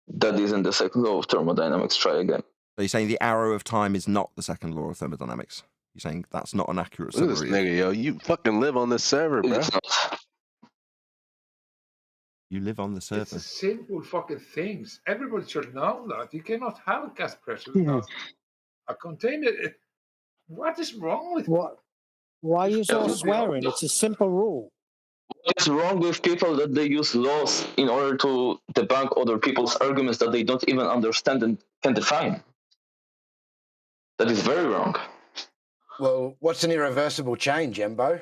That isn't the second law of thermodynamics. Try again. So you're saying the arrow of time is not the second law of thermodynamics? You're saying that's not an accurate Look at summary? this nigga, yo. You fucking live on this server, bro. You live on the server. It's simple fucking things. Everybody should know that. You cannot have a gas pressure without a container. What is wrong with what? Why are you so swearing? It's a simple rule. What is wrong with people that they use laws in order to debunk other people's arguments that they don't even understand and can define? That is very wrong. Well, what's an irreversible change, Embo?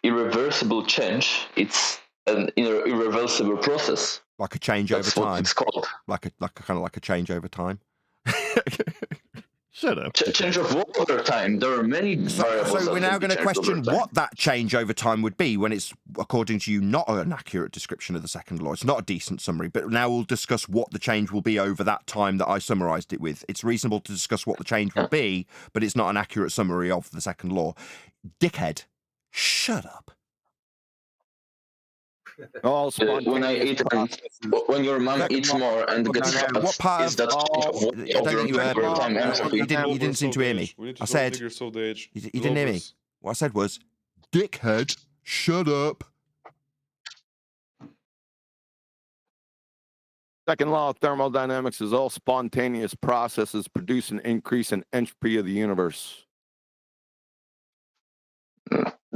Irreversible change, it's an irreversible process. Like a change over That's what time. it's called. Like a change over time. Shut up. Change of what over time? There are many variables. So we're now going to question what what that change over time would be when it's, according to you, not an accurate description of the second law. It's not a decent summary, but now we'll discuss what the change will be over that time that I summarized it with. It's reasonable to discuss what the change will be, but it's not an accurate summary of the second law. Dickhead, shut up. All when your mom eats more and gets fat, what part is that I don't think you heard me. You didn't seem to hear me. I said, you didn't hear me. What I said was, dickhead, shut up. Second law of thermodynamics is all spontaneous processes produce an increase in entropy of the universe.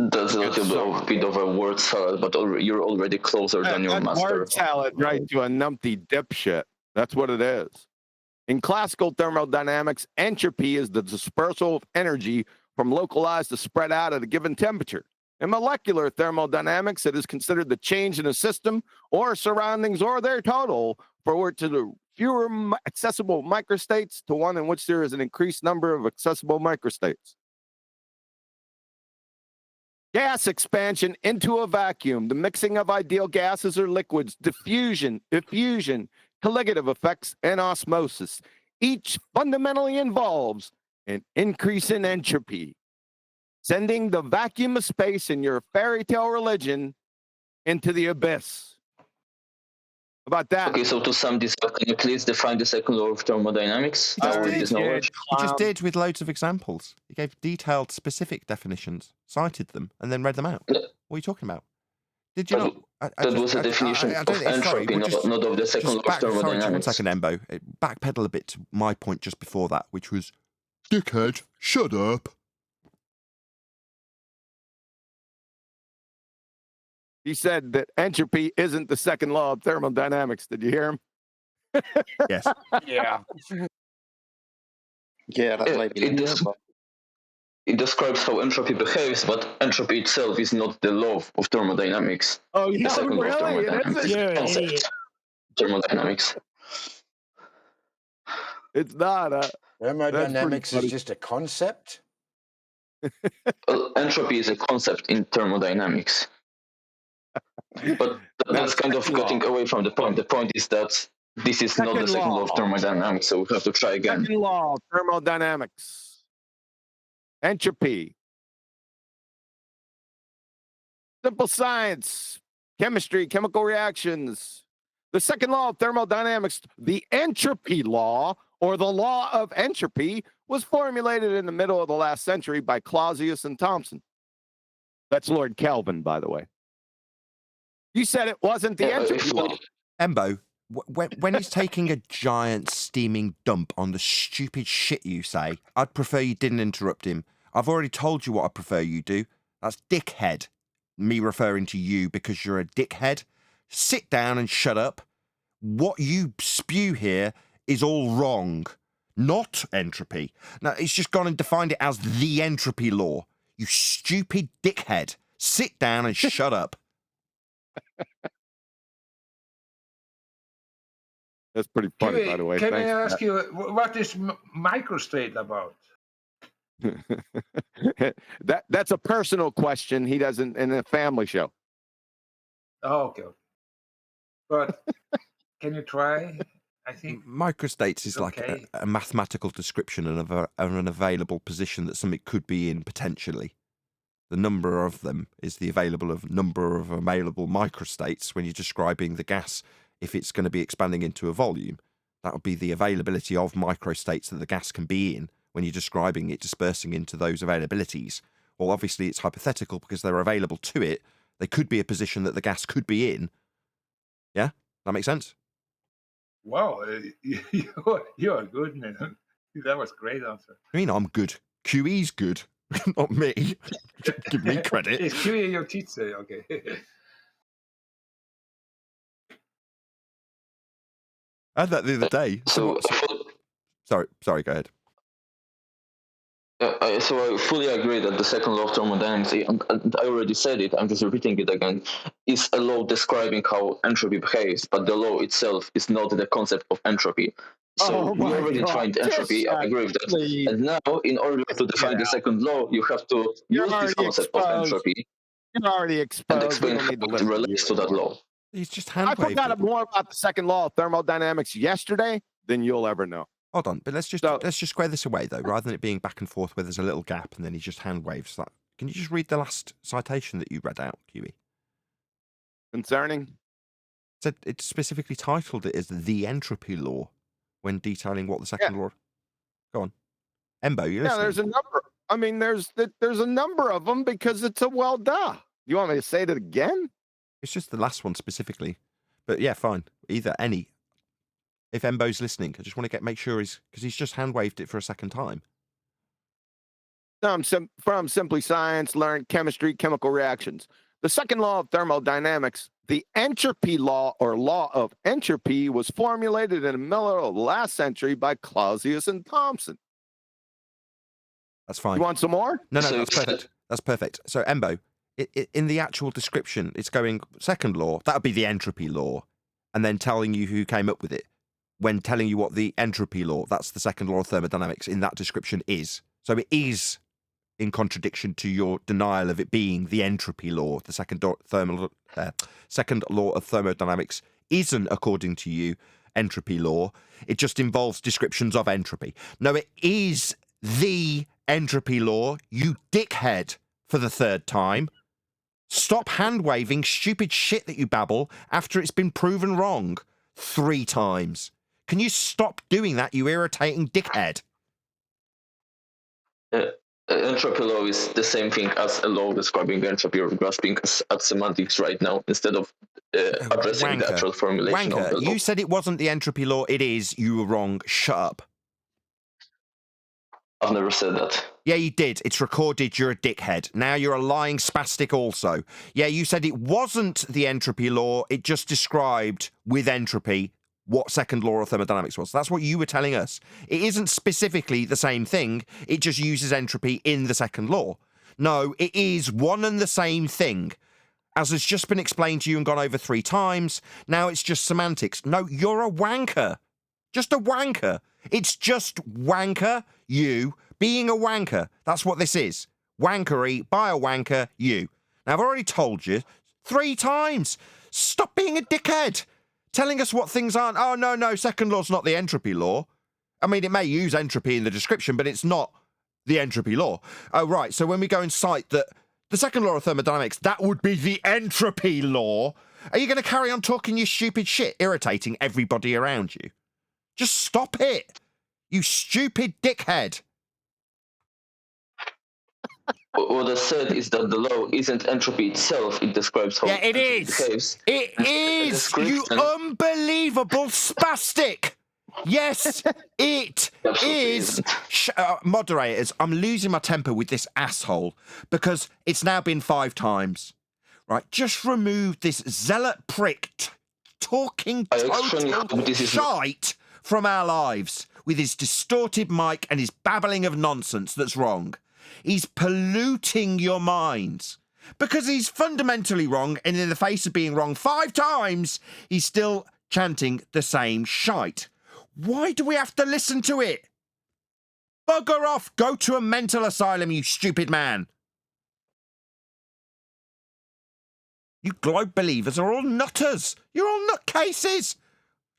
That's a little bit of a word salad, but you're already closer than your master. Word salad, right, to a numpty dipshit. That's what it is. In classical thermodynamics, entropy is the dispersal of energy from localized to spread out at a given temperature. In molecular thermodynamics, it is considered the change in a system or surroundings or their total forward to the fewer accessible microstates to one in which there is an increased number of accessible microstates. Gas expansion into a vacuum, the mixing of ideal gases or liquids, diffusion, colligative effects, and osmosis. Each fundamentally involves an increase in entropy, sending the vacuum of space in your fairy tale religion into the abyss. How about that? Okay, so to sum this up, can you please define the second law of thermodynamics? He just did with loads of examples. He gave detailed, specific definitions, cited them, and then read them out. What are you talking about? Did you not? That was a definition of entropy, not of the second law of thermodynamics. Sorry, 1 second, Embo. Backpedal a bit to my point just before that, which was, dickhead, shut up. He said that entropy isn't the second law of thermodynamics. Did you hear him? Yes. Yeah. Yeah, that might be it describes how entropy behaves, but entropy itself is not the law of thermodynamics. Oh, The no, second law of really? It thermodynamics is isn't? a You're an concept. idiot. Thermodynamics. It's not. That's pretty Thermodynamics is funny. just a concept. Well, entropy is a concept in thermodynamics. But that's kind of second law. getting away from the point. The point is that this is not the Second second law law. of thermodynamics, so we have to try again. Second law of thermodynamics. Entropy. Simple science, chemistry, chemical reactions. The second law of thermodynamics, the entropy law, or the law of entropy, was formulated in the middle of the last century by Clausius and Thomson. That's Lord Kelvin, by the way. You said it wasn't the entropy law. Embo, when he's taking a giant steaming dump on the stupid shit you say, I'd prefer you didn't interrupt him. I've already told you what I prefer you do. That's dickhead. Me referring to you because you're a dickhead. Sit down and shut up. What you spew here is all wrong. Not entropy. Now, it's just gone and defined it as the entropy law. You stupid dickhead. Sit down and shut up. That's pretty funny, by the way. Can I Thanks ask you, what is microstate about? That's a personal question. He doesn't in a family show. Oh, okay. But can you try? I think Microstates is like okay. a mathematical description of an available position that something could be in potentially. The number of them is the number of available microstates when you're describing the gas. If it's going to be expanding into a volume, that would be the availability of microstates that the gas can be in when you're describing it dispersing into those availabilities. Well, obviously it's hypothetical because they're available to it. They could be a position that the gas could be in. Yeah? That makes sense? Wow, you're good, man. That was a great answer. I mean, I'm good. QE's good, not me. Give me credit. Is QE your teacher? Okay. I had that the other day. Sorry, go ahead. So I fully agree that the second law of thermodynamics, I already said it, I'm just repeating it again, is a law describing how entropy behaves, but the law itself is not the concept of entropy. So we already defined entropy, I agree with that. Please. And now, in order to define the second law, you have to use this concept of entropy You're already exposed. and explain how it relates to that law. He's just I hand-waved forgot it. more about the second law of thermodynamics yesterday than you'll ever know. Hold on, but let's just square this away though, rather than it being back and forth where there's a little gap and then he just hand waves that. Can you just read the last citation that you read out, QE? Concerning? Said it specifically titled it as the entropy law when detailing what the second law. Go on, Embo, you listening? There's a number. I mean, there's a number of them because it's a well duh. You want me to say that again? It's just the last one specifically, but yeah, fine. Either any. If Embo's listening, I just want to make sure because he's just hand waved it for a second time. From Simply Science, learn chemistry, chemical reactions. The second law of thermodynamics, the entropy law or law of entropy, was formulated in the middle of the last century by Clausius and Thomson. That's fine. You want some more? No, that's perfect. That's perfect. So, Embo, in the actual description, it's going second law. That would be the entropy law, and then telling you who came up with it. When telling you what the entropy law, that's the second law of thermodynamics, in that description is. So it is in contradiction to your denial of it being the entropy law. The second law of thermodynamics isn't, according to you, entropy law. It just involves descriptions of entropy. No, it is the entropy law, you dickhead, for the third time. Stop hand-waving stupid shit that you babble after it's been proven wrong 3 times. Can you stop doing that, you irritating dickhead? Entropy law is the same thing as a law describing entropy. You're grasping at semantics right now instead of addressing the actual formulation of the law. You said it wasn't the entropy law. It is. You were wrong. Shut up. I've never said that. Yeah, you did. It's recorded. You're a dickhead. Now you're a lying spastic also. Yeah, you said it wasn't the entropy law. It just described with entropy what second law of thermodynamics was. That's what you were telling us. It isn't specifically the same thing. It just uses entropy in the second law. No, it is one and the same thing. As has just been explained to you and gone over 3 times, now it's just semantics. No, you're a wanker. Just a wanker. It's just wanker, you, being a wanker. That's what this is. Wankery by a wanker, you. Now, I've already told you 3 times. Stop being a dickhead. Telling us what things aren't. Oh, no, second law's not the entropy law. I mean, it may use entropy in the description, but it's not the entropy law. Oh, right. So when we go and cite that the second law of thermodynamics, that would be the entropy law. Are you going to carry on talking your stupid shit, irritating everybody around you? Just stop it, you stupid dickhead. What I said is that the law isn't entropy itself. It describes how it is. Behaves. It is, you unbelievable spastic. Yes, it is. Moderators, I'm losing my temper with this asshole because it's now been 5 times. Right, just remove this zealot prick talking total shite from our lives with his distorted mic and his babbling of nonsense that's wrong. He's polluting your minds because he's fundamentally wrong, and in the face of being wrong 5 times, he's still chanting the same shite. Why do we have to listen to it? Bugger off. Go to a mental asylum, you stupid man. You globe believers are all nutters. You're all nutcases.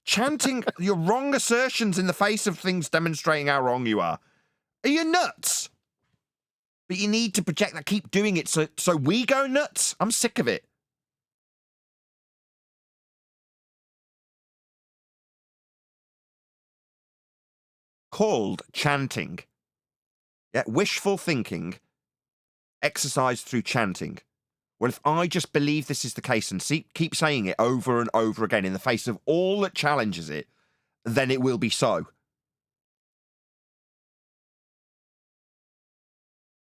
Chanting your wrong assertions in the face of things demonstrating how wrong you are. Are you nuts? But you need to project that. Keep doing it so we go nuts. I'm sick of it. Called chanting. Yeah, wishful thinking exercised through chanting. Well, if I just believe this is the case and keep saying it over and over again in the face of all that challenges it, then it will be so.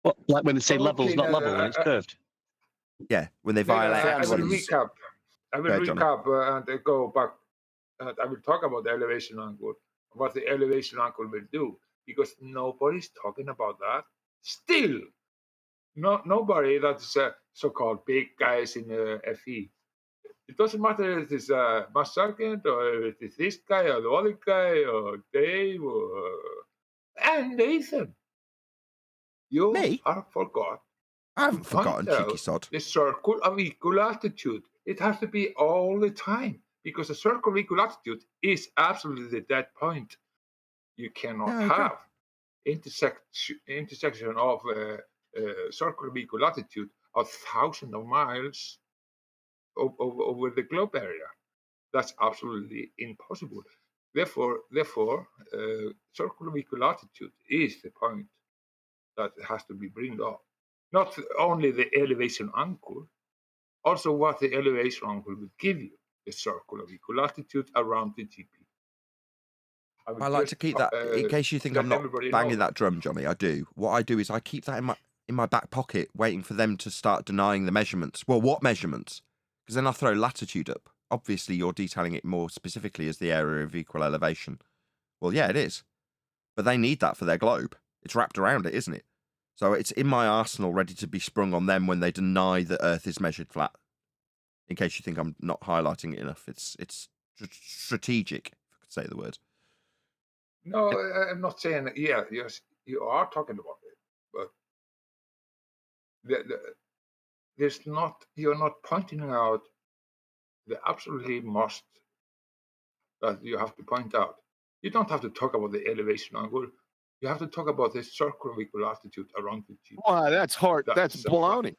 What, like when they say level's not level when it's curved? Yeah, when they violate I will axes. recap. I will Johnny. recap and go back. I will talk about the elevation angle, what the elevation angle will do, because nobody's talking about that. Still, nobody that's so-called big guys in FE. It doesn't matter if it's Mass Sergeant or if it's this guy or the other guy or Dave and Nathan. You have forgot. I haven't forgotten, cheeky sod. The circle of equal altitude. It has to be all the time because the circle of equal altitude is absolutely the dead point. You cannot have intersection of circle of equal altitude of thousands of miles over the globe area. That's absolutely impossible. Therefore, circle of equal altitude is the point that has to be bring up. Not only the elevation angle, also what the elevation angle will give you, the circle of equal altitude around the GP. I like to keep that, in case you think I'm not banging that drum, Johnny, I do. What I do is I keep that in my back pocket, waiting for them to start denying the measurements. Well, what measurements? Because then I throw latitude up. Obviously, you're detailing it more specifically as the area of equal elevation. Well, yeah, it is. But they need that for their globe. It's wrapped around it, isn't it? So it's in my arsenal ready to be sprung on them when they deny that Earth is measured flat. In case you think I'm not highlighting it enough. It's strategic, if I could say the word. No, I'm not saying that. Yeah, yes, you are talking about it. But there's not, you're not pointing out the absolutely must that you have to point out. You don't have to talk about the elevation angle. You have to talk about the circle of equal altitude around the GP. Wow, that's hard. That's baloney.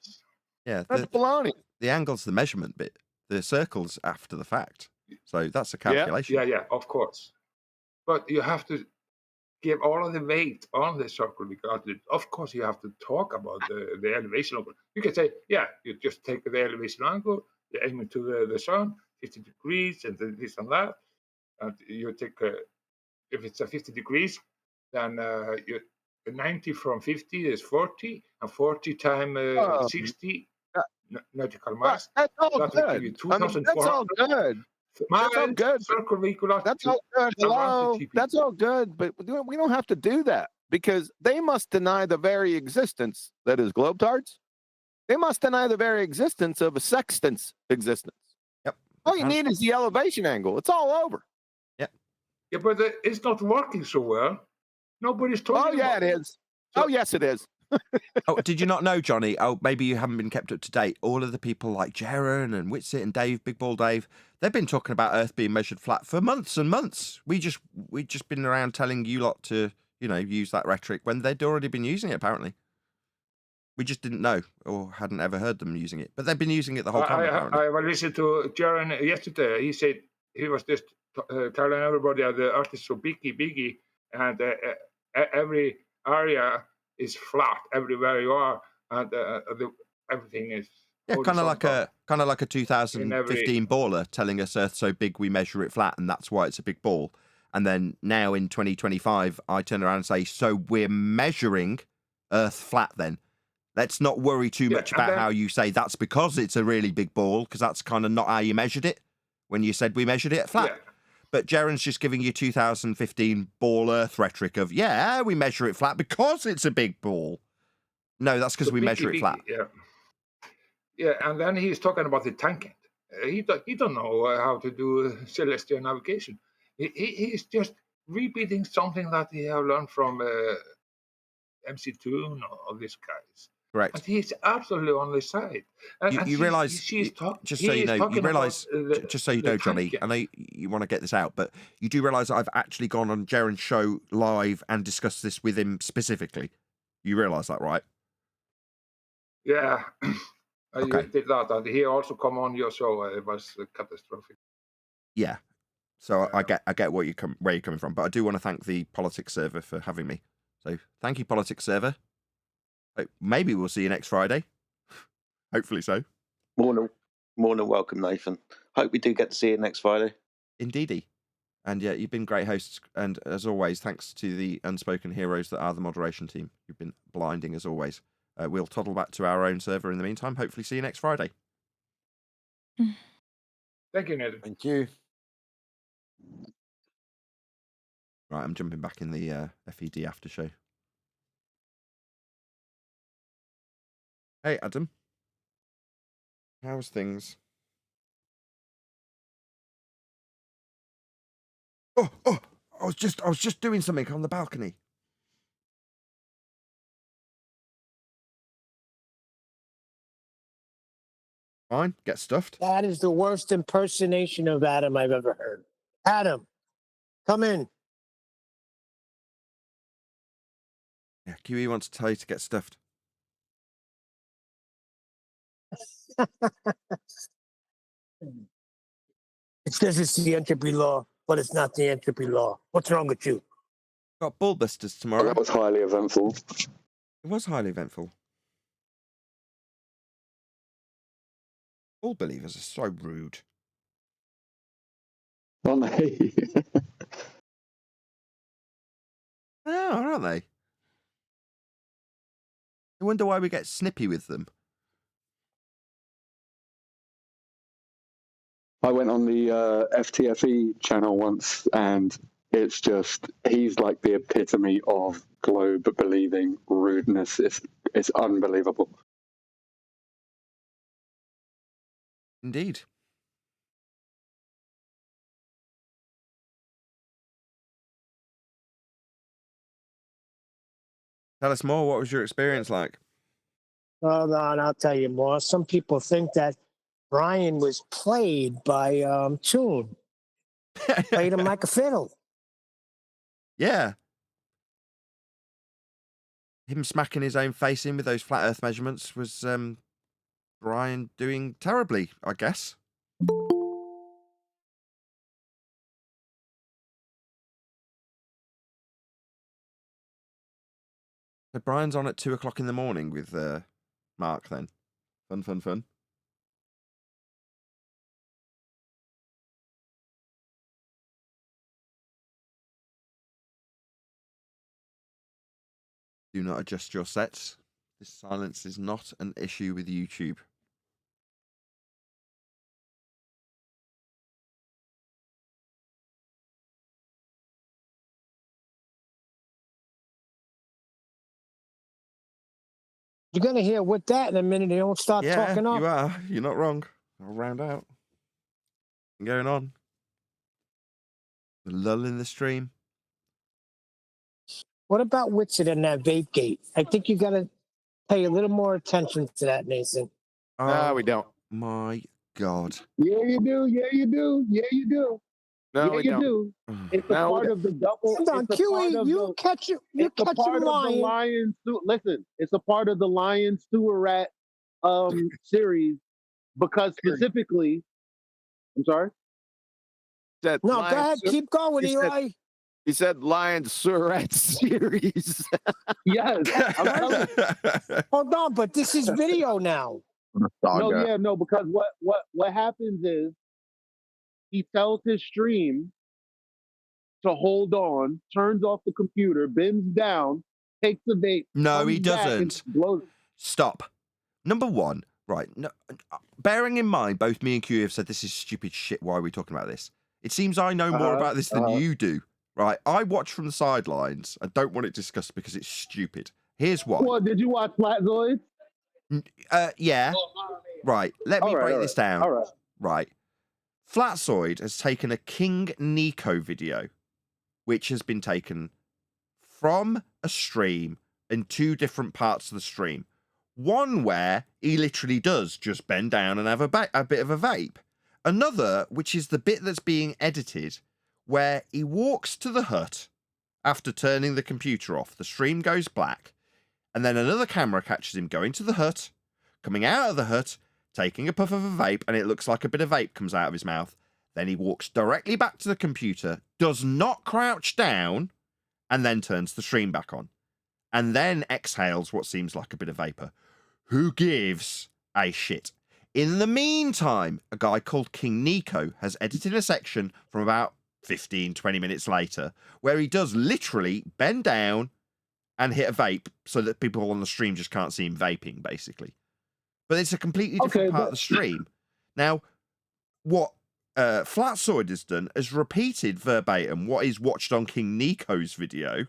Yeah, that's baloney. The angle's the measurement bit. The circle's after the fact. So that's a calculation. Yeah, of course. But you have to give all of the weight on the circle of equal altitude. Of course, you have to talk about the elevation angle. You can say, yeah, you just take the elevation angle, you aim it to the sun, 50 degrees, and then this and that. And you take, if it's a 50 degrees, then 90 from 50 is 40, and 40 times 60 nautical miles. That's all that will give good. you I mean, that's all good. That's all Miles, good. circle velocity. That's all good. Hello. That's all good, but we don't have to do that because they must deny the very existence that is globetards. They must deny the very existence of a sextant's existence. Yep. All you need is the elevation angle. It's all over. Yep. Yeah, but it's not working so well. Nobody's talking. Oh yeah, about it is. Oh yes, it is. Oh, did you not know, Johnny? Oh, maybe you haven't been kept up to date. All of the people like Jaren and Witsit and Dave, Big Ball Dave, they've been talking about Earth being measured flat for months and months. We just been around telling you lot to, use that rhetoric when they'd already been using it, apparently. We just didn't know or hadn't ever heard them using it. But they've been using it the whole time, apparently. I listened to Jaren yesterday. He said he was just telling everybody that the Earth is so biggie, and every area is flat everywhere you are, and everything is kind of like a 2015 baller telling us Earth's so big we measure it flat, and that's why it's a big ball. And then now in 2025, I turn around and say, so we're measuring Earth flat then. Let's not worry too much about how you say that's because it's a really big ball, because that's kind of not how you measured it when you said we measured it flat. Yeah. But Jaren's just giving you 2015 ball Earth rhetoric of, we measure it flat because it's a big ball. No, that's because we measure it flat. Yeah, and then he's talking about the tangent. He don't know how to do celestial navigation. He's just repeating something that he have learned from MC2 and all these guys. Correct. And he's absolutely on the side. And you realise, just so you know, just so you know, Johnny, I know you want to get this out, but you do realise I've actually gone on Jaren's show live and discussed this with him specifically. You realise that, right? Yeah. Okay. You did that, and he also come on your show. It was catastrophic. Yeah. So I get where you're coming from, but I do want to thank the politics server for having me. So thank you, politics server. Maybe we'll see you next Friday. Hopefully so. More than welcome, Nathan. Hope we do get to see you next Friday. Indeedy. And yeah, you've been great hosts. And as always, thanks to the unspoken heroes that are the moderation team. You've been blinding as always. We'll toddle back to our own server in the meantime. Hopefully see you next Friday. Thank you, Nathan. Thank you. Right, I'm jumping back in the FED after show. Hey, Adam. How's things? Oh! I was just doing something on the balcony. Fine, get stuffed. That is the worst impersonation of Adam I've ever heard. Adam, come in. Yeah, QE wants to tell you to get stuffed. It says it's the entropy law, but it's not the entropy law. What's wrong with you? Got Bullbusters tomorrow. That was highly eventful. It was highly eventful. All believers are so rude. Aren't they? Oh, aren't they? I wonder why we get snippy with them. I went on the FTFE channel once, and it's just, he's like the epitome of globe believing rudeness. It's unbelievable. Indeed. Tell us more. What was your experience like? Hold on, I'll tell you more. Some people think that Brian was played by Toon. Played him like a fiddle. Yeah. Him smacking his own face in with those flat earth measurements was Brian doing terribly, I guess. So Brian's on at 2:00 in the morning with Mark then. Fun. Do not adjust your sets. This silence is not an issue with YouTube. You're going to hear with that in a minute. They don't start Yeah, talking up. you are. You're not wrong. I'll round out. Going on. The lull in the stream. What about Witsit and that vape gate? I think you got to pay a little more attention to that, Nathan. No, we don't. My God. Yeah, you do. Yeah, you do. Yeah, you do. No, yeah, we you don't. do. It's a No, we part of the double. Hold on, it's a part QE, of you the, catch it. You it's a catch part him of the lying. lion. Listen, it's a part of the lion sewer rat series because specifically, I'm sorry. Said No, Lion go ahead. Sur- Keep going, he said- Eli. He said Lion Surrat series. Yes. I'm telling you. Hold on, but this is video now. No, because what happens is he tells his stream to hold on, turns off the computer, bends down, takes the vape. No, he comes back and doesn't. blows. Stop. Number one, right. No, bearing in mind, both me and Q have said this is stupid shit. Why are we talking about this? It seems I know more about this than you do. Right. I watch from the sidelines. I don't want it discussed because it's stupid. Here's why. Well, did you watch Flatzoids? Yeah. Right. Let me break this down. All right. Right. Flatzoid has taken a King Nico video, which has been taken from a stream in two different parts of the stream. One where he literally does just bend down and have a bit of a vape. Another, which is the bit that's being edited, where he walks to the hut after turning the computer off. The stream goes black, and then another camera catches him going to the hut, coming out of the hut, taking a puff of a vape, and it looks like a bit of vape comes out of his mouth. Then he walks directly back to the computer, does not crouch down, and then turns the stream back on. And then exhales what seems like a bit of vapor. Who gives a shit? In the meantime, a guy called King Nico has edited a section from about 15, 20 minutes later, where he does literally bend down and hit a vape so that people on the stream just can't see him vaping, basically. But it's a completely different part of the stream. Now, what Flatzoid has done is repeated verbatim what is watched on King Nico's video,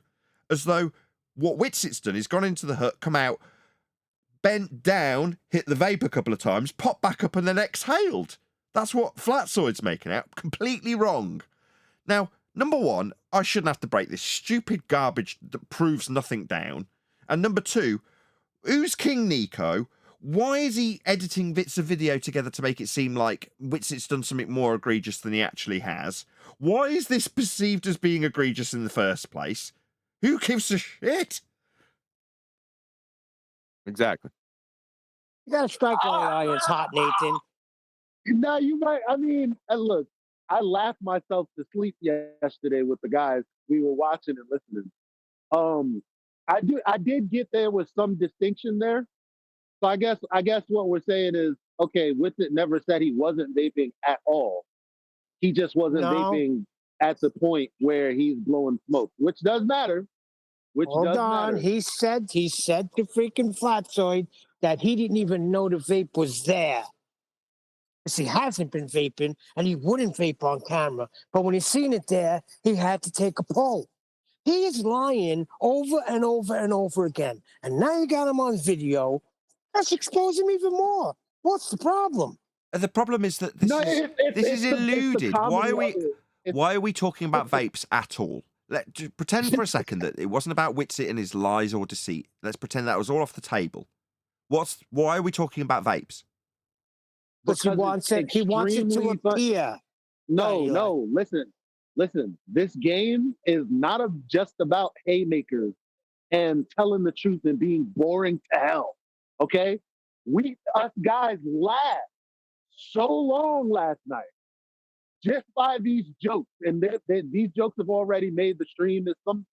as though what Witsit's done is gone into the hut, come out, bent down, hit the vape a couple of times, popped back up, and then exhaled. That's what Flatzoid's making out. Completely wrong. Now, number one, I shouldn't have to break this stupid garbage that proves nothing down. And number two, who's King Nico? Why is he editing bits of video together to make it seem like Witsit's done something more egregious than he actually has? Why is this perceived as being egregious in the first place? Who gives a shit? Exactly. You got to strike while the iron's hot, Nathan. Now you might. I mean, look, I laughed myself to sleep yesterday with the guys. We were watching and listening. I did get there with some distinction there. So I guess what we're saying is, okay, Witsit never said he wasn't vaping at all. He just wasn't vaping at the point where he's blowing smoke, which does matter. Hold on. He said to freaking Flatzoid that he didn't even know the vape was there. Because he hasn't been vaping and he wouldn't vape on camera. But when he seen it there, he had to take a pull. He is lying over and over and over again. And now you got him on video. Let's expose him even more. What's the problem? The problem is that this is eluded. Why are we talking about vapes at all? Just pretend for a second that it wasn't about Witsit and his lies or deceit. Let's pretend that was all off the table. Why are we talking about vapes? Because he wants it to appear. No, listen. This game is not just about haymakers and telling the truth and being boring to hell. Okay? Us guys laughed so long last night just by these jokes. And these jokes have already made the stream. There's some,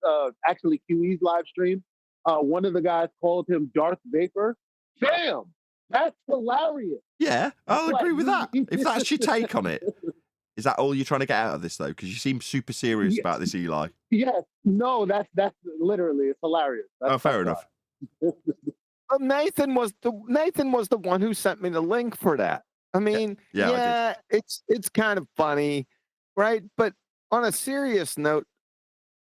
actually QE's live stream. One of the guys called him Darth Vapor. Damn, that's hilarious. Yeah, I'll agree with that. If that's your take on it. Is that all you're trying to get out of this, though? Because you seem super serious about this, Eli. Yes. No, that's literally, it's hilarious. Fair enough. Well, Nathan was the one who sent me the link for that. I mean, I it's kind of funny, right? But on a serious note,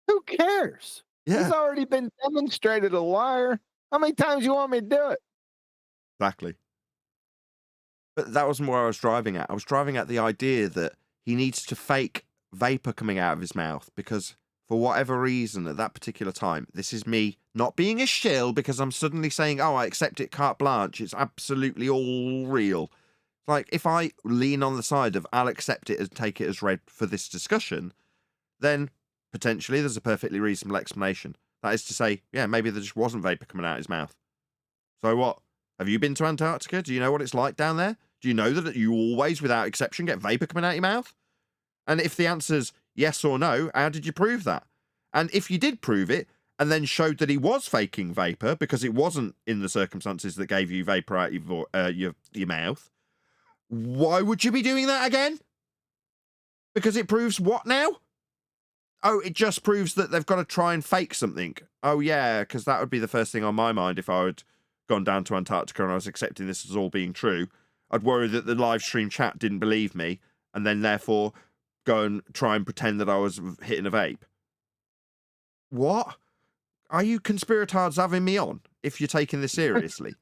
who cares? Yeah. He's already been demonstrated a liar. How many times you want me to do it? Exactly. But that wasn't where I was driving at. I was driving at the idea that he needs to fake vapor coming out of his mouth because for whatever reason at that particular time, this is me not being a shill because I'm suddenly saying, oh, I accept it carte blanche. It's absolutely all real. Like, if I lean on the side of I'll accept it and take it as read for this discussion, then potentially there's a perfectly reasonable explanation. That is to say, yeah, maybe there just wasn't vapor coming out of his mouth. So what? Have you been to Antarctica? Do you know what it's like down there? Do you know that you always, without exception, get vapor coming out of your mouth? And if the answer's yes or no, how did you prove that? And if you did prove it, and then showed that he was faking vapor because it wasn't in the circumstances that gave you vapor out your mouth, why would you be doing that again? Because it proves what now? Oh, it just proves that they've got to try and fake something. Oh, yeah, because that would be the first thing on my mind if I had gone down to Antarctica and I was accepting this as all being true. I'd worry that the live stream chat didn't believe me and then therefore go and try and pretend that I was hitting a vape. What? Are you conspiratards having me on if you're taking this seriously?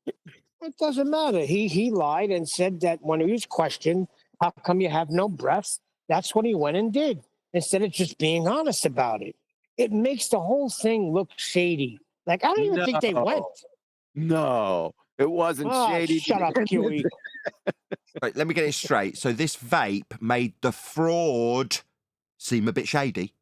It doesn't matter. He lied and said that when he was questioned, how come you have no breath? That's what he went and did instead of just being honest about it. It makes the whole thing look shady. Like, I don't even think they went. No, it wasn't shady. Shut up, Huey. Right, let me get it straight. So this vape made the fraud seem a bit shady.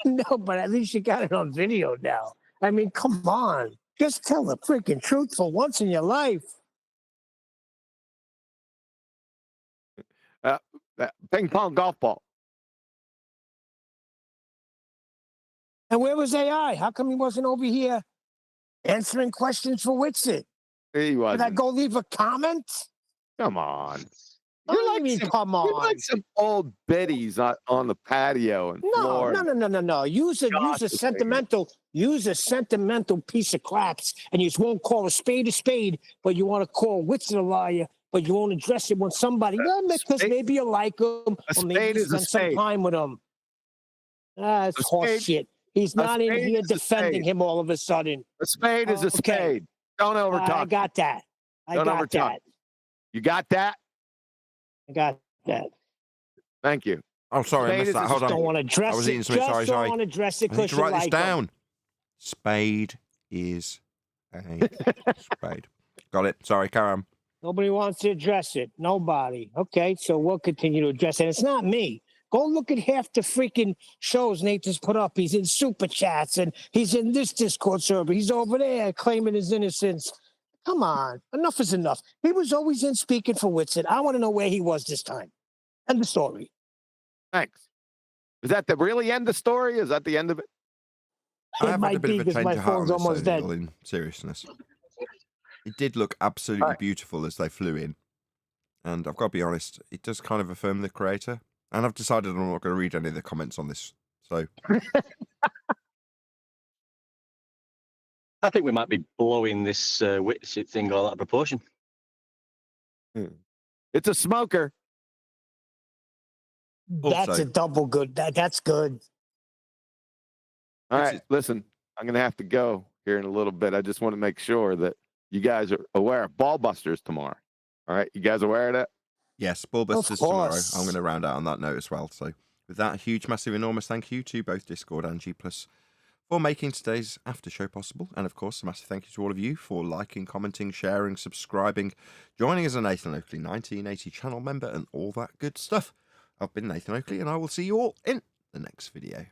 No, but at least you got it on video now. I mean, come on. Just tell the freaking truth for once in your life. Ping pong golf ball. And where was AI? How come he wasn't over here answering questions for Witsit? He wasn't. Did I go leave a comment? Come on. Come on. You're like some old biddies on the patio in Florida. No. Use a sentimental piece of craps, and you just won't call a spade, but you want to call Witsit a liar, but you won't address it when somebody, because maybe you like him, or maybe you spend some time with him. That's horse shit. He's not in here defending him all of a sudden. A spade is a spade. Don't overtalk. I got that. Don't overtalk. You got that? I got that. Thank you. Oh, sorry, I missed that. Hold on. Don't want to address I was it. eating something. Just Sorry. don't want to address it I need because to you write this like down. him. Spade is a spade. Got it. Sorry, carry on. Nobody wants to address it. Nobody. Okay, so we'll continue to address it. It's not me. Go look at half the freaking shows Nathan's put up. He's in super chats and he's in this Discord server. He's over there claiming his innocence. Come on. Enough is enough. He was always in speaking for Witsit. I want to know where he was this time. End the story. Thanks. Is that the really end of the story? Is that the end of it? I have had a might bit be of a because change my of heart on phone's this, almost though, dead. Neil, in seriousness. It did look absolutely beautiful as they flew in. And I've got to be honest, it does kind of affirm the creator. And I've decided I'm not going to read any of the comments on this. So I think we might be blowing this Witsit thing all out of proportion. It's a smoker. That's Also- a double good. That's good. All right, listen, I'm going to have to go here in a little bit. I just want to make sure that you guys are aware of Ball Busters tomorrow. All right, you guys aware of that? yes, Ballbusters tomorrow. course. I'm going to round out on that note as well. So with that, a huge, massive, enormous thank you to both Discord and G+ for making today's after show possible. And of course, a massive thank you to all of you for liking, commenting, sharing, subscribing, joining as a Nathan Oakley 1980 channel member and all that good stuff. I've been Nathan Oakley and I will see you all in the next video.